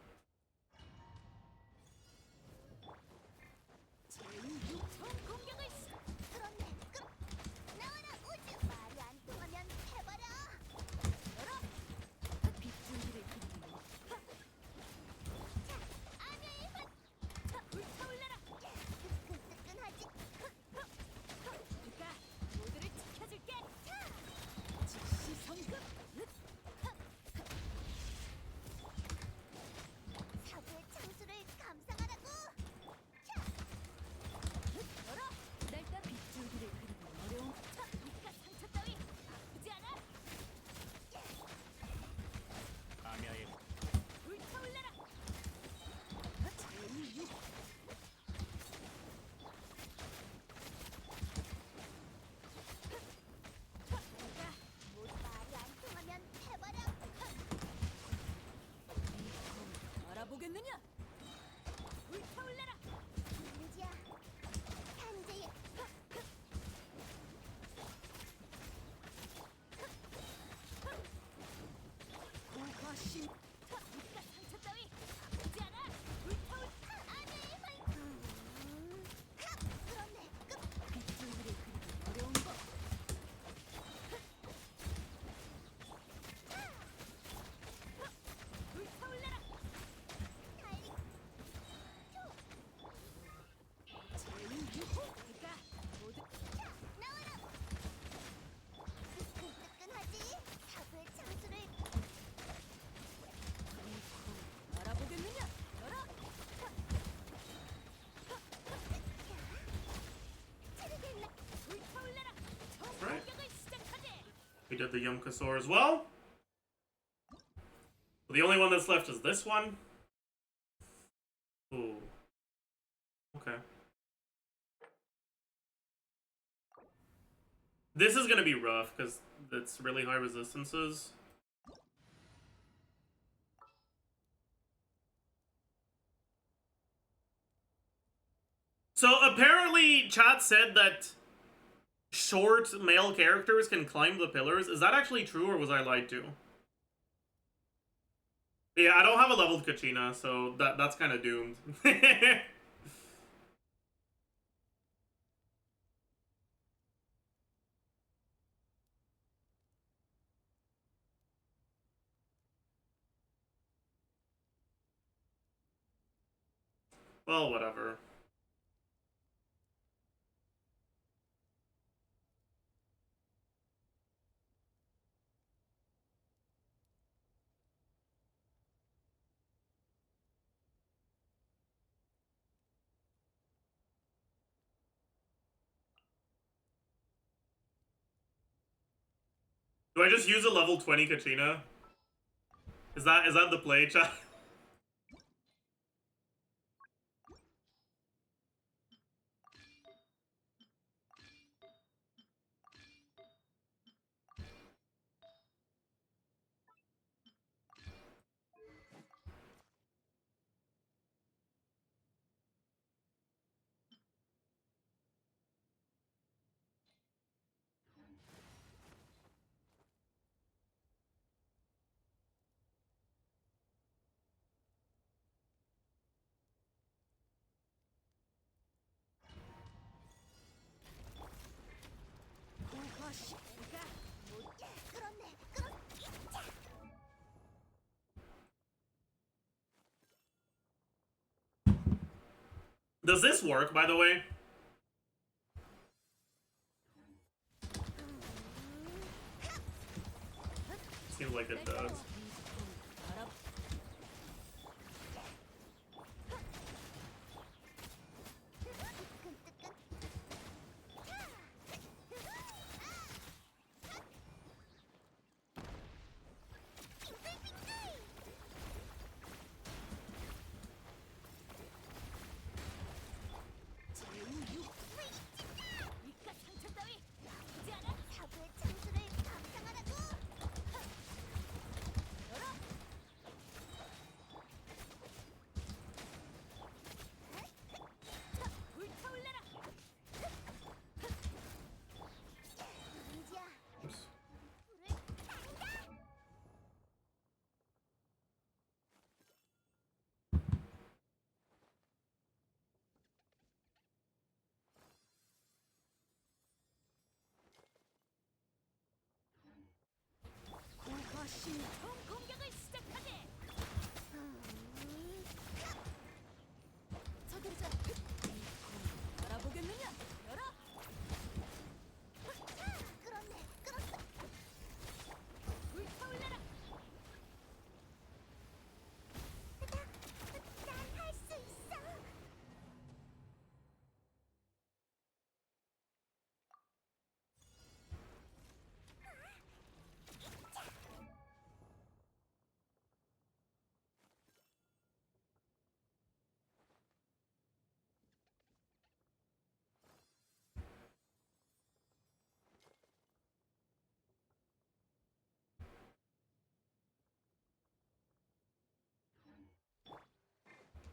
알아보겠느냐? 불타올라라. 이미지야. 탄재의 고화신. 네가 상처 따위 아프지 않아. 불타올. 아내의 발. 그렇네. 빗줄기를 그리기 어려운 것. 불타올라라. 달리 제2유호. 네가 모두 나와라. 뜨끈뜨끈하지. 사부의 창수를 알아보겠느냐? 열어. 차르겠나. 불타올라라. Right. 공격을 시작하지. We did the Yumkasaur as well. The only one that's left is this one. Ooh. Okay. This is gonna be rough, because it's really high resistances. So apparently chat said that short male characters can climb the pillars. Is that actually true, or was I lied to? Yeah, I don't have a leveled Kachina, so that's kind of doomed. Well, whatever. Do I just use a level 20 Kachina? Is that the play, chat? 고화신. 네가 모두 그렇네. Does this work, by the way? Seems like it does. 알아. 제2유호. 네가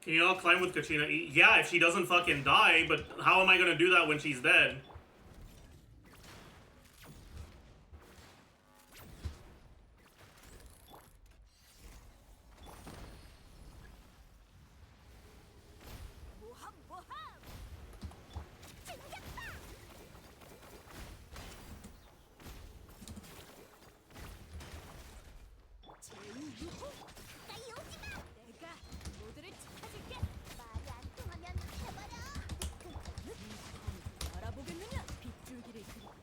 Can you not climb with Kachina? Yeah, if she doesn't fucking die, but how am I gonna do that when she's dead? 가까이 오지 마. 내가 모두를 지켜줄게. 말이 안 통하면 해버려. 알아보겠느냐? 빗줄기를 그리고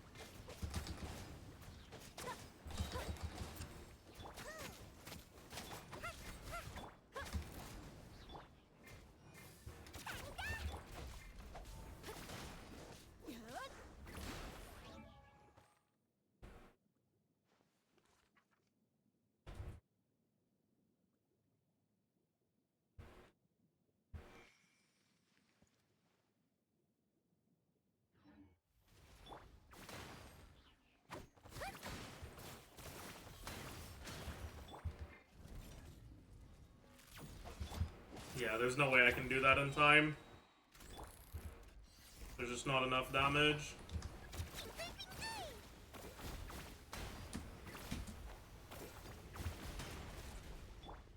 Yeah, there's no way I can do that in time. There's just not enough damage.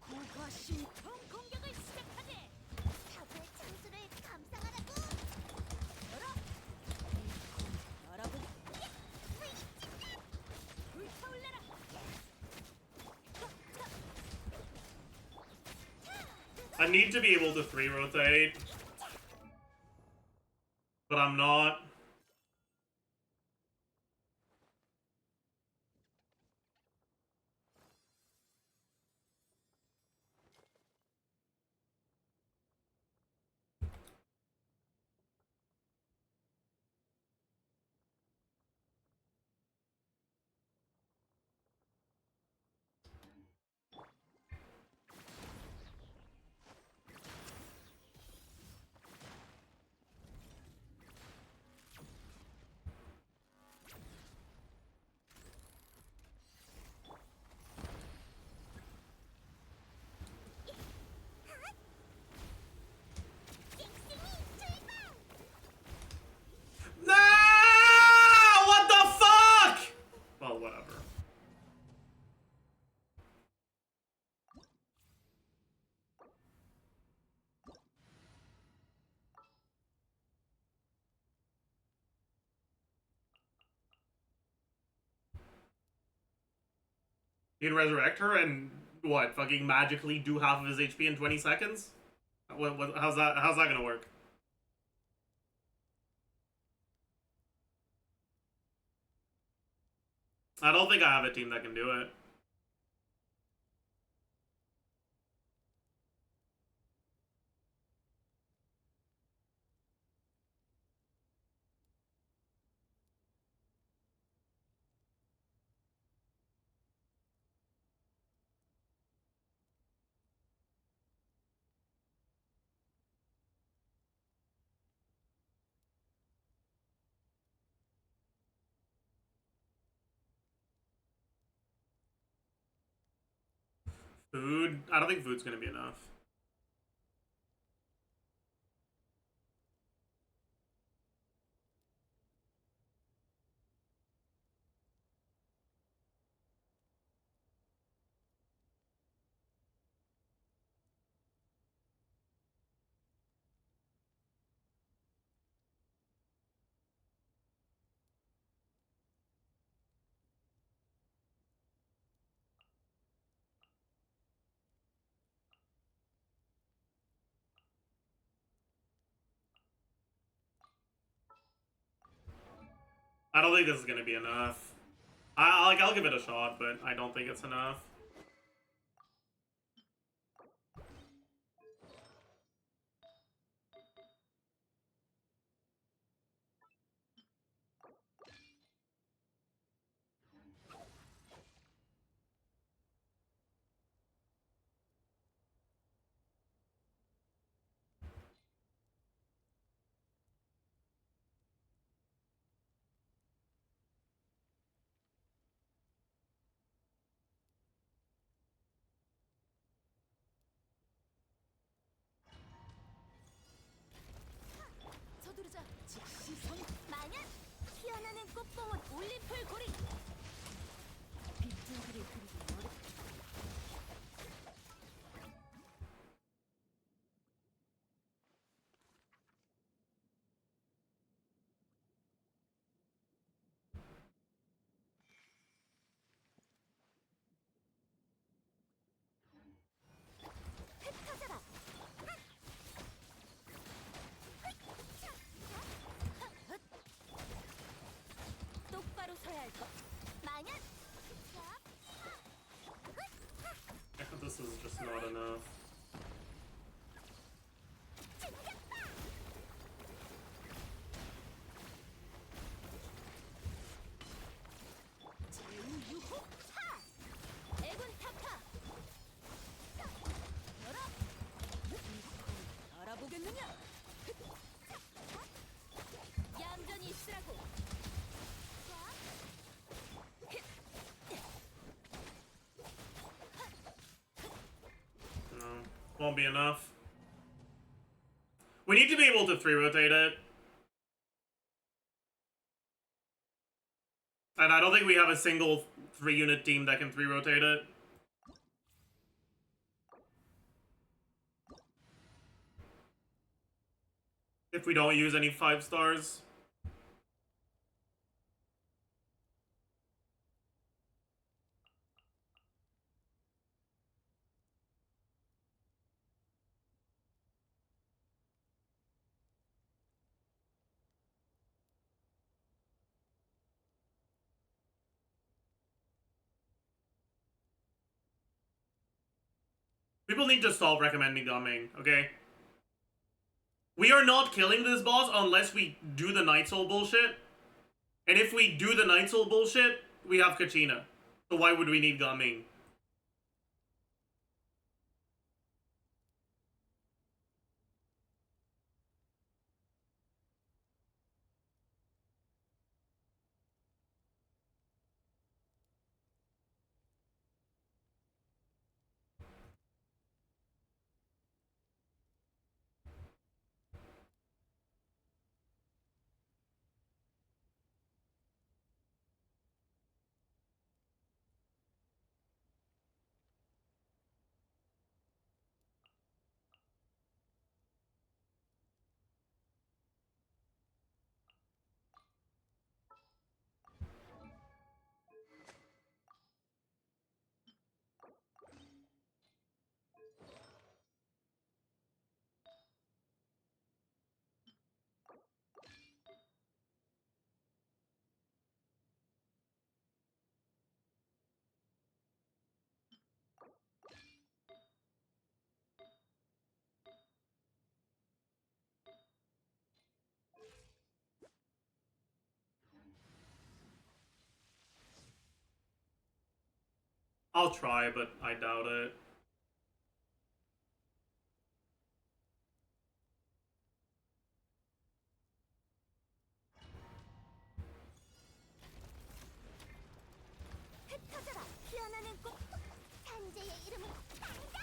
고과신통 공격을 시작하지. 사고의 창수를 감상하라고. 열어. 알아보겠. 불타올라라. I need to be able to 3 rotate, but I'm not. No! What the fuck? Well, whatever. You can resurrect her and what? Fucking magically do half of his HP in 20 seconds? How's that gonna work? I don't think I have a team that can do it. Food? I don't think food's gonna be enough. I don't think this is gonna be enough. I'll give it a shot, but I don't think it's enough. enough. 제우유호 차! 애군 타파! 열어! 알아보겠느냐? 얌전히 있으라고! No, won't be enough. We need to be able to 3-rotate it. And I don't think we have a single 3-unit team that can 3-rotate it. If we don't use any 5 stars. People need to stop recommending gumming, okay? We are not killing this boss unless we do the Night Soul bullshit. And if we do the Night Soul bullshit, we have Kachina. So why would we need gumming? I'll try, but I doubt it. 흩어져라 피어나는 꽃 산재의 이름으로 간다.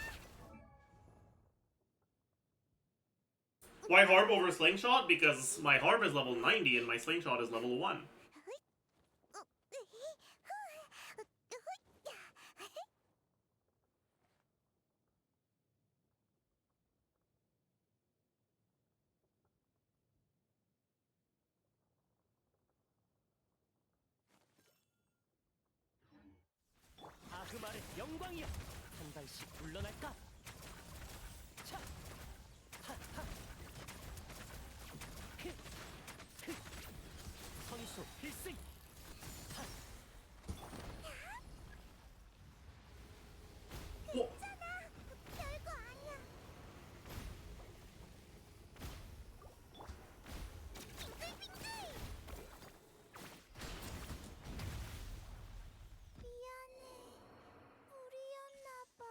Why harp over slingshot? Because my harp is level 90 and my slingshot is level 1. 아그말의 영광이여 한 발씩 물러날까? 차! 하하! 선수 필승! Wha- 별거 아니야. 빙글빙글. 미안해. 무리였나 봐.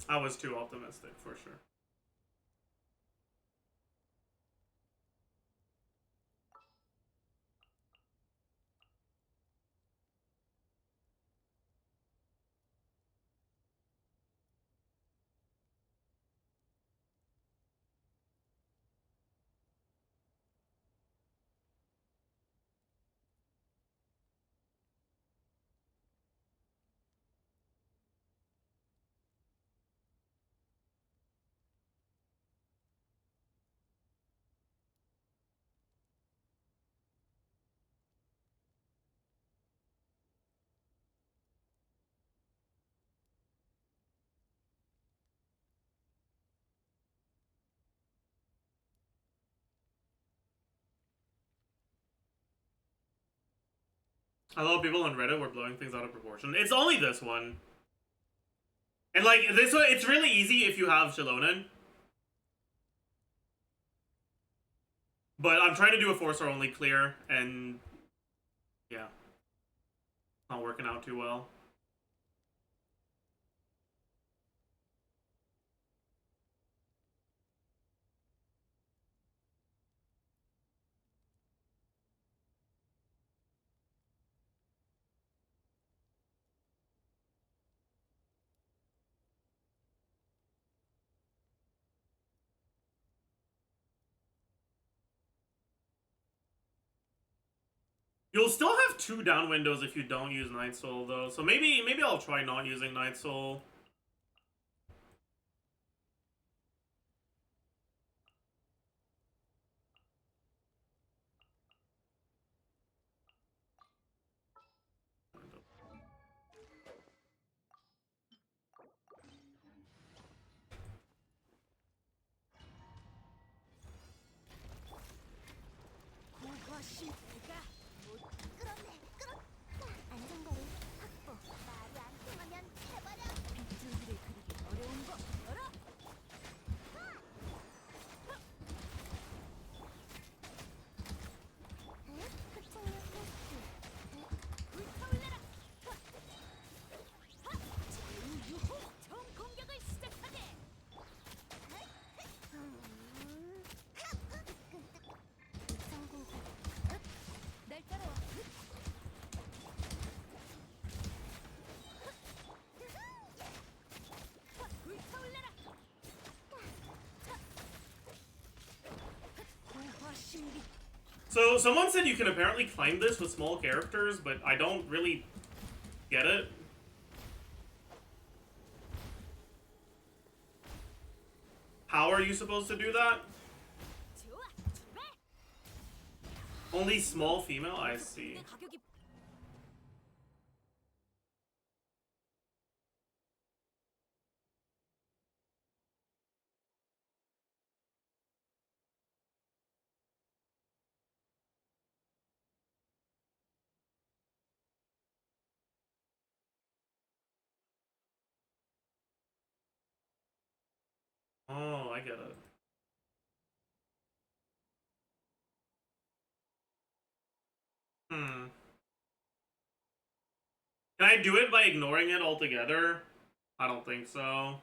I was too optimistic, for sure. A lot of people on Reddit were blowing things out of proportion. It's only this one. And like, this one, it's really easy if you have Shilonen. But I'm trying to do a 4-star only clear, and yeah. Not working out too well. You'll still have 2 down windows if you don't use Night Soul, though. So maybe I'll try not using Night Soul. 고고씨 내가 끌었네, 끌었다. 안전거리 확보. 말이 안 통하면 해버려. 빗줄기를 그리기 어려운 거 열어. 흑청류 테스트. 불타올라라. 제2유호 처음 공격을 시작하게. 성공적. 날 따라와. 불타올라라. 고화신비. So someone said you can apparently climb this with small characters, but I don't really get it. How are you supposed to do that? 좋아, 출발. Only small female? I see. 내 가격이 Oh, I get it. Hmm. Can I do it by ignoring it altogether? I don't think so.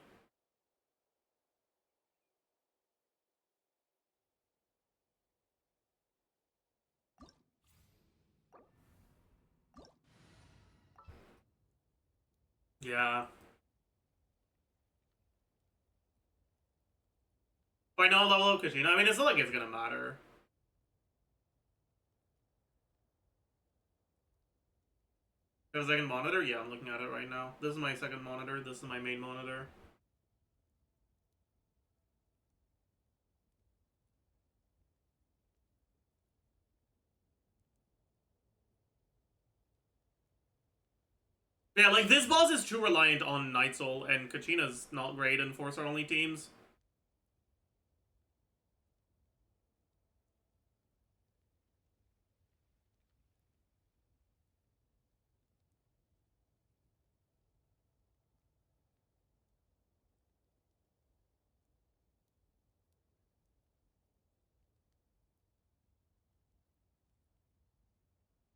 Yeah. If I know level of Kashina, I mean, it's not like it's gonna matter. Got a second monitor? Yeah, I'm looking at it right now. This is my second monitor. This is my main monitor. Yeah, like, this boss is too reliant on Night Soul, and Kachina's not great in 4-star only teams.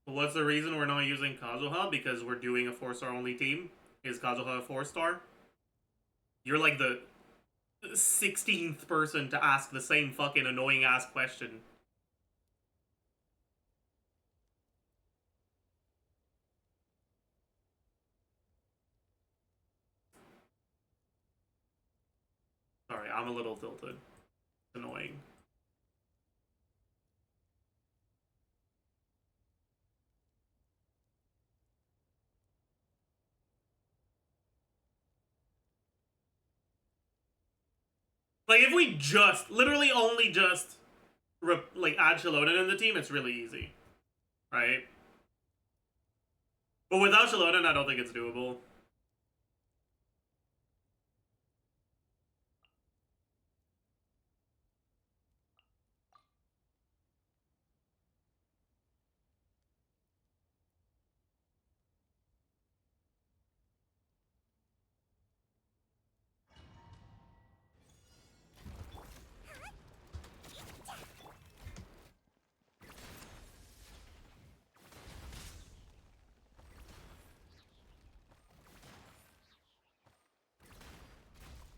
What's the reason we're not using Kazuha? Because we're doing a 4-star only team? Is Kazuha a 4-star? You're like the 16th person to ask the same fucking annoying ass question. Sorry, I'm a little tilted. It's annoying. Like, if we just, literally only just, like, add Shilonen in the team, it's really easy. Right? But without Shilonen, I don't think it's doable.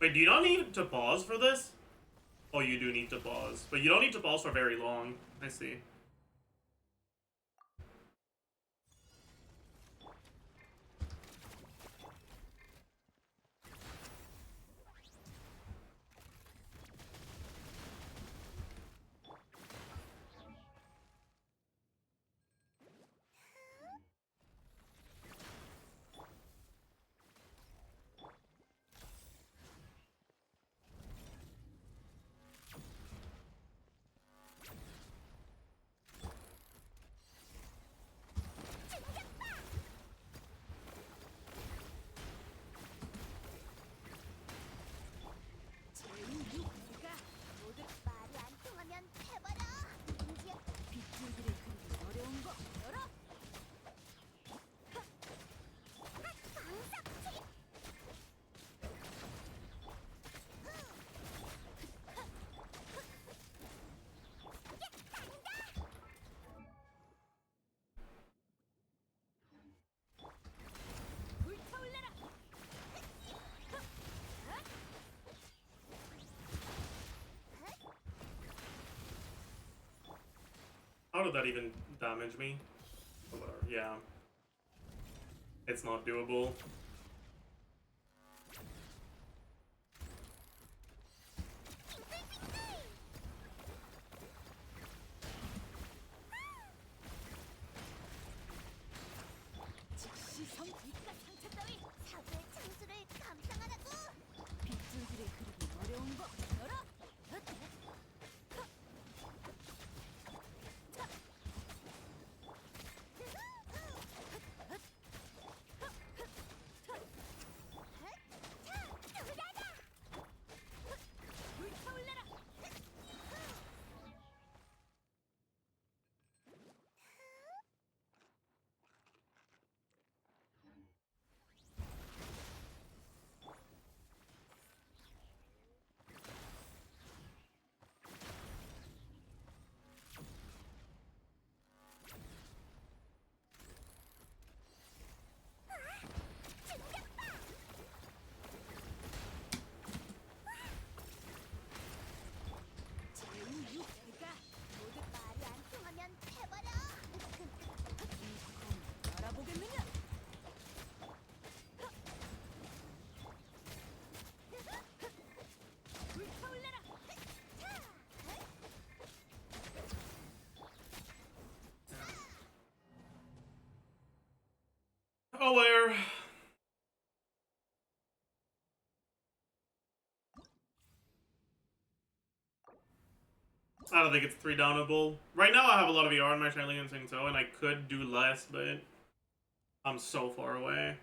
Wait, do you not need to pause for this? Oh, you do need to pause. But you don't need to pause for very long. I see. 말이 안 통하면 해버려. 인지야. 빗줄기를 그리기 어려운 거 열어. 방석치. 불타올라라. How did that even damage me? Or whatever. Yeah. It's not doable. 즉시성 빛과 상처 따위. 사고의 창수를 감상하라고. 빗줄기를 그리기 어려운 거 열어. 불타올라라. 제우유가 모두 말이 안 통하면 해버려. 알아보겠느냐? 불타올라라. Oh, where? I don't think it's 3 downable. Right now I have a lot of ER on my Shining and Sing So, and I could do less, but I'm so far away.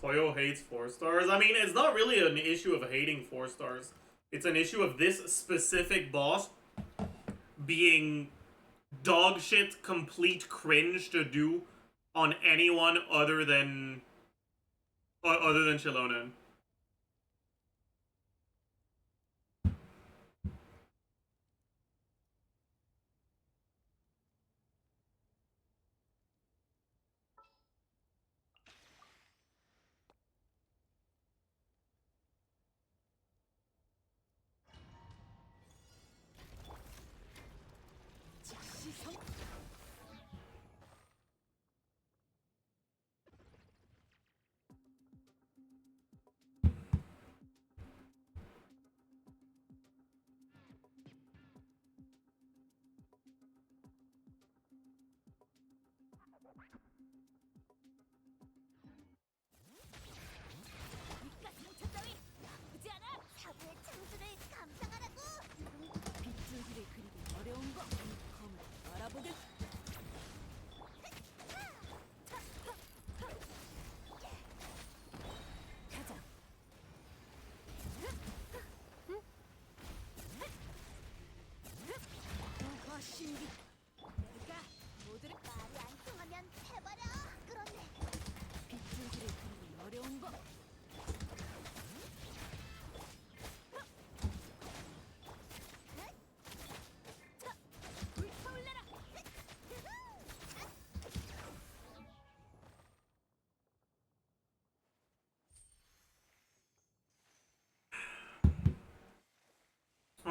Toyo hates 4 stars. I mean, it's not really an issue of hating 4 stars. It's an issue of this specific boss being dog shit, complete cringe to do on anyone other than Shilonen. 즉시성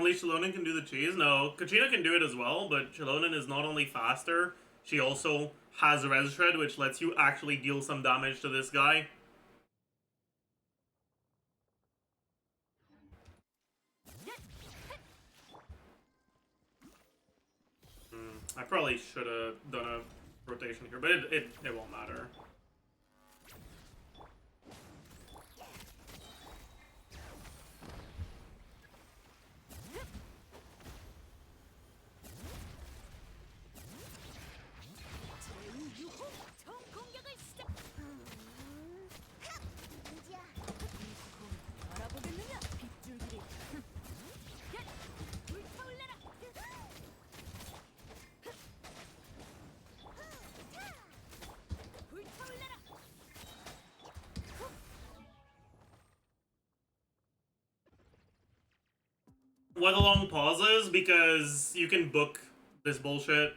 only Shilonen can do the cheese? No, Kachina can do it as well, but Shilonen is not only faster, she also has Res Shred, which lets you actually deal some damage to this guy. I probably should have done a rotation here, but it won't matter. 제우유호 총 공격을 시작. 문제야. 알아보겠느냐? 빗줄기를. 불타올라라. 불타올라라. Why the long pauses? Because you can book this bullshit.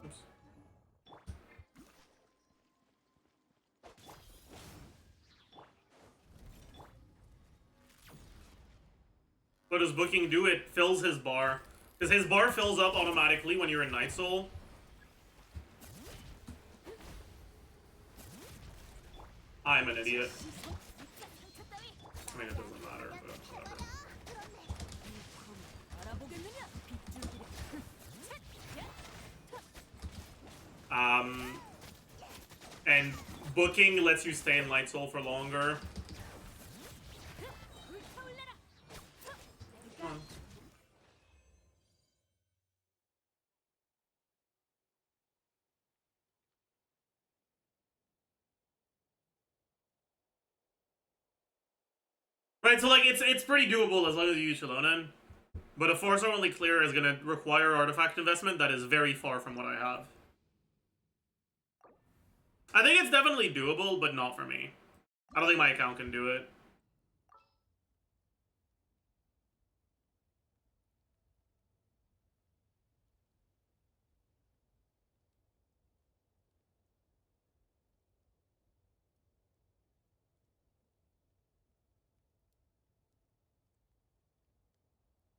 Oops. What does booking do? It fills his bar. Because his bar fills up automatically when you're in Night Soul. I'm an idiot. I mean, it doesn't matter, but whatever. 알아보겠느냐? 빗줄기를. And booking lets you stay in Light Soul for longer. 불타올라라. Come on. Right, so like it's pretty doable as long as you use Shilonen. But a 4-star only clear is gonna require artifact investment that is very far from what I have. I think it's definitely doable, but not for me. I don't think my account can do it.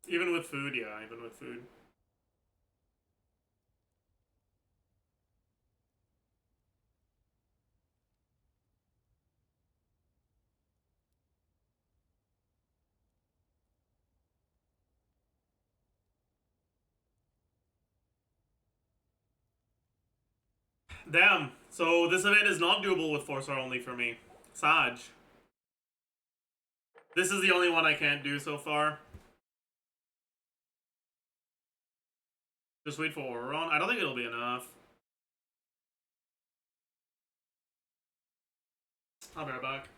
Even with food, yeah, even with food. Damn. So this event is not doable with 4-star only for me. Saj. This is the only one I can't do so far. Just wait for Auron. I don't think it'll be enough. I'll be right back.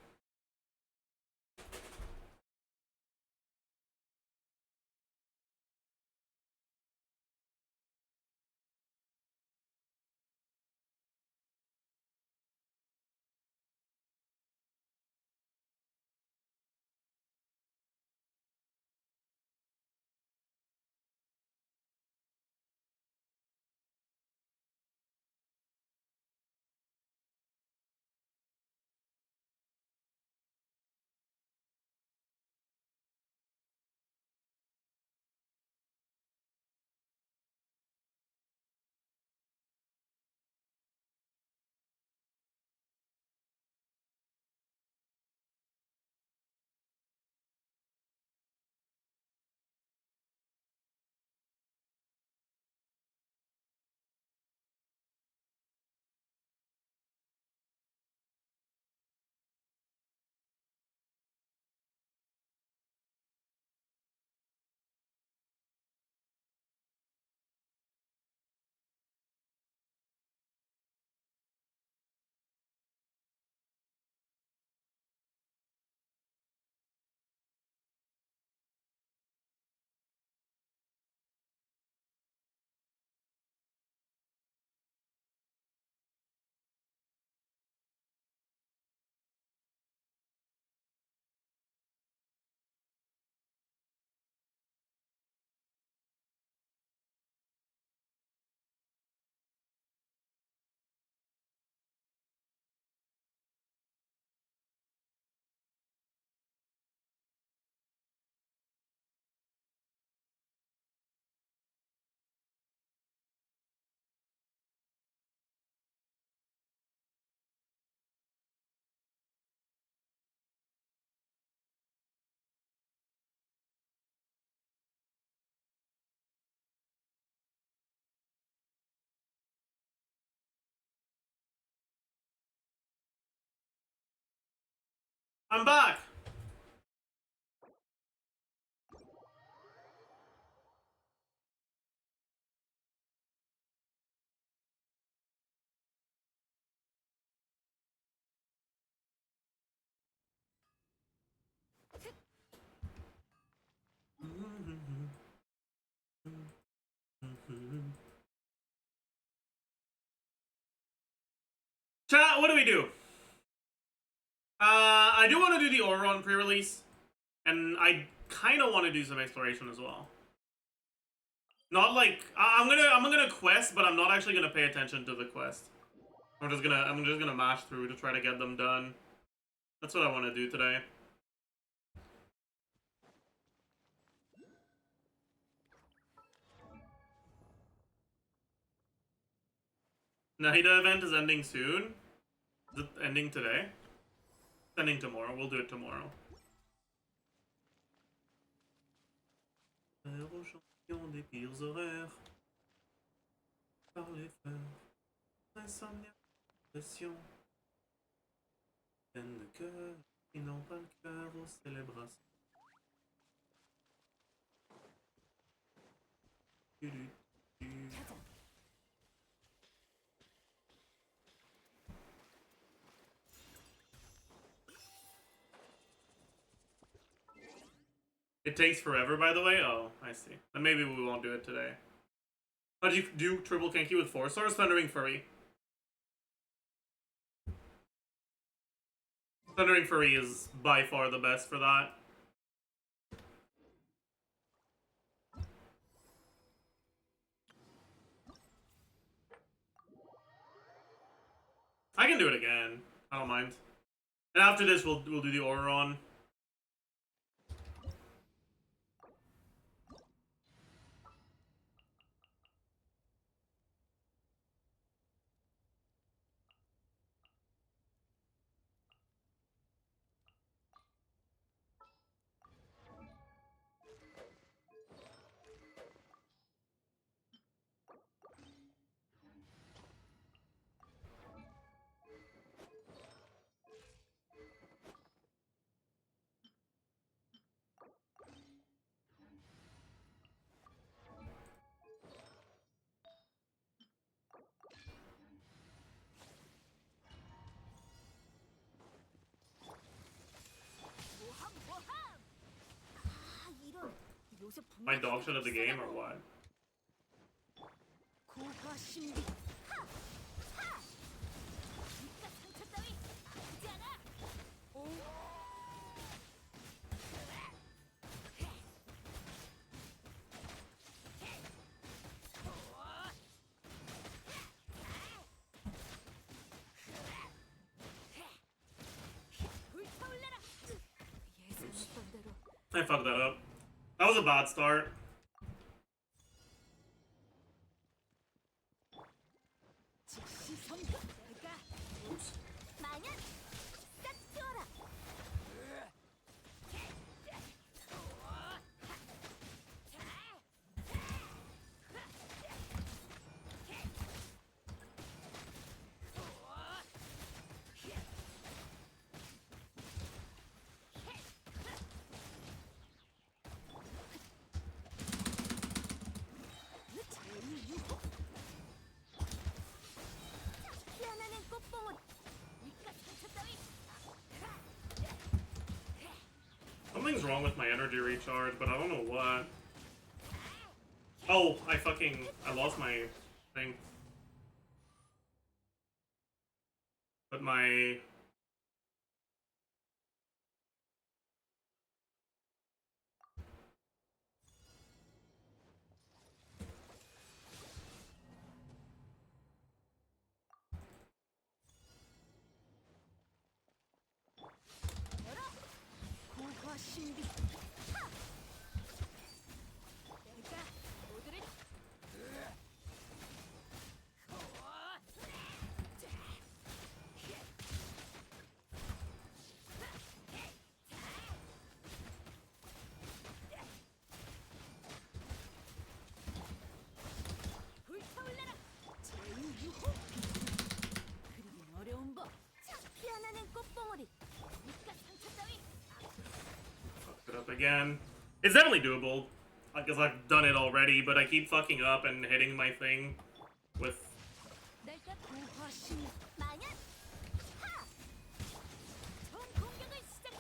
I'm back! Chat, what do we do? I do want to do the Auron pre-release, and I kind of want to do some exploration as well. Not like I'm gonna quest, but I'm not actually gonna pay attention to the quest. I'm just gonna mash through to try to get them done. That's what I want to do today. Nahida event is ending soon. Is it ending today? It's ending tomorrow. We'll do it tomorrow. Aux champions des pires horaires. Par les fleurs. Insomnia. Pression. Peine de cœur. Ils n'ont pas le cœur aux célébrations. It takes forever, by the way? Oh, I see. Then maybe we won't do it today. How'd you do triple Kenki with 4 stars? Thundering Furry. Thundering Furry is by far the best for that. I can do it again. I don't mind. And after this, we'll do the Auron. My dog shit at the game or what? 고화 신비. 하! 하! 그깟 상처 따위 아프지 않아? 오. 불타올라라. 예상했던 대로. I fucked that up. That was a bad start. 즉시 성급. 내가 마냥 싹 튀어라. 피어나는 꽃봉오리. 그깟 상처 따위. Something's wrong with my energy recharge, but I don't know what. Oh, I lost my thing. But my... 고화 신비. 하! 내가 모두를 up again. It's definitely doable. I guess I've done it already, but I keep fucking up and hitting my thing with... 내가 도화신 마냥 하! 전 공격을 시작.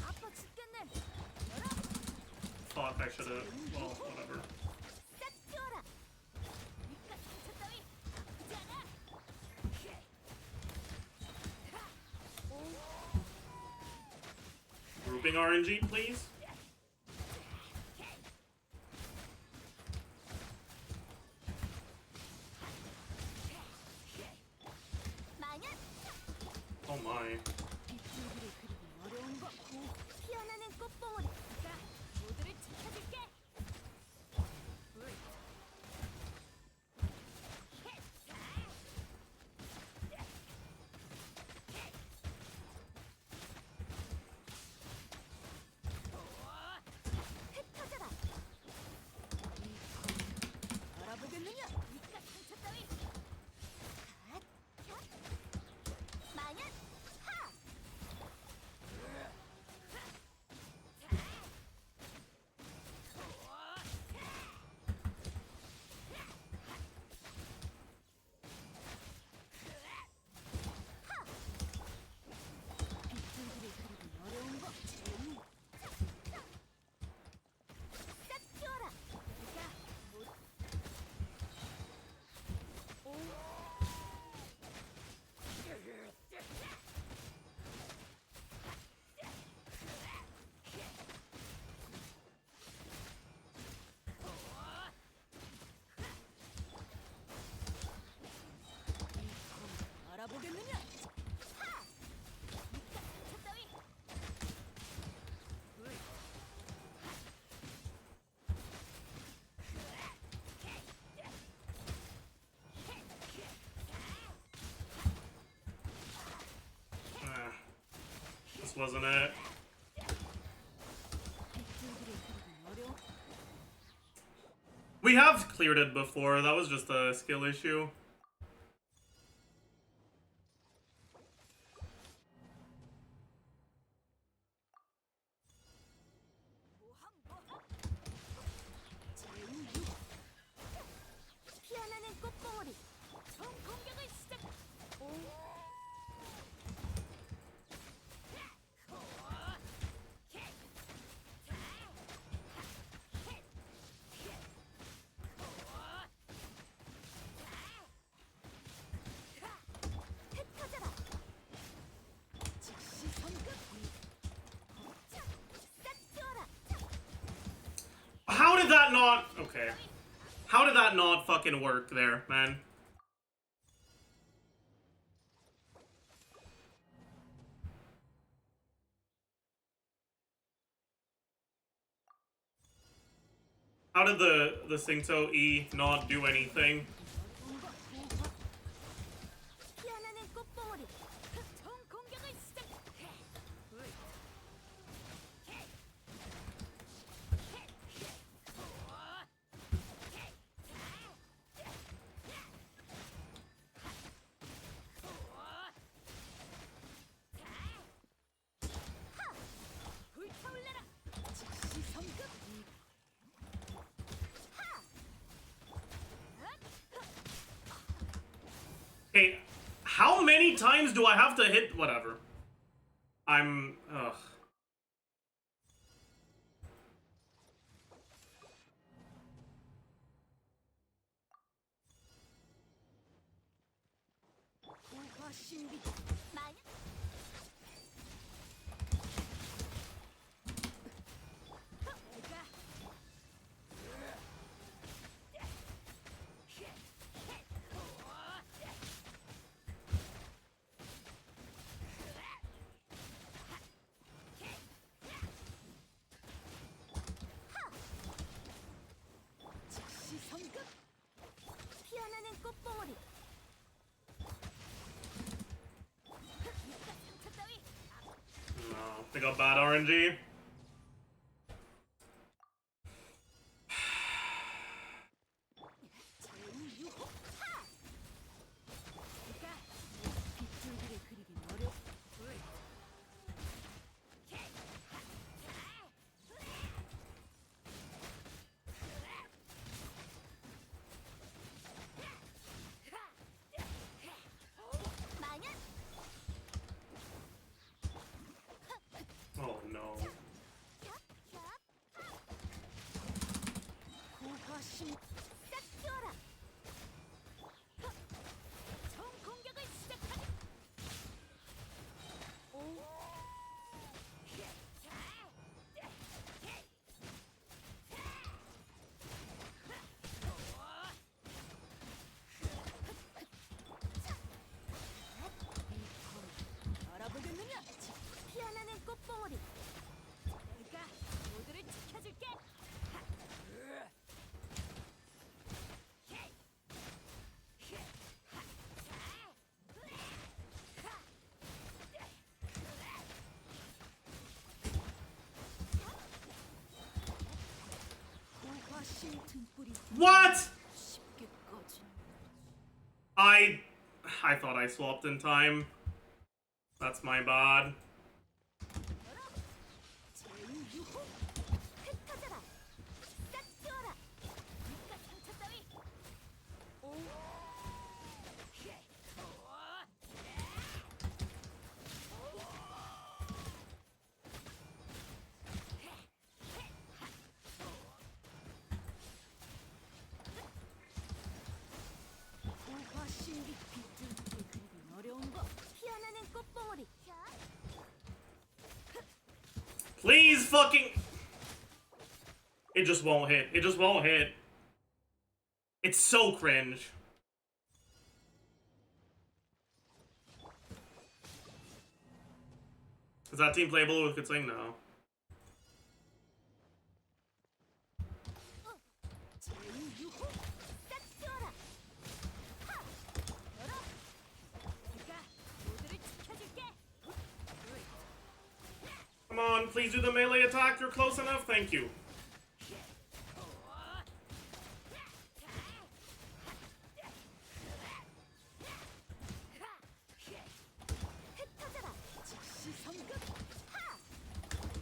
아파 죽겠네. 열어. Fuck, I should've... Well, whatever. 싹 튀어라. 니가 상처 따위 아프지 않아. Grouping RNG, please? 마냥 Oh my. 빗줄기를 그리기 어려운 거. 피어나는 꽃봉오리. 자, 모두를 지켜줄게. 흩어져라. 알아보겠느냐? 니가 상처 따위. 갓, 캬. 마냥 하! 빗줄기를 그리기 어려운 거. 싹 튀어라. 내가 못. 알아보겠느냐? 하! 니가 상처 따위. Ah, this wasn't it. 빗줄기를 그리기 어려운. We have cleared it before, that was just a skill issue. 피어나는 꽃봉오리. 전 공격을 시작. 흩어져라. 즉시 성급. 싹 튀어라. How did that not... Okay. How did that not fucking work there, man? How did the Singto E not do anything? 피어나는 꽃봉오리. 전 공격을 시작. 불타올라라. 즉시 성급. Okay, how many times do I have to hit... Whatever. I'm... Ugh. 고화 신비. 마냥 내가 즉시 성급. 피어나는 꽃봉오리. 니가 상처 따위. No, they got bad RNG. What? 쉽게 꺼진. I thought I swapped in time. That's my bad. 제2유호 흩어져라 싹 튀어라 니가 상처 따위 고화 신비 빛을 그리기 어려운 거. 피어나는 꽃봉오리 Please fucking... It just won't hit. It just won't hit. It's so cringe. Is that team playable with Kutsing? No. 제2유호 싹 튀어라 하 열어 내가 모두를 지켜줄게. Come on, please do the melee attack. You're close enough. Thank you. 흩어져라 즉시 성급.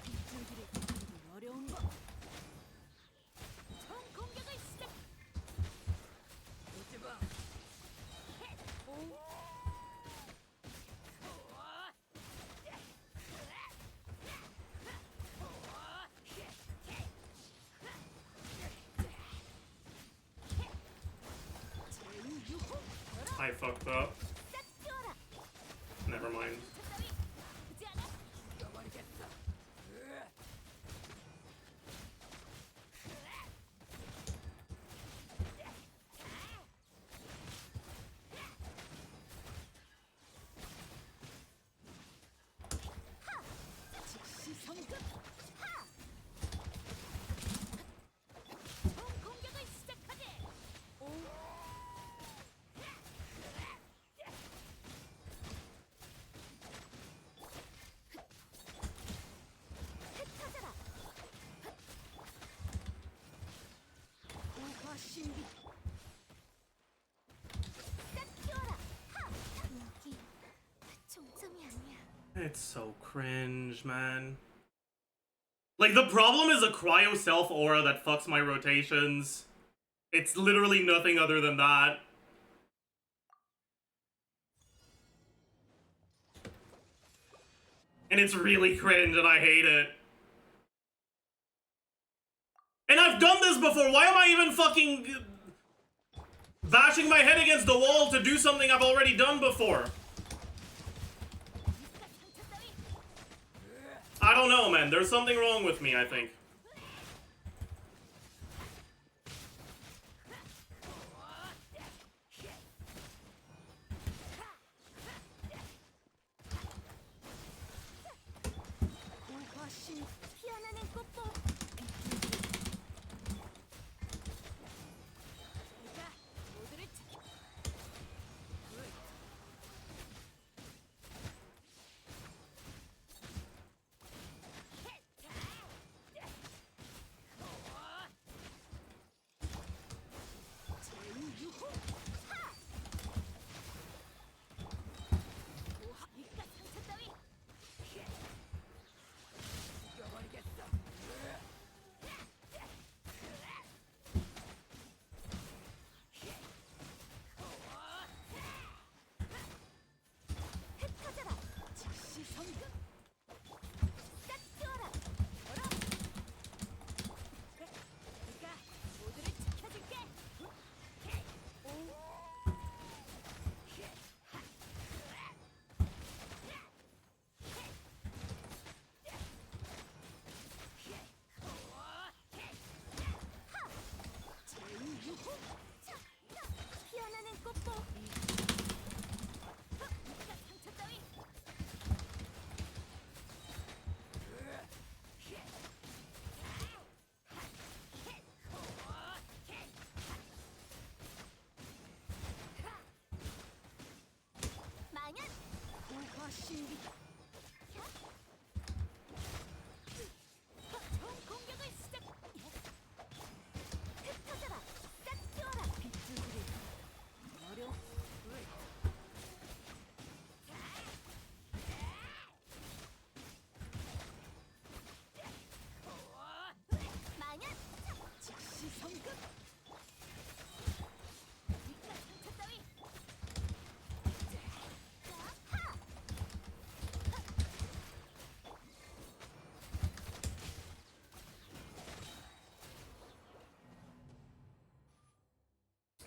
빗줄기를 그리기 어려운 거. 총 공격을 시작 제2유호 I fucked up. 싹 튀어라 Never mind. 상처 따위 아프지 않아 죽여버리겠어. 즉시 성급. 총 공격을 시작하지 흩어져라 고화 신비. 싹 튀어라 하 여기 종점이 아니야 It's so cringe, man. Like, the problem is a cryo self aura that fucks my rotations. It's literally nothing other than that. And it's really cringe and I hate it. And I've done this before. Why am I even fucking bashing my head against the wall to do something I've already done before? 상처 따위 I don't know, man. There's something wrong with me, I think. 고화 신. 피어나는 꽃봉 내가 모두를 지켜.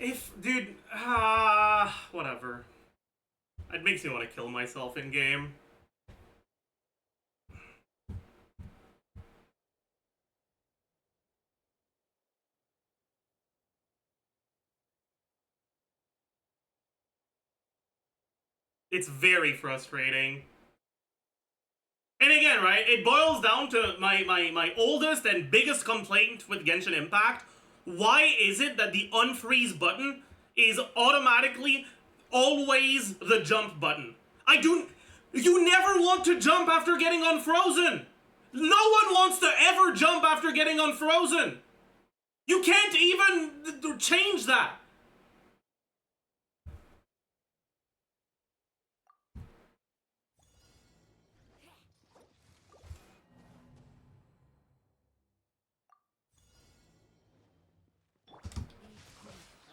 Dude, whatever. It makes me want to kill myself in game. It's very frustrating. And again, right, it boils down to my oldest and biggest complaint with Genshin Impact. Why is it that the unfreeze button is automatically always the jump button? You never want to jump after getting unfrozen! No one wants to ever jump after getting unfrozen! You can't even change that!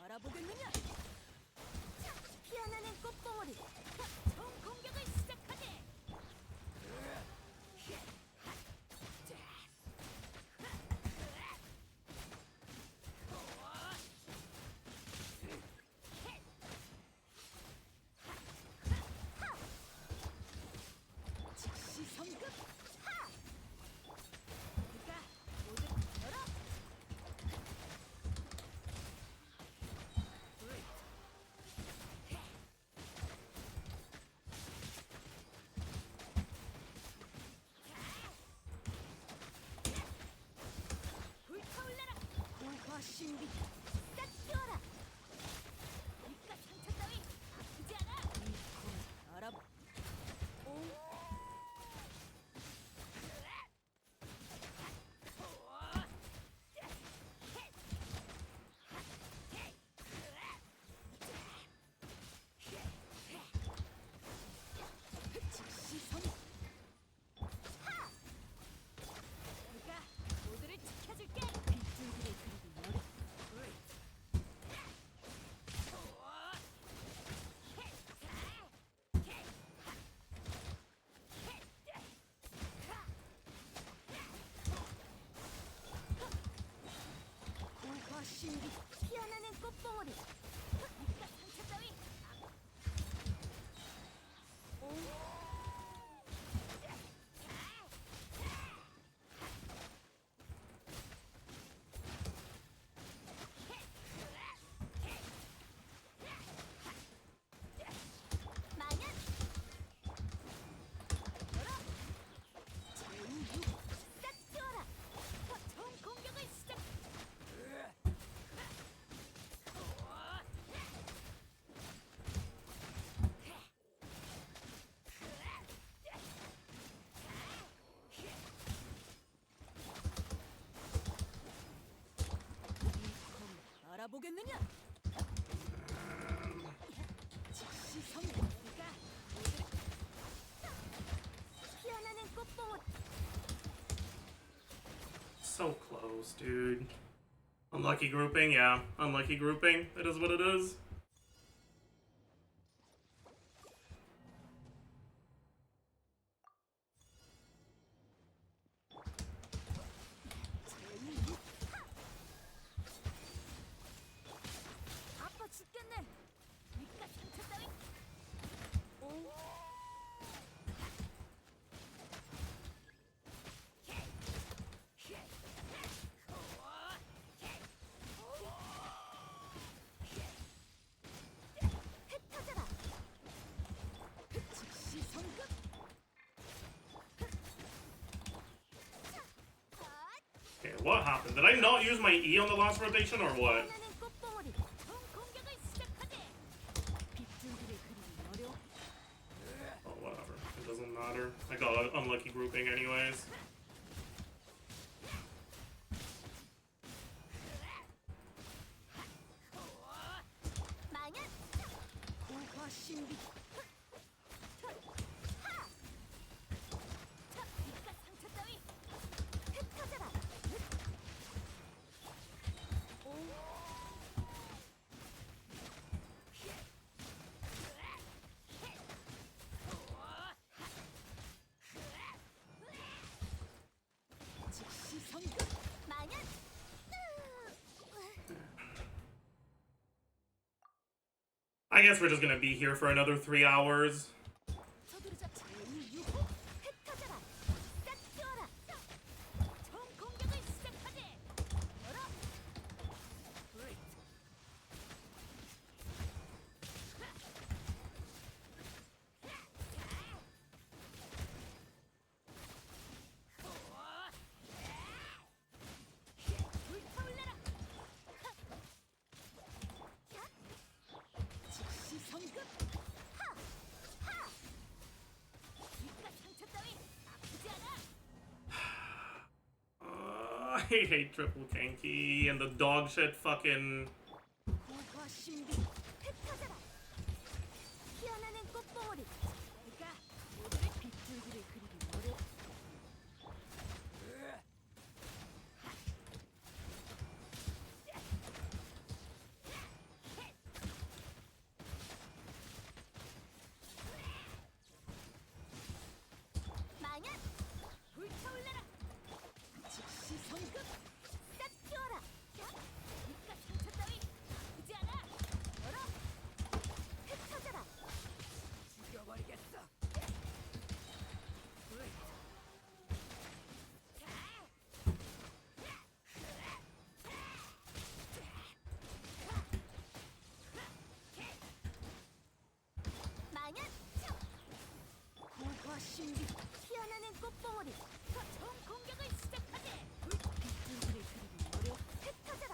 알아보겠느냐? 피어나는 꽃봉오리. 총 공격을 시작하지. 즉시 성급. 그가 모두 열어. 불타올라라! 고화 신비 싹 튀어라! 입가 상처 따위 아프지 않아! 이 검 알아봐. 오. 즉시 성. 내가 모두를 지켜줄게. 빗줄기를 그리기 어려. 고화 신비 피어나는 꽃봉오리. 입가 상처 따위. 오. 마냥 제우유 싹 튀어라. 총 공격을 시작. 이검 알아보겠느냐? 즉시 성공. 네가 모두를 피어나는 꽃봉오리. So close, dude. Unlucky grouping, yeah. Unlucky grouping. It is what it is. 제우유. 아파 죽겠네. 입가 상처 따위. 오. 흩어져라. 즉시 성급. Okay, what happened? Did I not use my E on the last rotation or what? 피어나는 꽃봉오리. 총 공격을 시작하지. 빗줄기를 그리기 어려. Oh, whatever. It doesn't matter. I got an unlucky grouping anyways. 마냥 고화 신비 입가 상처 따위. 흩어져라. I guess we're just gonna be here for another 3 hours. 서두르자. 제2유호 흩어져라. 싹 튀어라. 처음 공격을 시작하지. 열어. 브레이크. 불타올라라. 즉시 성급. 입가 상처 따위 아프지 않아. I hate triple Kanky and the dog shit fucking. 고화 신비 흩어져라. 피어나는 꽃봉오리. 내가 모두의 빗줄기를 그리기 어려. 망연 불타올라라. 즉시 성급 싹 튀어라. 입가 상처 따위 아프지 않아. 열어. 흩어져라. 죽여버리겠어. 브레이크. 망연 고화 신비 피어나는 꽃봉오리. 처음 공격을 시작하지. 빗줄기를 그리기 어려. 흩어져라.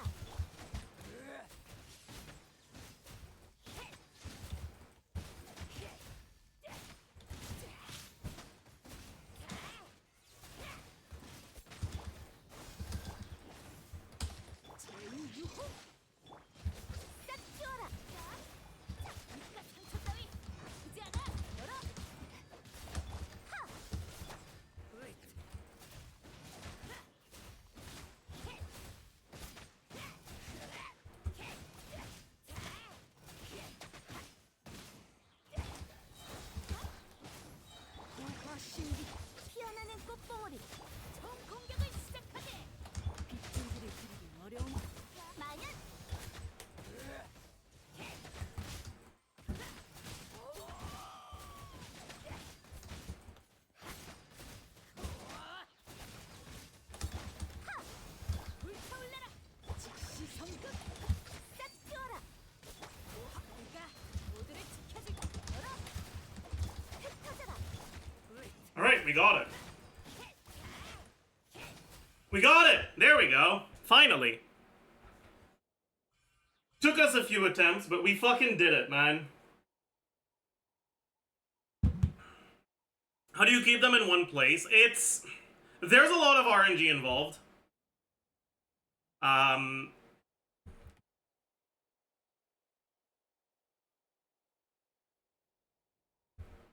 제2유호 싹 튀어라. 입가 상처 따위 아프지 않아. 열어. 하. 브레이크. 고화 신비 피어나는 꽃봉오리. 처음 공격을 시작하지. 빗줄기를 그리기 어려운 망연. 불타올라라. 즉시 성급 싹 튀어라. 내가 모두를 지켜줄. 열어. 흩어져라. 브레이크. Alright, we got it. We got it! There we go. Finally. Took us a few attempts, but we fucking did it, man. How do you keep them in one place? There's a lot of RNG involved.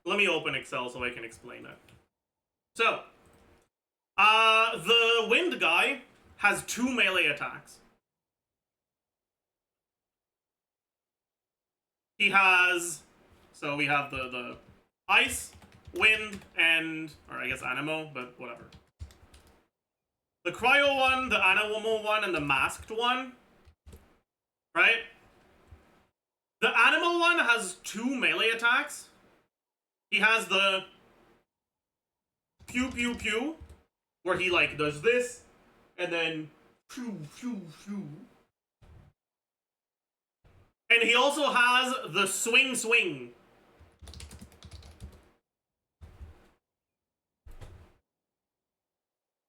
Let me open Excel so I can explain it. So, the wind guy has 2 melee attacks. He has, so we have the ice, wind, or I guess animo, but whatever. The cryo one, the animo one, and the masked one, right? The animal one has 2 melee attacks. He has the pew pew pew, where he like does this, and then pew pew pew. And he also has the swing swing.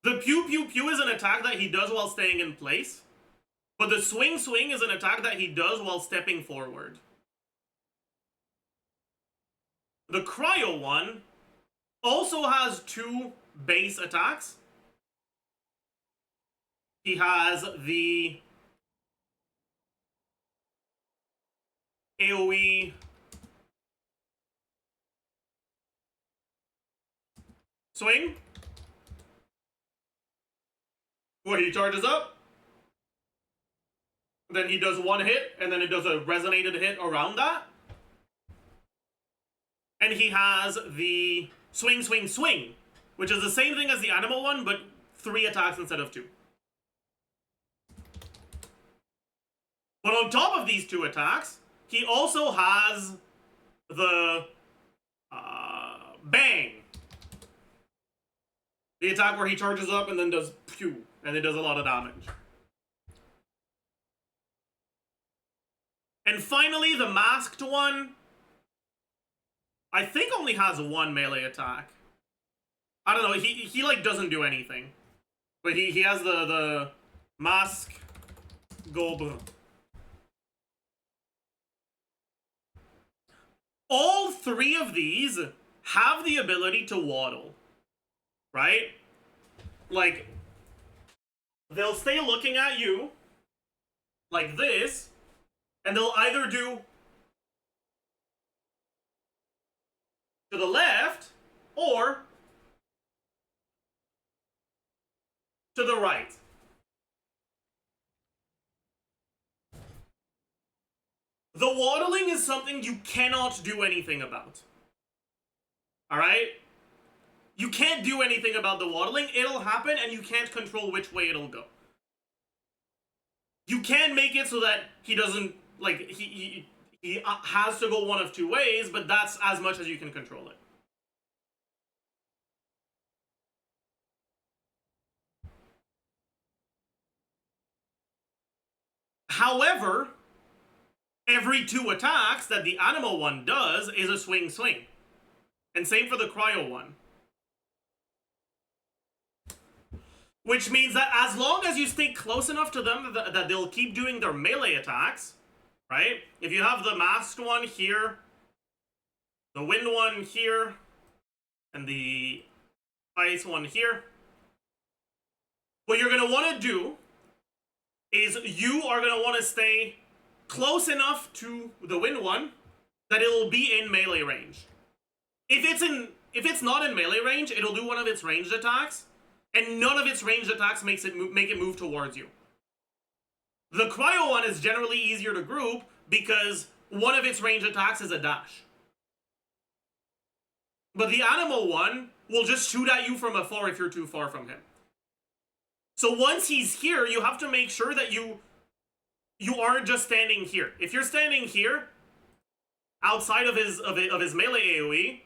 The pew pew pew is an attack that he does while staying in place, but the swing swing is an attack that he does while stepping forward. The cryo one also has 2 base attacks. He has the AoE swing, where he charges up, then he does 1 hit, and then it does a resonated hit around that. And he has the swing, swing, swing, which is the same thing as the animal one, but 3 attacks instead of 2. But on top of these 2 attacks, he also has the bang. The attack where he charges up and then does pew, and it does a lot of damage. And finally, the masked one, I think only has one melee attack. I don't know, he like doesn't do anything. But he has the mask gold. All three of these have the ability to waddle. Right? Like, they'll stay looking at you like this, and they'll either do to the left or to the right. The waddling is something you cannot do anything about. Alright? You can't do anything about the waddling. It'll happen and you can't control which way it'll go. You can make it so that he doesn't, like, he has to go one of two ways, but that's as much as you can control it. However, every 2 attacks that the animal one does is a swing. And same for the cryo one. Which means that as long as you stay close enough to them that they'll keep doing their melee attacks, right? If you have the masked one here, the wind one here, and the ice one here, what you're going to want to do is you are going to want to stay close enough to the wind one that it'll be in melee range. If it's not in melee range, it'll do one of its ranged attacks, and none of its ranged attacks make it move towards you. The cryo one is generally easier to group because one of its ranged attacks is a dash. But the animal one will just shoot at you from afar if you're too far from him. So once he's here, you have to make sure that you aren't just standing here. If you're standing here, outside of his melee AoE,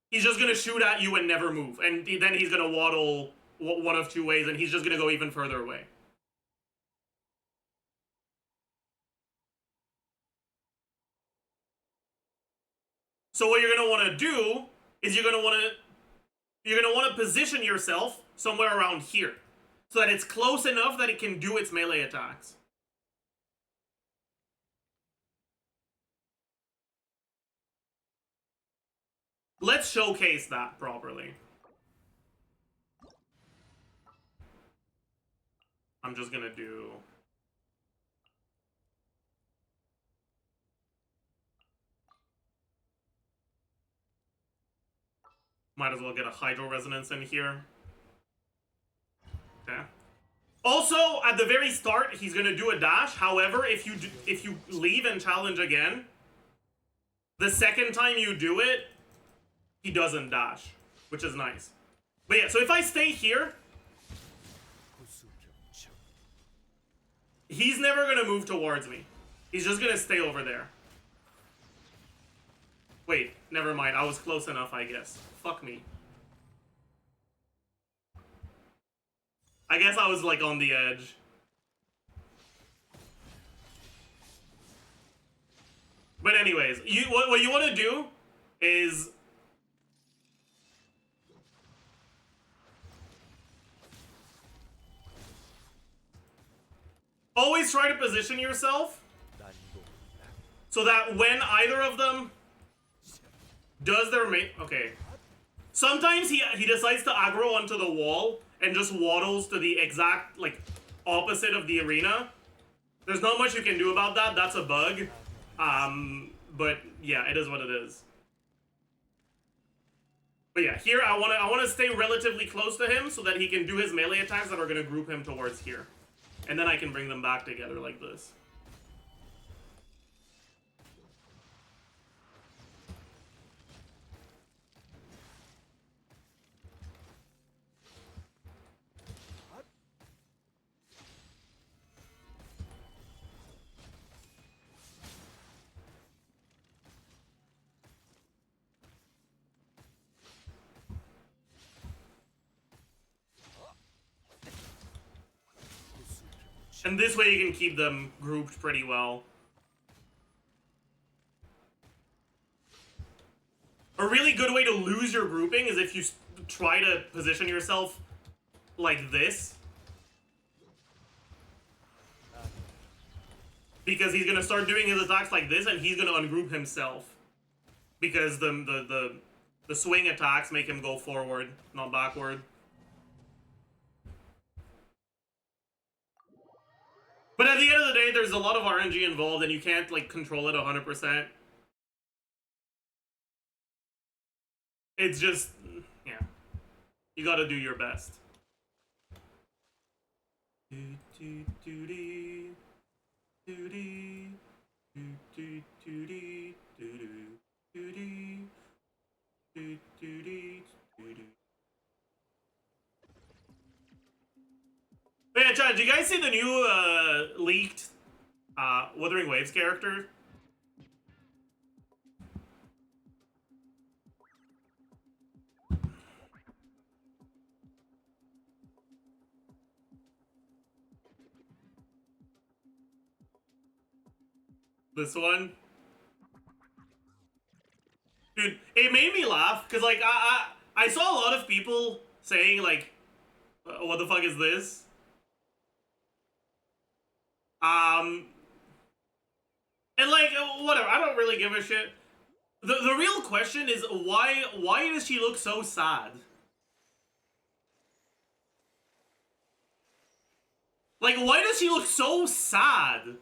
he's just gonna shoot at you and never move. And then he's gonna waddle one of two ways, and he's just gonna go even further away. So what you're gonna wanna do is you're gonna wanna position yourself somewhere around here, so that it's close enough that it can do its melee attacks. Let's showcase that properly. I'm just gonna do... Might as well get a Hydro Resonance in here. Okay. Also, at the very start, he's gonna do a dash. However, if you leave and challenge again, the second time you do it, he doesn't dash, which is nice. But yeah, so if I stay here, he's never gonna move towards me. He's just gonna stay over there. Wait, never mind. I was close enough, I guess. Fuck me. I guess I was, like, on the edge. But anyways, what you want to do is... always try to position yourself so that when either of them does their main... Okay. Sometimes he decides to aggro onto the wall and just waddles to the exact, like, opposite of the arena. There's not much you can do about that. That's a bug. But yeah, it is what it is. But yeah, here I want to stay relatively close to him so that he can do his melee attacks that are going to group him towards here. And then I can bring them back together like this. And this way you can keep them grouped pretty well. A really good way to lose your grouping is if you try to position yourself like this. Because he's gonna start doing his attacks like this, and he's gonna ungroup himself. Because the swing attacks make him go forward, not backward. But at the end of the day, there's a lot of RNG involved, and you can't like control it 100%. It's just, yeah, you gotta do your best. But yeah, chat, did you guys see the new leaked Wuthering Waves character? This one? Dude, it made me laugh, because, like, I saw a lot of people saying, like, what the fuck is this? And, like, whatever, I don't really give a shit. The real question is, why does she look so sad? Like, why does she look so sad?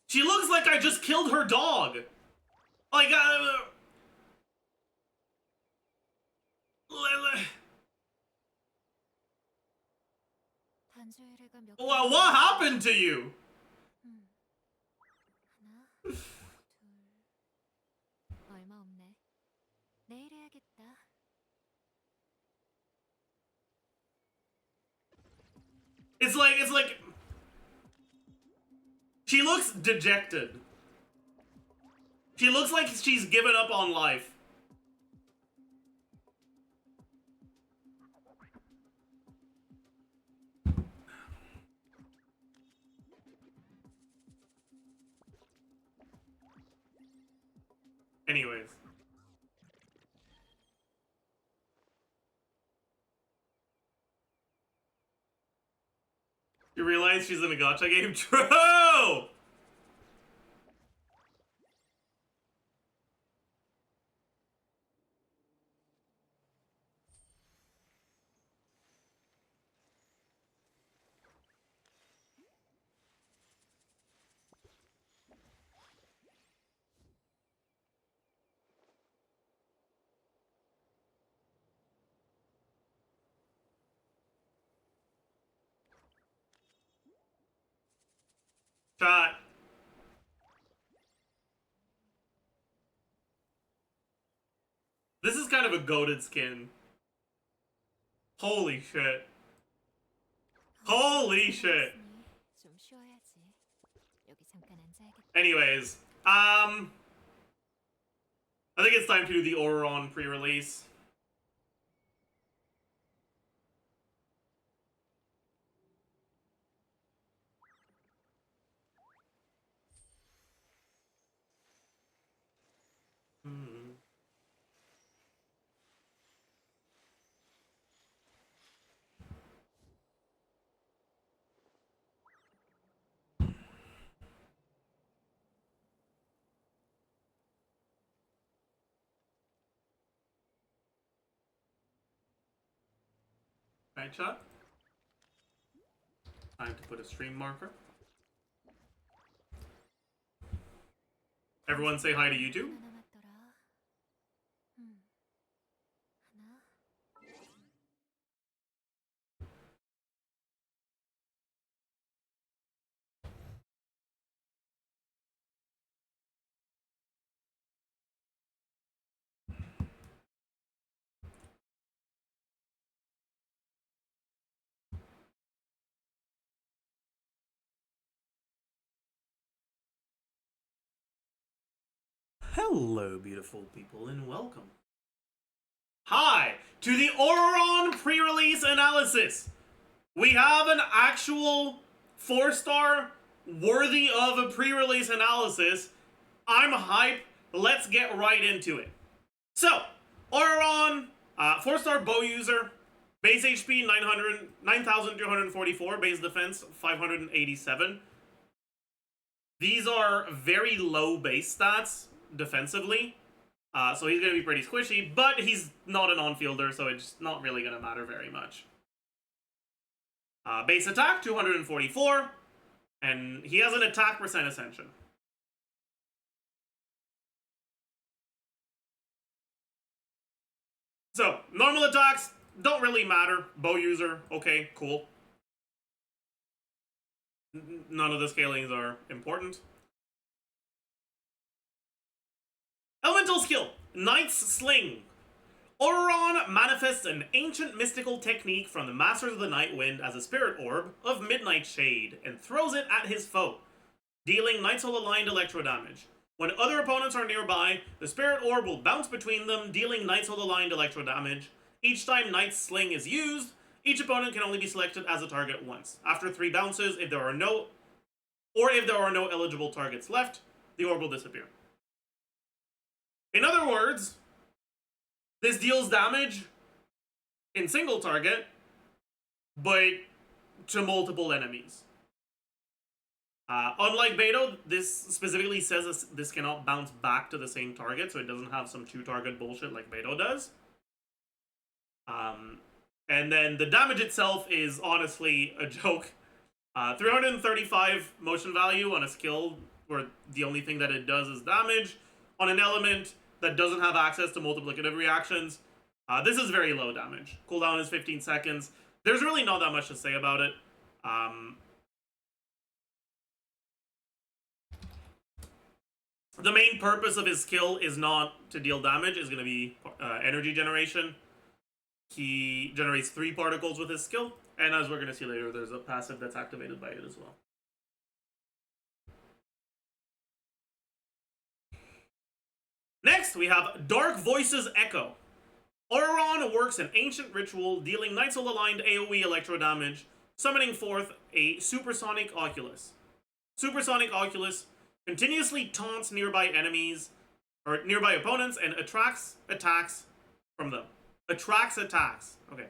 She looks like I just killed her dog. Like, what happened to you? 하나, 둘, 얼마 없네. 내일 해야겠다. It's like she looks dejected. She looks like she's given up on life. Anyways. You realize she's in a gacha game? True! Chat. This is kind of a goated skin. Holy shit. Holy shit. 좀 쉬어야지. 여기 잠깐 앉아야겠다. Anyways, I think it's time to do the Auron pre-release. Right, chat? Time to put a stream marker. Everyone say hi to YouTube. 하나 남았더라. 하나. Hello, beautiful people, and welcome. Hi to the Auron pre-release analysis. We have an actual 4-star worthy of a pre-release analysis. I'm hype. Let's get right into it. So, Auron, 4-star bow user, base HP 9,244, base defense 587. These are very low base stats defensively, so he's going to be pretty squishy, but he's not an on-fielder, so it's not really going to matter very much. Base attack 244, and he has an attack percent ascension. So, normal attacks don't really matter. Bow user, okay, cool. None of the scalings are important. Elemental skill, Knight's Sling. Auron manifests an ancient mystical technique from the Masters of the Night Wind as a spirit orb of Midnight Shade and throws it at his foe, dealing Night Soul aligned electro damage. When other opponents are nearby, the spirit orb will bounce between them, dealing Night Soul aligned electro damage. Each time Knight's Sling is used, each opponent can only be selected as a target once. After 3 bounces, if there are no eligible targets left, the orb will disappear. In other words, this deals damage in single target, but to multiple enemies. Unlike Beto, this specifically says this cannot bounce back to the same target, so it doesn't have some 2-target bullshit like Beto does. And then the damage itself is honestly a joke. 335 motion value on a skill where the only thing that it does is damage. On an element that doesn't have access to multiplicative reactions, this is very low damage. Cooldown is 15 seconds. There's really not that much to say about it. The main purpose of his skill is not to deal damage, is going to be energy generation. He generates 3 particles with his skill, and as we're going to see later, there's a passive that's activated by it as well. Next, we have Dark Voices Echo. Auron works an ancient ritual, dealing Night Soul aligned AoE electro damage, summoning forth a Supersonic Oculus. Supersonic Oculus continuously taunts nearby enemies, or nearby opponents, and attracts attacks from them. Attracts attacks. Okay.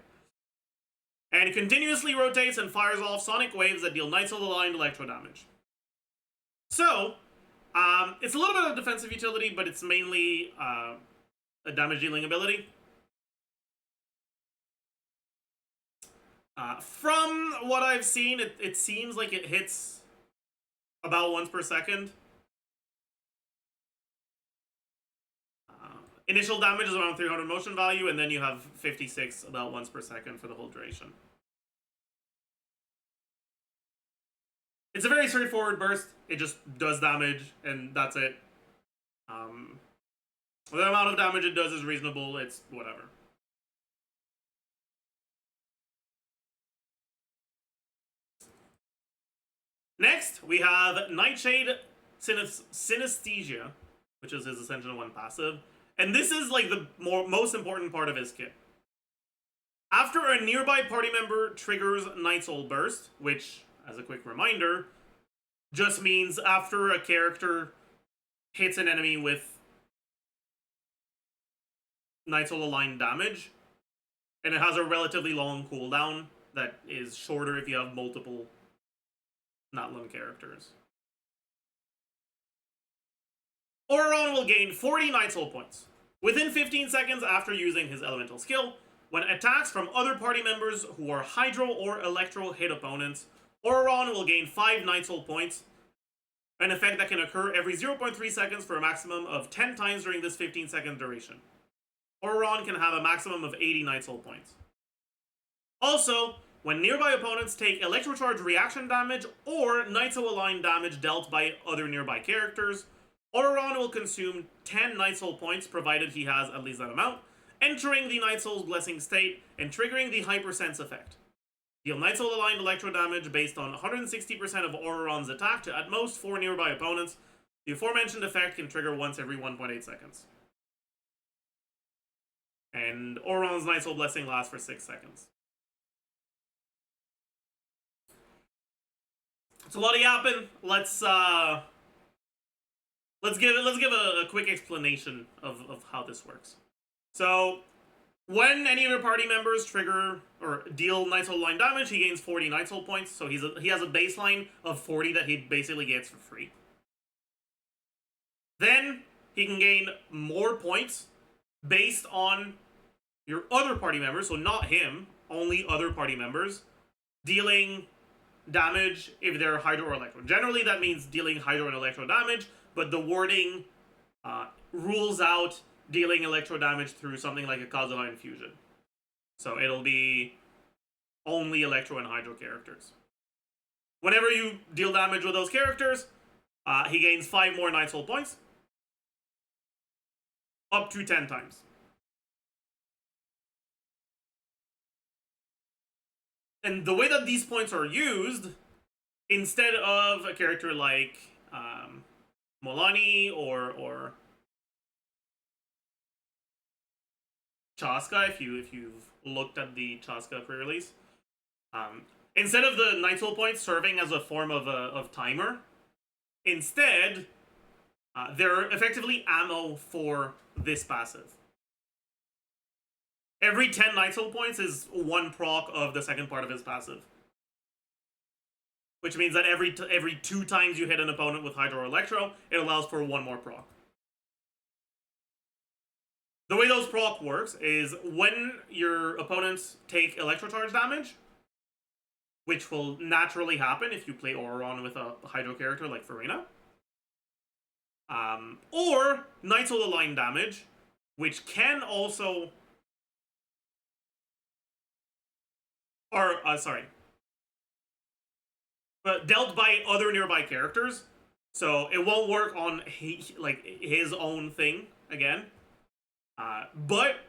And continuously rotates and fires off sonic waves that deal Night Soul aligned electro damage. So, it's a little bit of defensive utility, but it's mainly a damage dealing ability. From what I've seen, it seems like it hits about once per second. Initial damage is around 300 motion value, and then you have 56 about once per second for the whole duration. It's a very straightforward burst. It just does damage, and that's it. The amount of damage it does is reasonable. It's whatever. Next, we have Nightshade Synesthesia, which is his Ascension 1 passive. And this is like the most important part of his kit. After a nearby party member triggers Night Soul Burst, which, as a quick reminder, just means after a character hits an enemy with Night Soul aligned damage, and it has a relatively long cooldown that is shorter if you have multiple Natlan characters. Auron will gain 40 Night Soul points within 15 seconds after using his elemental skill. When attacks from other party members who are Hydro or Electro hit opponents, Auron will gain 5 Night Soul points, an effect that can occur every 0.3 seconds for a maximum of 10 times during this 15-second duration. Auron can have a maximum of 80 Night Soul points. Also, when nearby opponents take Electrocharge reaction damage or Night Soul aligned damage dealt by other nearby characters, Auron will consume 10 Night Soul points, provided he has at least that amount, entering the Night Soul's Blessing state and triggering the Hypersense effect. Deal Night Soul aligned electro damage based on 160% of Auron's attack to at most 4 nearby opponents. The aforementioned effect can trigger once every 1.8 seconds. And Auron's Night Soul Blessing lasts for 6 seconds. So what happened? Let's give a quick explanation of how this works. So when any of your party members trigger or deal Night Soul line damage, he gains 40 Night Soul points. So he has a baseline of 40 that he basically gets for free. Then he can gain more points based on your other party members, so not him, only other party members, dealing damage if they're Hydro or Electro. Generally, that means dealing Hydro and Electro damage, but the wording rules out dealing Electro damage through something like a Kazuha Infusion. So it'll be only Electro and Hydro characters. Whenever you deal damage with those characters, he gains 5 more Night Soul points, up to 10 times. And the way that these points are used, instead of a character like Molani or CHASCA, if you've looked at the CHASCA pre-release, instead of the Night Soul points serving as a form of timer, instead they're effectively ammo for this passive. Every 10 Night Soul points is 1 proc of the second part of his passive. Which means that every 2 times you hit an opponent with Hydro or Electro, it allows for 1 more proc. The way those proc works is when your opponents take Electro Charge damage, which will naturally happen if you play Auron with a Hydro character like Farina, or Night Soul aligned damage, which can also... dealt by other nearby characters, so it won't work on his own thing again. But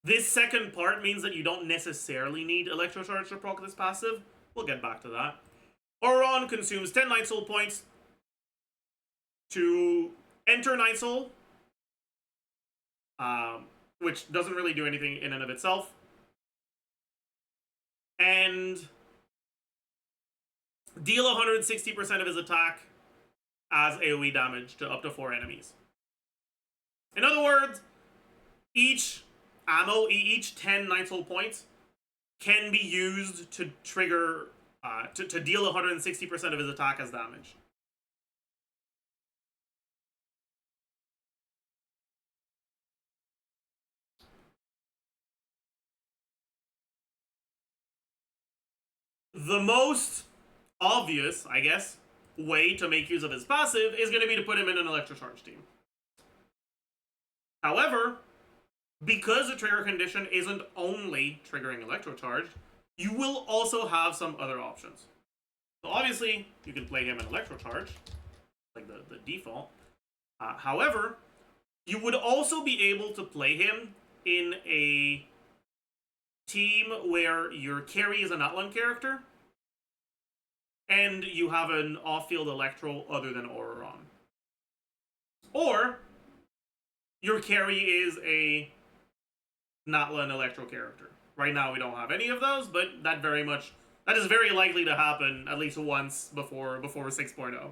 this second part means that you don't necessarily need Electro Charge to proc this passive. We'll get back to that. Auron consumes 10 Night Soul points to enter Night Soul, which doesn't really do anything in and of itself. And deal 160% of his attack as AoE damage to up to 4 enemies. In other words, each ammo, each 10 Night Soul points can be used to trigger, to deal 160% of his attack as damage. The most obvious, I guess, way to make use of his passive is going to be to put him in an Electro Charge team. However, because the trigger condition isn't only triggering Electro Charge, you will also have some other options. So obviously, you can play him in Electro Charge, like the default. However, you would also be able to play him in a team where your carry is an Atlan character, and you have an off-field Electro other than Auron. Or, your carry is a Natlan Electro character. Right now we don't have any of those, but that is very likely to happen at least once before 6.0.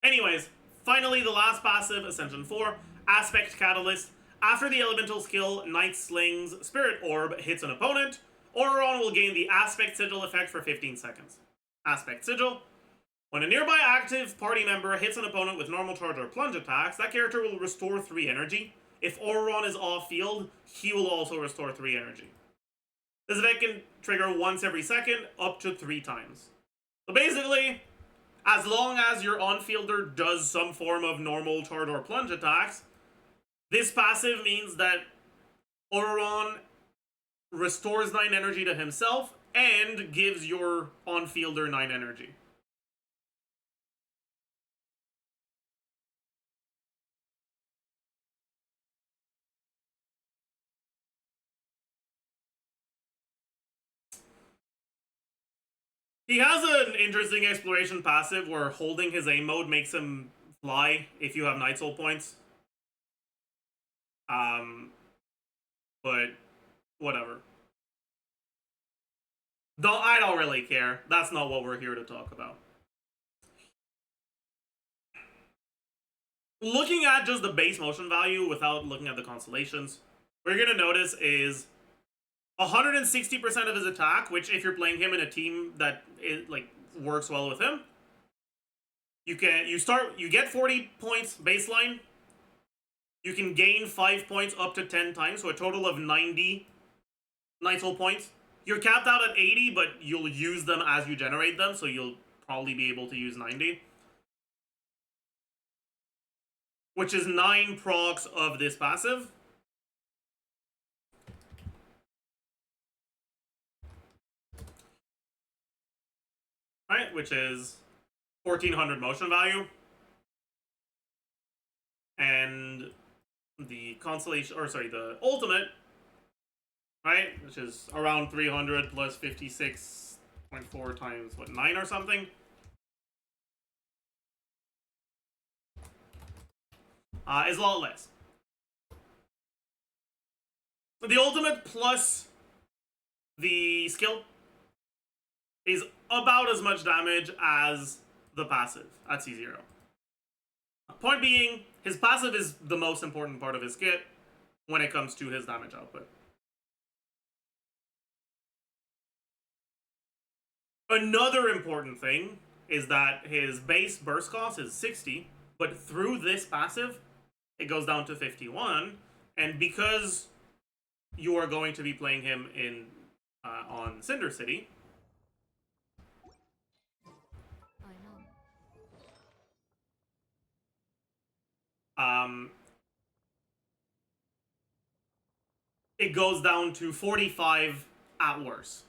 Anyways, finally the last passive, Ascension 4, Aspect Catalyst. After the elemental skill Night Sling's Spirit Orb hits an opponent, Auron will gain the Aspect Sigil effect for 15 seconds. Aspect Sigil. When a nearby active party member hits an opponent with normal charge or plunge attacks, that character will restore 3 energy. If Auron is off-field, he will also restore 3 energy. This effect can trigger once every second, up to 3 times. So basically, as long as your on-fielder does some form of normal charge or plunge attacks, this passive means that Auron restores 9 energy to himself and gives your on-fielder 9 energy. He has an interesting exploration passive where holding his aim mode makes him fly if you have Night Soul points. But whatever. I don't really care. That's not what we're here to talk about. Looking at just the base motion value without looking at the constellations, what you're gonna notice is 160% of his attack, which if you're playing him in a team that works well with him, you get 40 points baseline. You can gain 5 points up to 10 times, so a total of 90 Night Soul points. You're capped out at 80, but you'll use them as you generate them, so you'll probably be able to use 90. Which is 9 procs of this passive. Right, which is 1400 motion value. And the constellation, or sorry, the ultimate, right, which is around 300 plus 56.4 times, what, 9 or something? Is a lot less. The ultimate plus the skill is about as much damage as the passive at C0. Point being, his passive is the most important part of his kit when it comes to his damage output. Another important thing is that his base burst cost is 60, but through this passive, it goes down to 51, and because you are going to be playing him in on Cinder City, it goes down to 45 at worst.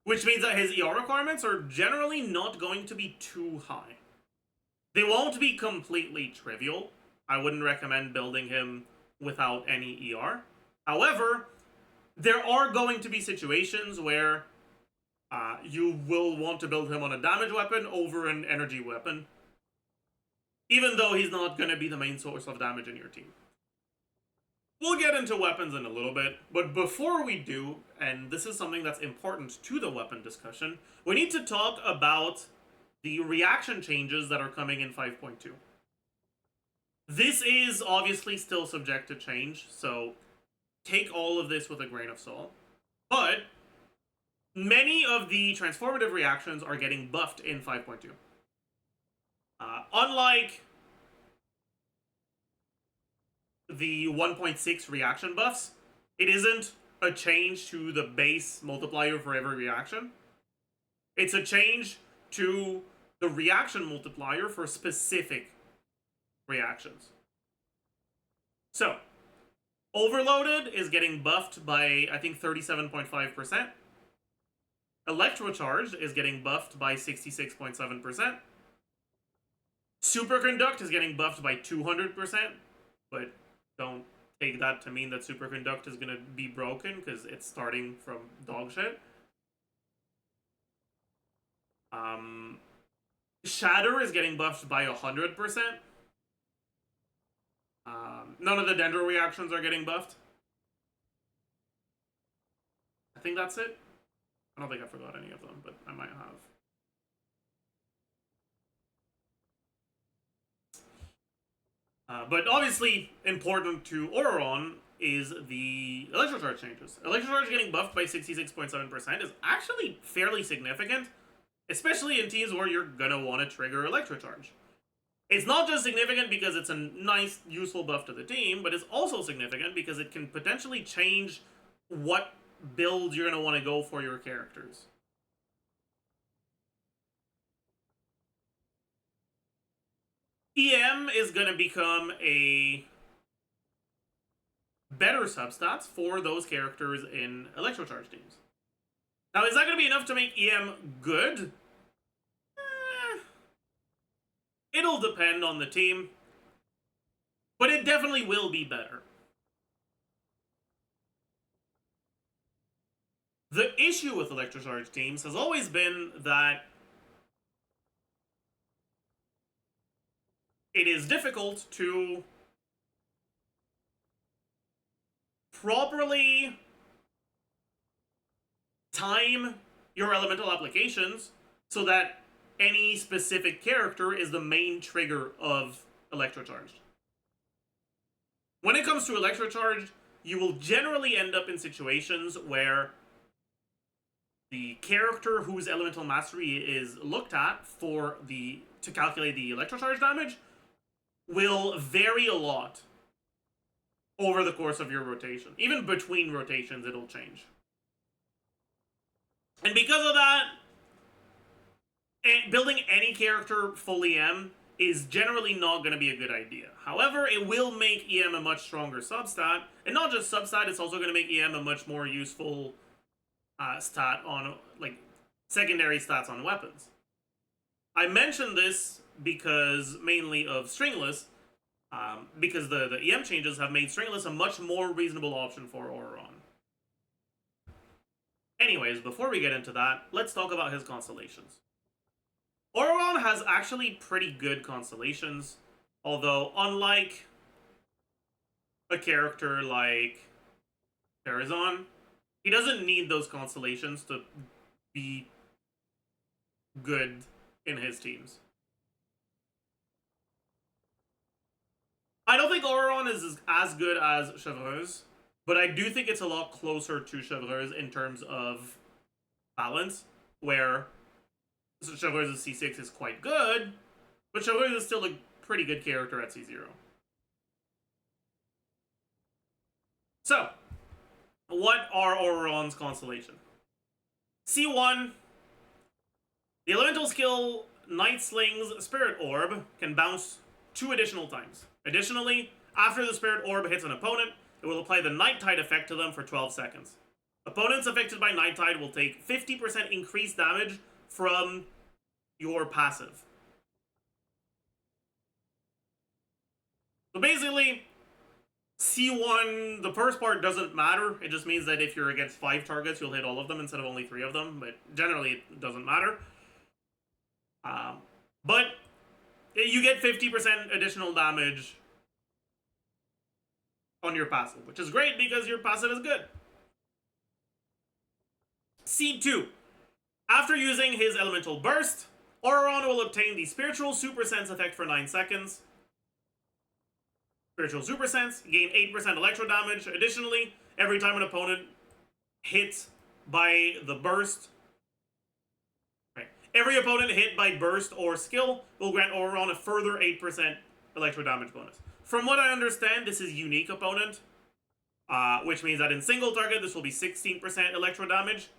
Which means that his ER requirements are generally not going to be too high. They won't be completely trivial. I wouldn't recommend building him without any ER. However, there are going to be situations where you will want to build him on a damage weapon over an energy weapon, even though he's not going to be the main source of damage in your team. We'll get into weapons in a little bit, but before we do, and this is something that's important to the weapon discussion, we need to talk about the reaction changes that are coming in 5.2. This is obviously still subject to change, so take all of this with a grain of salt. But many of the transformative reactions are getting buffed in 5.2. Unlike the 1.6 reaction buffs, it isn't a change to the base multiplier for every reaction. It's a change to the reaction multiplier for specific reactions. So, Overloaded is getting buffed by, I think, 37.5%. Electrocharged is getting buffed by 66.7%. Superconduct is getting buffed by 200%, but don't take that to mean that Superconduct is going to be broken, because it's starting from dog shit. Shatter is getting buffed by 100%. None of the Dendro reactions are getting buffed. I think that's it. I don't think I forgot any of them, but I might have. But obviously, important to Auron is the Electrocharge changes. Electrocharge getting buffed by 66.7% is actually fairly significant, especially in teams where you're gonna want to trigger Electrocharge. It's not just significant because it's a nice, useful buff to the team, but it's also significant because it can potentially change what build you're going to want to go for your characters. EM is going to become a better substats for those characters in Electrocharge teams. Now, is that going to be enough to make EM good? It'll depend on the team, but it definitely will be better. The issue with Electrocharge teams has always been that it is difficult to properly time your elemental applications so that any specific character is the main trigger of Electrocharge. When it comes to Electrocharge, you will generally end up in situations where the character whose elemental mastery is looked at to calculate the Electrocharge damage will vary a lot over the course of your rotation. Even between rotations, it'll change. And because of that, building any character full EM is generally not going to be a good idea. However, it will make EM a much stronger substat, and not just substat, it's also going to make EM a much more useful stat on, like, secondary stats on weapons. I mentioned this because mainly of stringless, because the EM changes have made stringless a much more reasonable option for Auroron. Anyways, before we get into that, let's talk about his constellations. Auroron has actually pretty good constellations, although unlike a character like Terrazon, he doesn't need those constellations to be good in his teams. I don't think Auroron is as good as Chevreuse, but I do think it's a lot closer to Chevreuse in terms of balance, where Chevreuse's C6 is quite good, but Chevreuse is still a pretty good character at C0. So, what are Auroron's constellation? C1, the elemental skill Night Sling's Spirit Orb can bounce 2 additional times. Additionally, after the Spirit Orb hits an opponent, it will apply the Night Tide effect to them for 12 seconds. Opponents affected by Night Tide will take 50% increased damage from your passive. So basically, C1, the first part doesn't matter. It just means that if you're against 5 targets, you'll hit all of them instead of only 3 of them, but generally it doesn't matter. But you get 50% additional damage on your passive, which is great because your passive is good. C2. After using his elemental burst, Auroron will obtain the Spiritual Super Sense effect for 9 seconds. Spiritual Super Sense, gain 8% electro damage. Additionally, every time an opponent hits by the burst, every opponent hit by burst or skill will grant Auroron a further 8% electro damage bonus. From what I understand, this is unique opponent, which means that in single target, this will be 16% electro damage.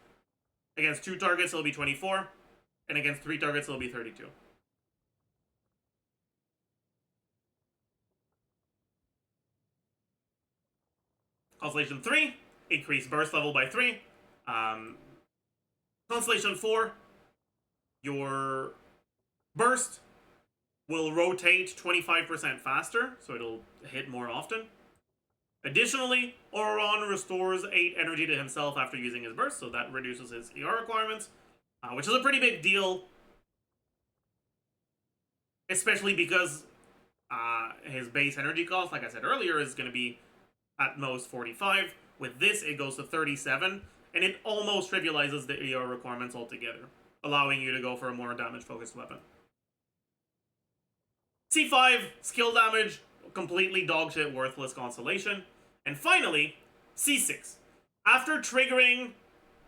Against 2 targets, it'll be 24. And against 3 targets, it'll be 32. Constellation 3, increase burst level by 3. Constellation 4, your burst will rotate 25% faster, so it'll hit more often. Additionally, Auroron restores 8 energy to himself after using his burst, so that reduces his ER requirements, which is a pretty big deal, especially because his base energy cost, like I said earlier, is going to be at most 45. With this, it goes to 37, and it almost trivializes the ER requirements altogether, allowing you to go for a more damage-focused weapon. C5, skill damage, completely dogshit worthless constellation. And finally, C6. After triggering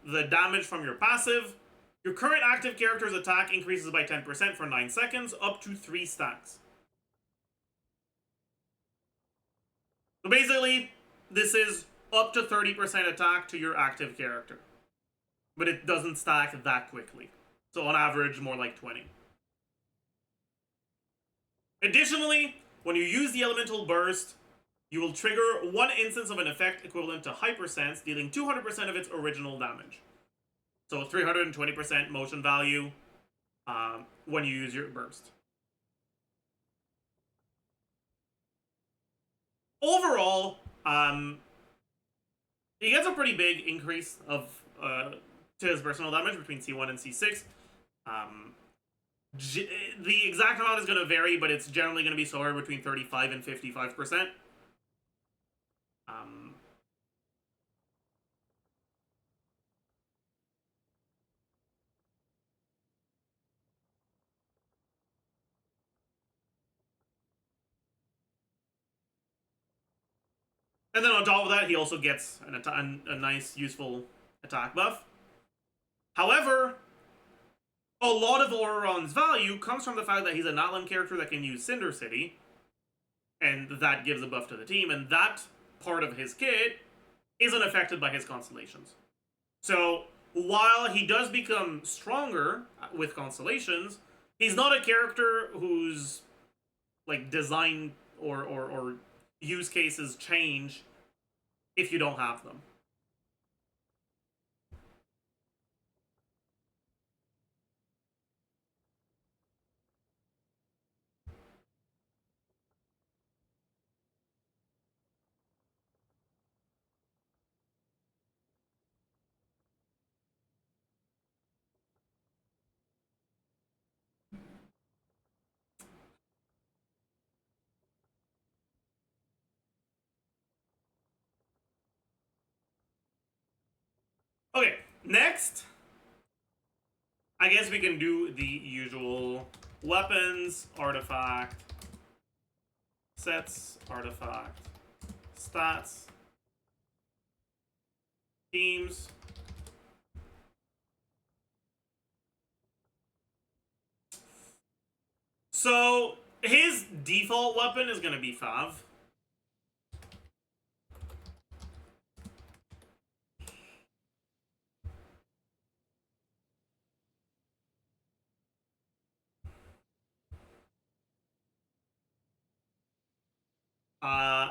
the damage from your passive, your current active character's attack increases by 10% for 9 seconds, up to 3 stacks. So basically, this is up to 30% attack to your active character. But it doesn't stack that quickly. So on average, more like 20. Additionally, when you use the elemental burst, you will trigger 1 instance of an effect equivalent to Hypersense, dealing 200% of its original damage. So 320% motion value when you use your burst. Overall, he gets a pretty big increase of to his personal damage between C1 and C6. The exact amount is going to vary, but it's generally going to be somewhere between 35 and 55%. And then on top of that, he also gets a nice, useful attack buff. However, a lot of Auroron's value comes from the fact that he's a Natlan character that can use Cinder City, and that gives a buff to the team, and that part of his kit isn't affected by his constellations. So, while he does become stronger with constellations, he's not a character whose, like, design or use cases change if you don't have them. Okay, next, I guess we can do the usual weapons, artifact, sets, artifact, stats, teams. So, his default weapon is going to be Fav.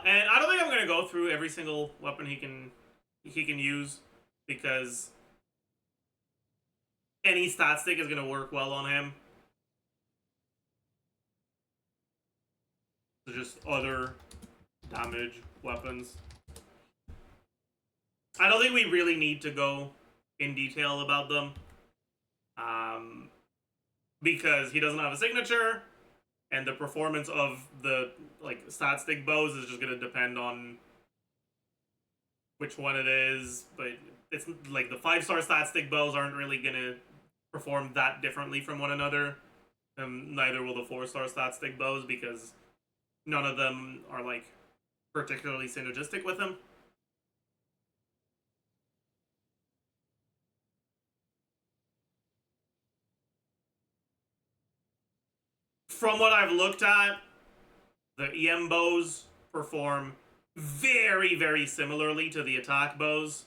And I don't think I'm gonna go through every single weapon he can use, because any stat stick is gonna work well on him. So just other damage weapons. I don't think we really need to go in detail about them, because he doesn't have a signature. And the performance of the, like, stat stick bows is just going to depend on which one it is. But it's like the 5-star stat stick bows aren't really going to perform that differently from one another. Neither will the 4-star stat stick bows, because none of them are, like, particularly synergistic with him. From what I've looked at, the EM bows perform very, very similarly to the attack bows.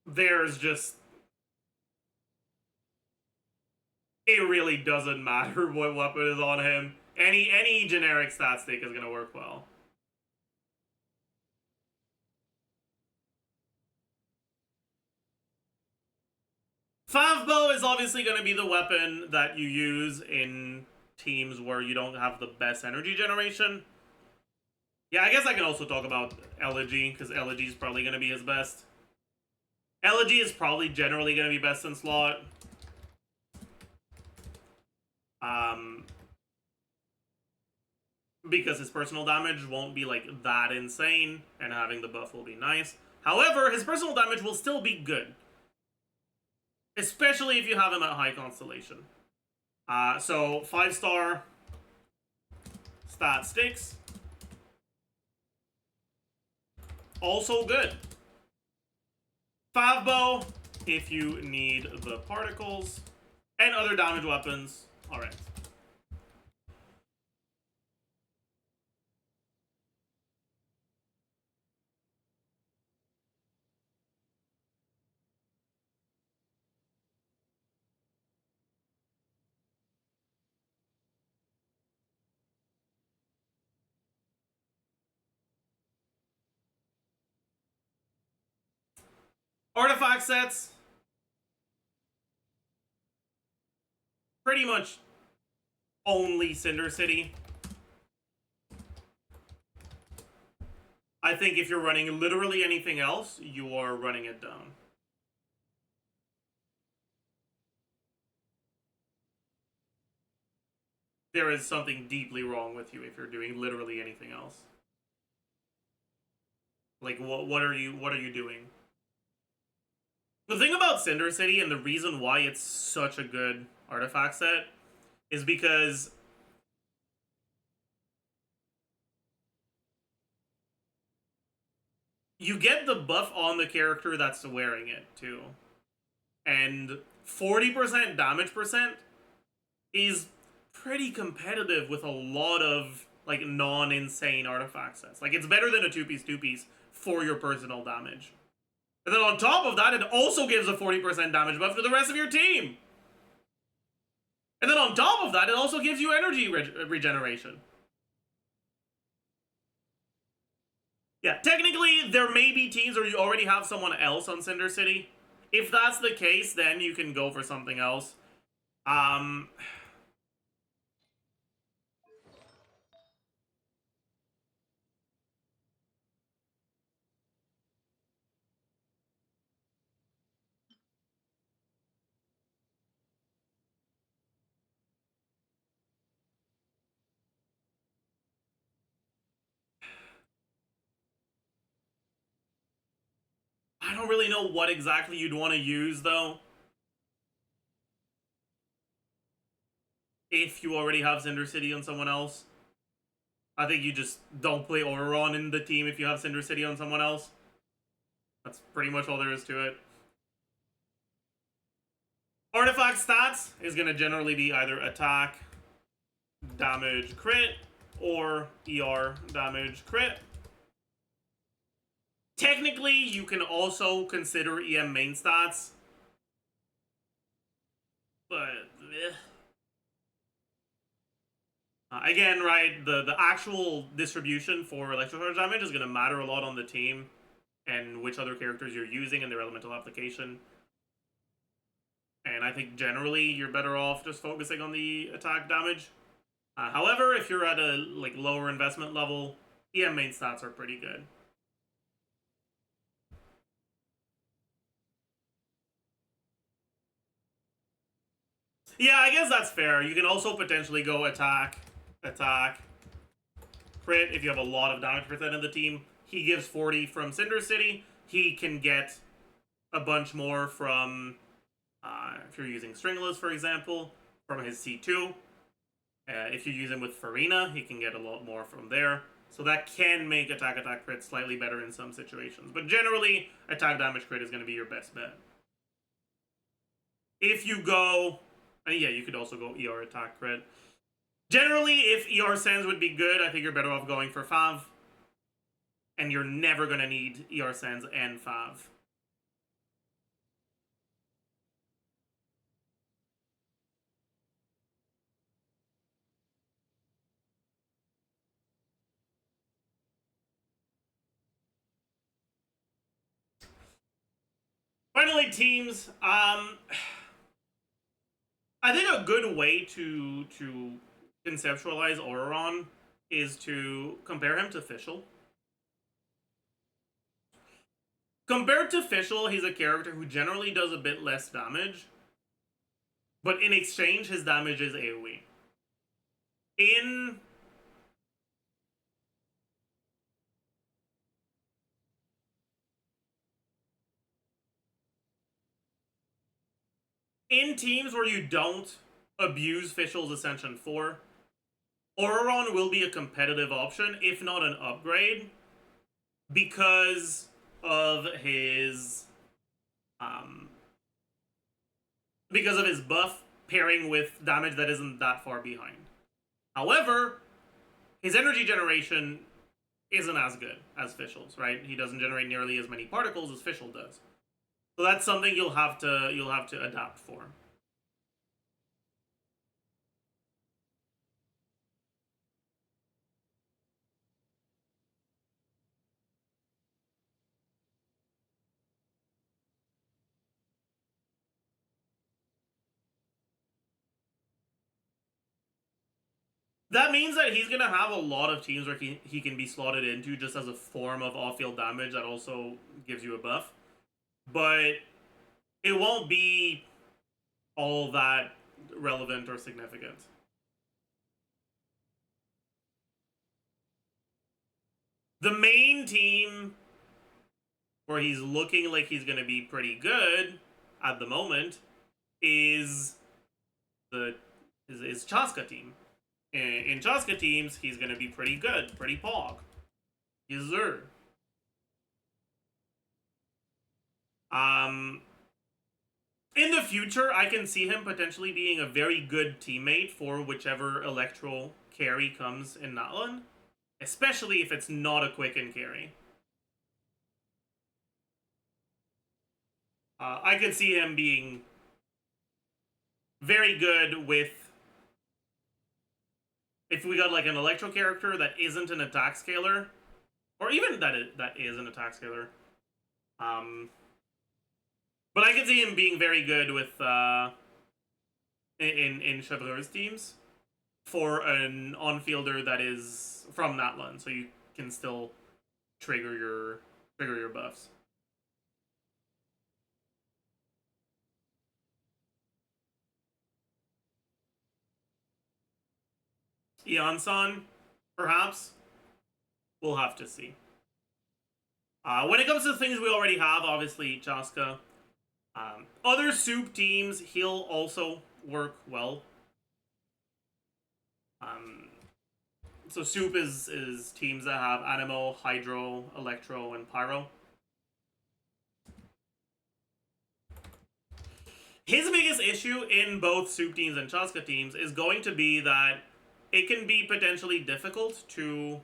There's just... It really doesn't matter what weapon is on him. Any generic stat stick is going to work well. Fav bow is obviously going to be the weapon that you use in teams where you don't have the best energy generation. Yeah, I guess I can also talk about Elegy, because Elegy is probably going to be his best. Elegy is probably generally going to be best in slot. Because his personal damage won't be, like, that insane, and having the buff will be nice. However, his personal damage will still be good, especially if you have him at high constellation. So 5-star stat sticks, also good. Fav bow, if you need the particles and other damage weapons. All right. Artifact sets, pretty much only Cinder City. I think if you're running literally anything else, you are running it down. There is something deeply wrong with you if you're doing literally anything else. Like, what are you doing? The thing about Cinder City, and the reason why it's such a good artifact set, is because you get the buff on the character that's wearing it, too. And 40% damage percent is pretty competitive with a lot of, like, non-insane artifact sets. Like, it's better than a 2-piece for your personal damage. And then on top of that, it also gives a 40% damage buff to the rest of your team. And then on top of that, it also gives you energy regeneration. Yeah, technically, there may be teams where you already have someone else on Cinder City. If that's the case, then you can go for something else. I don't really know what exactly you'd want to use, though. If you already have Cinder City on someone else. I think you just don't play Auron in the team if you have Cinder City on someone else. That's pretty much all there is to it. Artifact stats is going to generally be either attack, damage, crit, or ER, damage, crit. Technically, you can also consider EM main stats. But, again, right, the actual distribution for electrical damage is going to matter a lot on the team and which other characters you're using and their elemental application. And I think generally you're better off just focusing on the attack damage. However, if you're at a lower investment level, EM main stats are pretty good. Yeah, I guess that's fair. You can also potentially go attack, crit if you have a lot of damage percent in the team. He gives 40 from Cinder City. He can get a bunch more from, if you're using Stringless, for example, from his C2. If you use him with Farina, he can get a lot more from there. So that can make attack crit slightly better in some situations. But generally, attack damage crit is going to be your best bet. If you go... yeah, you could also go ER attack crit. Generally, if ER Sens would be good, I think you're better off going for Fav. And you're never going to need ER Sens and Fav. Finally, teams. I think a good way to conceptualize Auron is to compare him to Fischl. Compared to Fischl, he's a character who generally does a bit less damage, but in exchange, his damage is AoE. In teams where you don't abuse Fischl's Ascension 4, Auron will be a competitive option, if not an upgrade, because of his buff pairing with damage that isn't that far behind. However, his energy generation isn't as good as Fischl's, right? He doesn't generate nearly as many particles as Fischl does. So that's something you'll have to adapt for. That means that he's gonna have a lot of teams where he can be slotted into just as a form of off-field damage that also gives you a buff. But it won't be all that relevant or significant. The main team where he's looking like he's gonna be pretty good at the moment is his CHASCA team. In CHASCA teams, he's gonna be pretty good, pretty pog. Yes, sir. In the future, I can see him potentially being a very good teammate for whichever electro carry comes in Natlan, especially if it's not a quicken carry. I could see him being very good with, if we got like an electro character that isn't an attack scaler, or even that is an attack scaler. But I could see him being very good with in ChesseBurgers teams for an on-fielder that is from Natlan, so you can still trigger your buffs. Eon-san, perhaps? We'll have to see. When it comes to things we already have, obviously, CHASCA. Other soup teams, he'll also work well. So soup is teams that have Animo, Hydro, Electro, and Pyro. His biggest issue in both soup teams and CHASCA teams is going to be that it can be potentially difficult to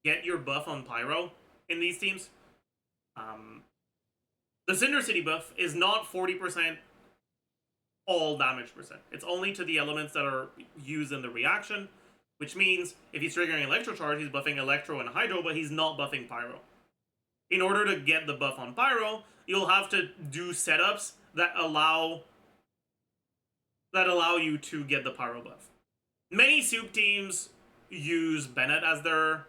get your buff on Pyro in these teams. The Cinder City buff is not 40% all damage percent. It's only to the elements that are used in the reaction, which means if he's triggering Electro Charge, he's buffing Electro and Hydro, but he's not buffing Pyro. In order to get the buff on Pyro, you'll have to do setups that allow you to get the Pyro buff. Many soup teams use Bennett as their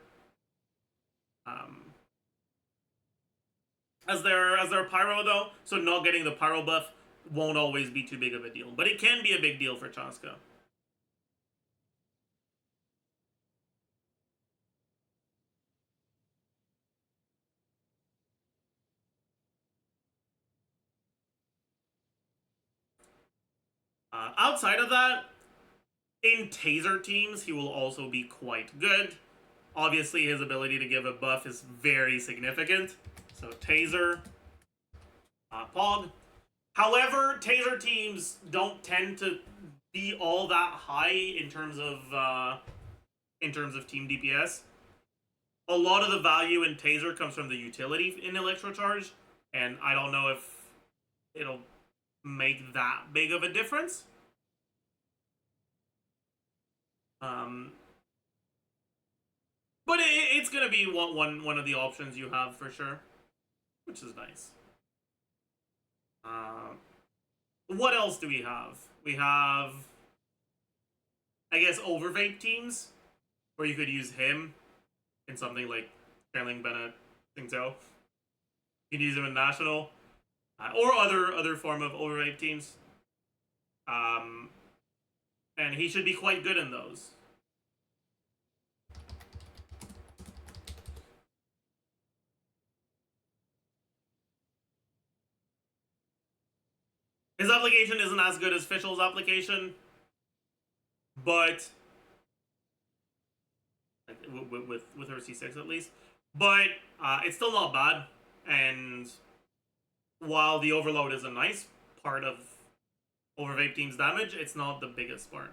Pyro though, so not getting the Pyro buff won't always be too big of a deal, but it can be a big deal for CHASCA. Outside of that, in Taser teams, he will also be quite good. Obviously, his ability to give a buff is very significant. So Taser, Pog. However, Taser teams don't tend to be all that high in terms of team DPS. A lot of the value in Taser comes from the utility in Electro Charge, and I don't know if it'll make that big of a difference. But it's gonna be one of the options you have for sure, which is nice. What else do we have? We have, I guess, overvape teams, where you could use him in something like Trailing Bennett, Singto. You can use him in National, or other form of overvape teams. And he should be quite good in those. His application isn't as good as Fischl's application, but with her C6 at least. But it's still not bad, and while the overload is a nice part of overvape team's damage, it's not the biggest part.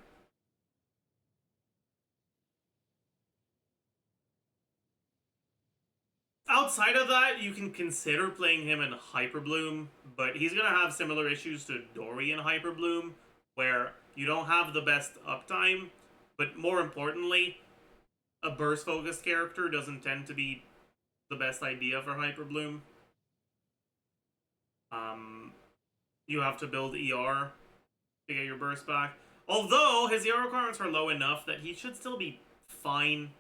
Outside of that, you can consider playing him in Hyperbloom, but he's going to have similar issues to Dory in Hyperbloom, where you don't have the best uptime, but more importantly, a burst-focused character doesn't tend to be the best idea for Hyperbloom. You have to build ER to get your burst back. Although his hero requirements are low enough that he should still be fine.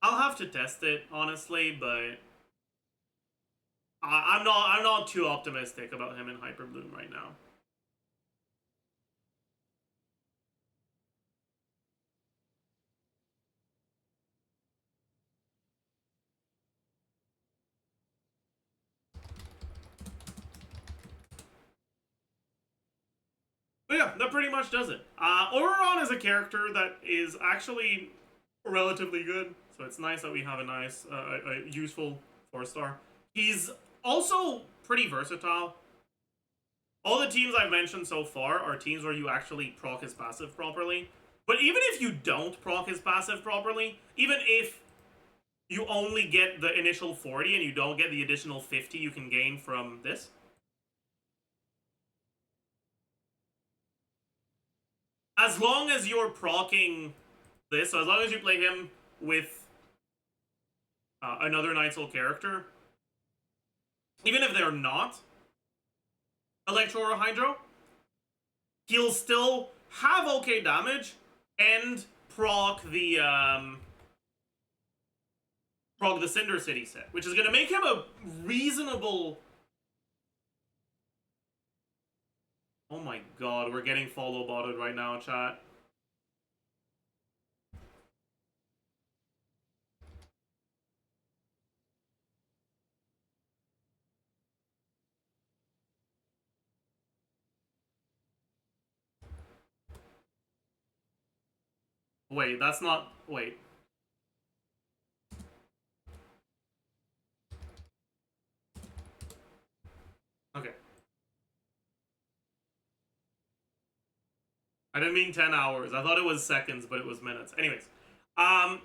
I'll have to test it, honestly, but I'm not too optimistic about him in Hyper Bloom right now. But yeah, that pretty much does it. Oberon is a character that is actually relatively good, so it's nice that we have a nice, a useful 4-star. He's also pretty versatile. All the teams I've mentioned so far are teams where you actually proc his passive properly. But even if you don't proc his passive properly, even if you only get the initial 40 and you don't get the additional 50 you can gain from this, as long as you're proccing this, so as long as you play him with another Night Soul character, even if they're not Electro or Hydro, he'll still have okay damage and proc the Cinder City set, which is going to make him a reasonable... Oh my god, we're getting follow botted right now, chat. Wait, that's not... Wait. Okay. I didn't mean 10 hours. I thought it was seconds, but it was minutes. Anyways. As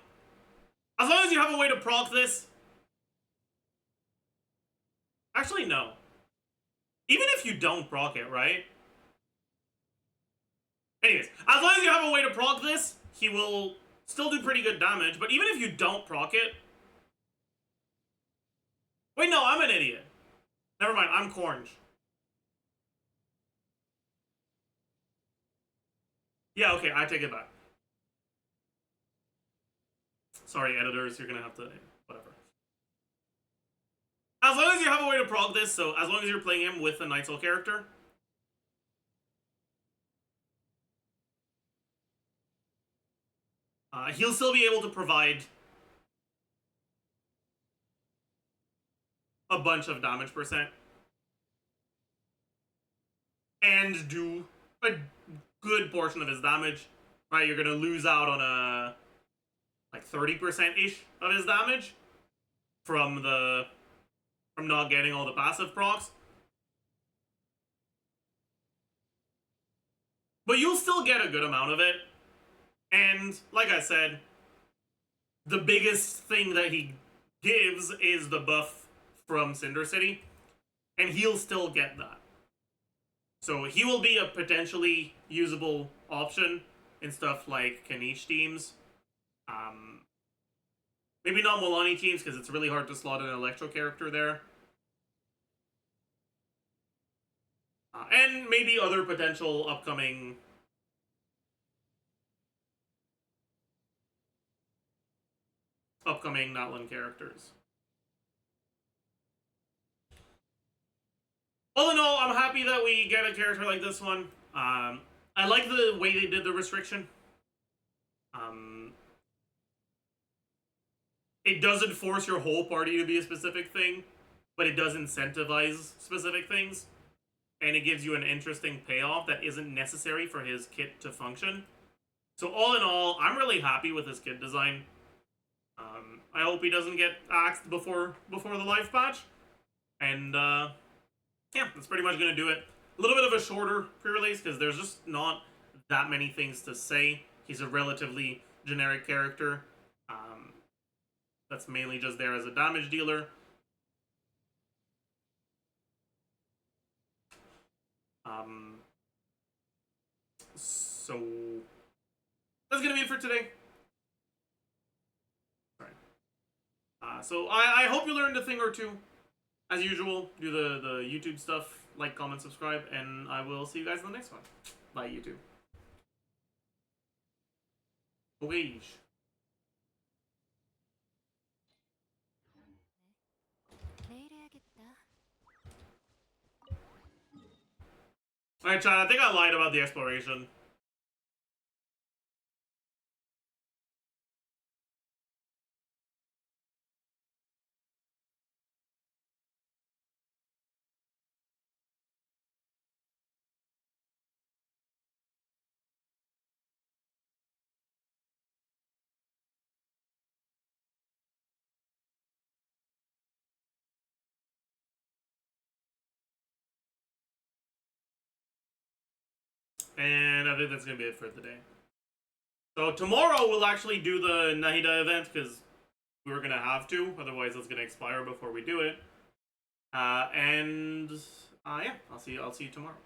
long as you have a way to proc this... Actually, no. Even if you don't proc it, right? Anyways, as long as you have a way to proc this, he will still do pretty good damage, but even if you don't proc it... Wait, no, I'm an idiot. Never mind, I'm Cornge. Yeah, okay, I take it back. Sorry, editors, you're gonna have to... Whatever. As long as you have a way to proc this, so as long as you're playing him with a Night Soul character... he'll still be able to provide a bunch of damage percent. And do a good portion of his damage. Right, you're gonna lose out on a... like 30%-ish of his damage from not getting all the passive procs. But you'll still get a good amount of it. And, like I said, the biggest thing that he gives is the buff from Cinder City. And he'll still get that. So he will be a potentially usable option in stuff like Kanish teams. Maybe not Milani teams, because it's really hard to slot an Electro character there. And maybe other potential upcoming... Natlan characters. All in all, I'm happy that we get a character like this one. I like the way they did the restriction. It doesn't force your whole party to be a specific thing, but it does incentivize specific things. And it gives you an interesting payoff that isn't necessary for his kit to function. So all in all, I'm really happy with his kit design. I hope he doesn't get axed before the live patch. And yeah, that's pretty much going to do it. A little bit of a shorter pre-release because there's just not that many things to say. He's a relatively generic character. That's mainly just there as a damage dealer. So that's gonna be it for today. Sorry. So I hope you learned a thing or two. As usual, do the YouTube stuff, like, comment, subscribe, and I will see you guys in the next one. Bye, YouTube. Wage. 내일 해야겠다. Alright, Chad, I think I lied about the exploration. And I think that's gonna be it for today. So tomorrow we'll actually do the Nahida event because we were gonna have to, otherwise it's gonna expire before we do it. Yeah, I'll see you tomorrow.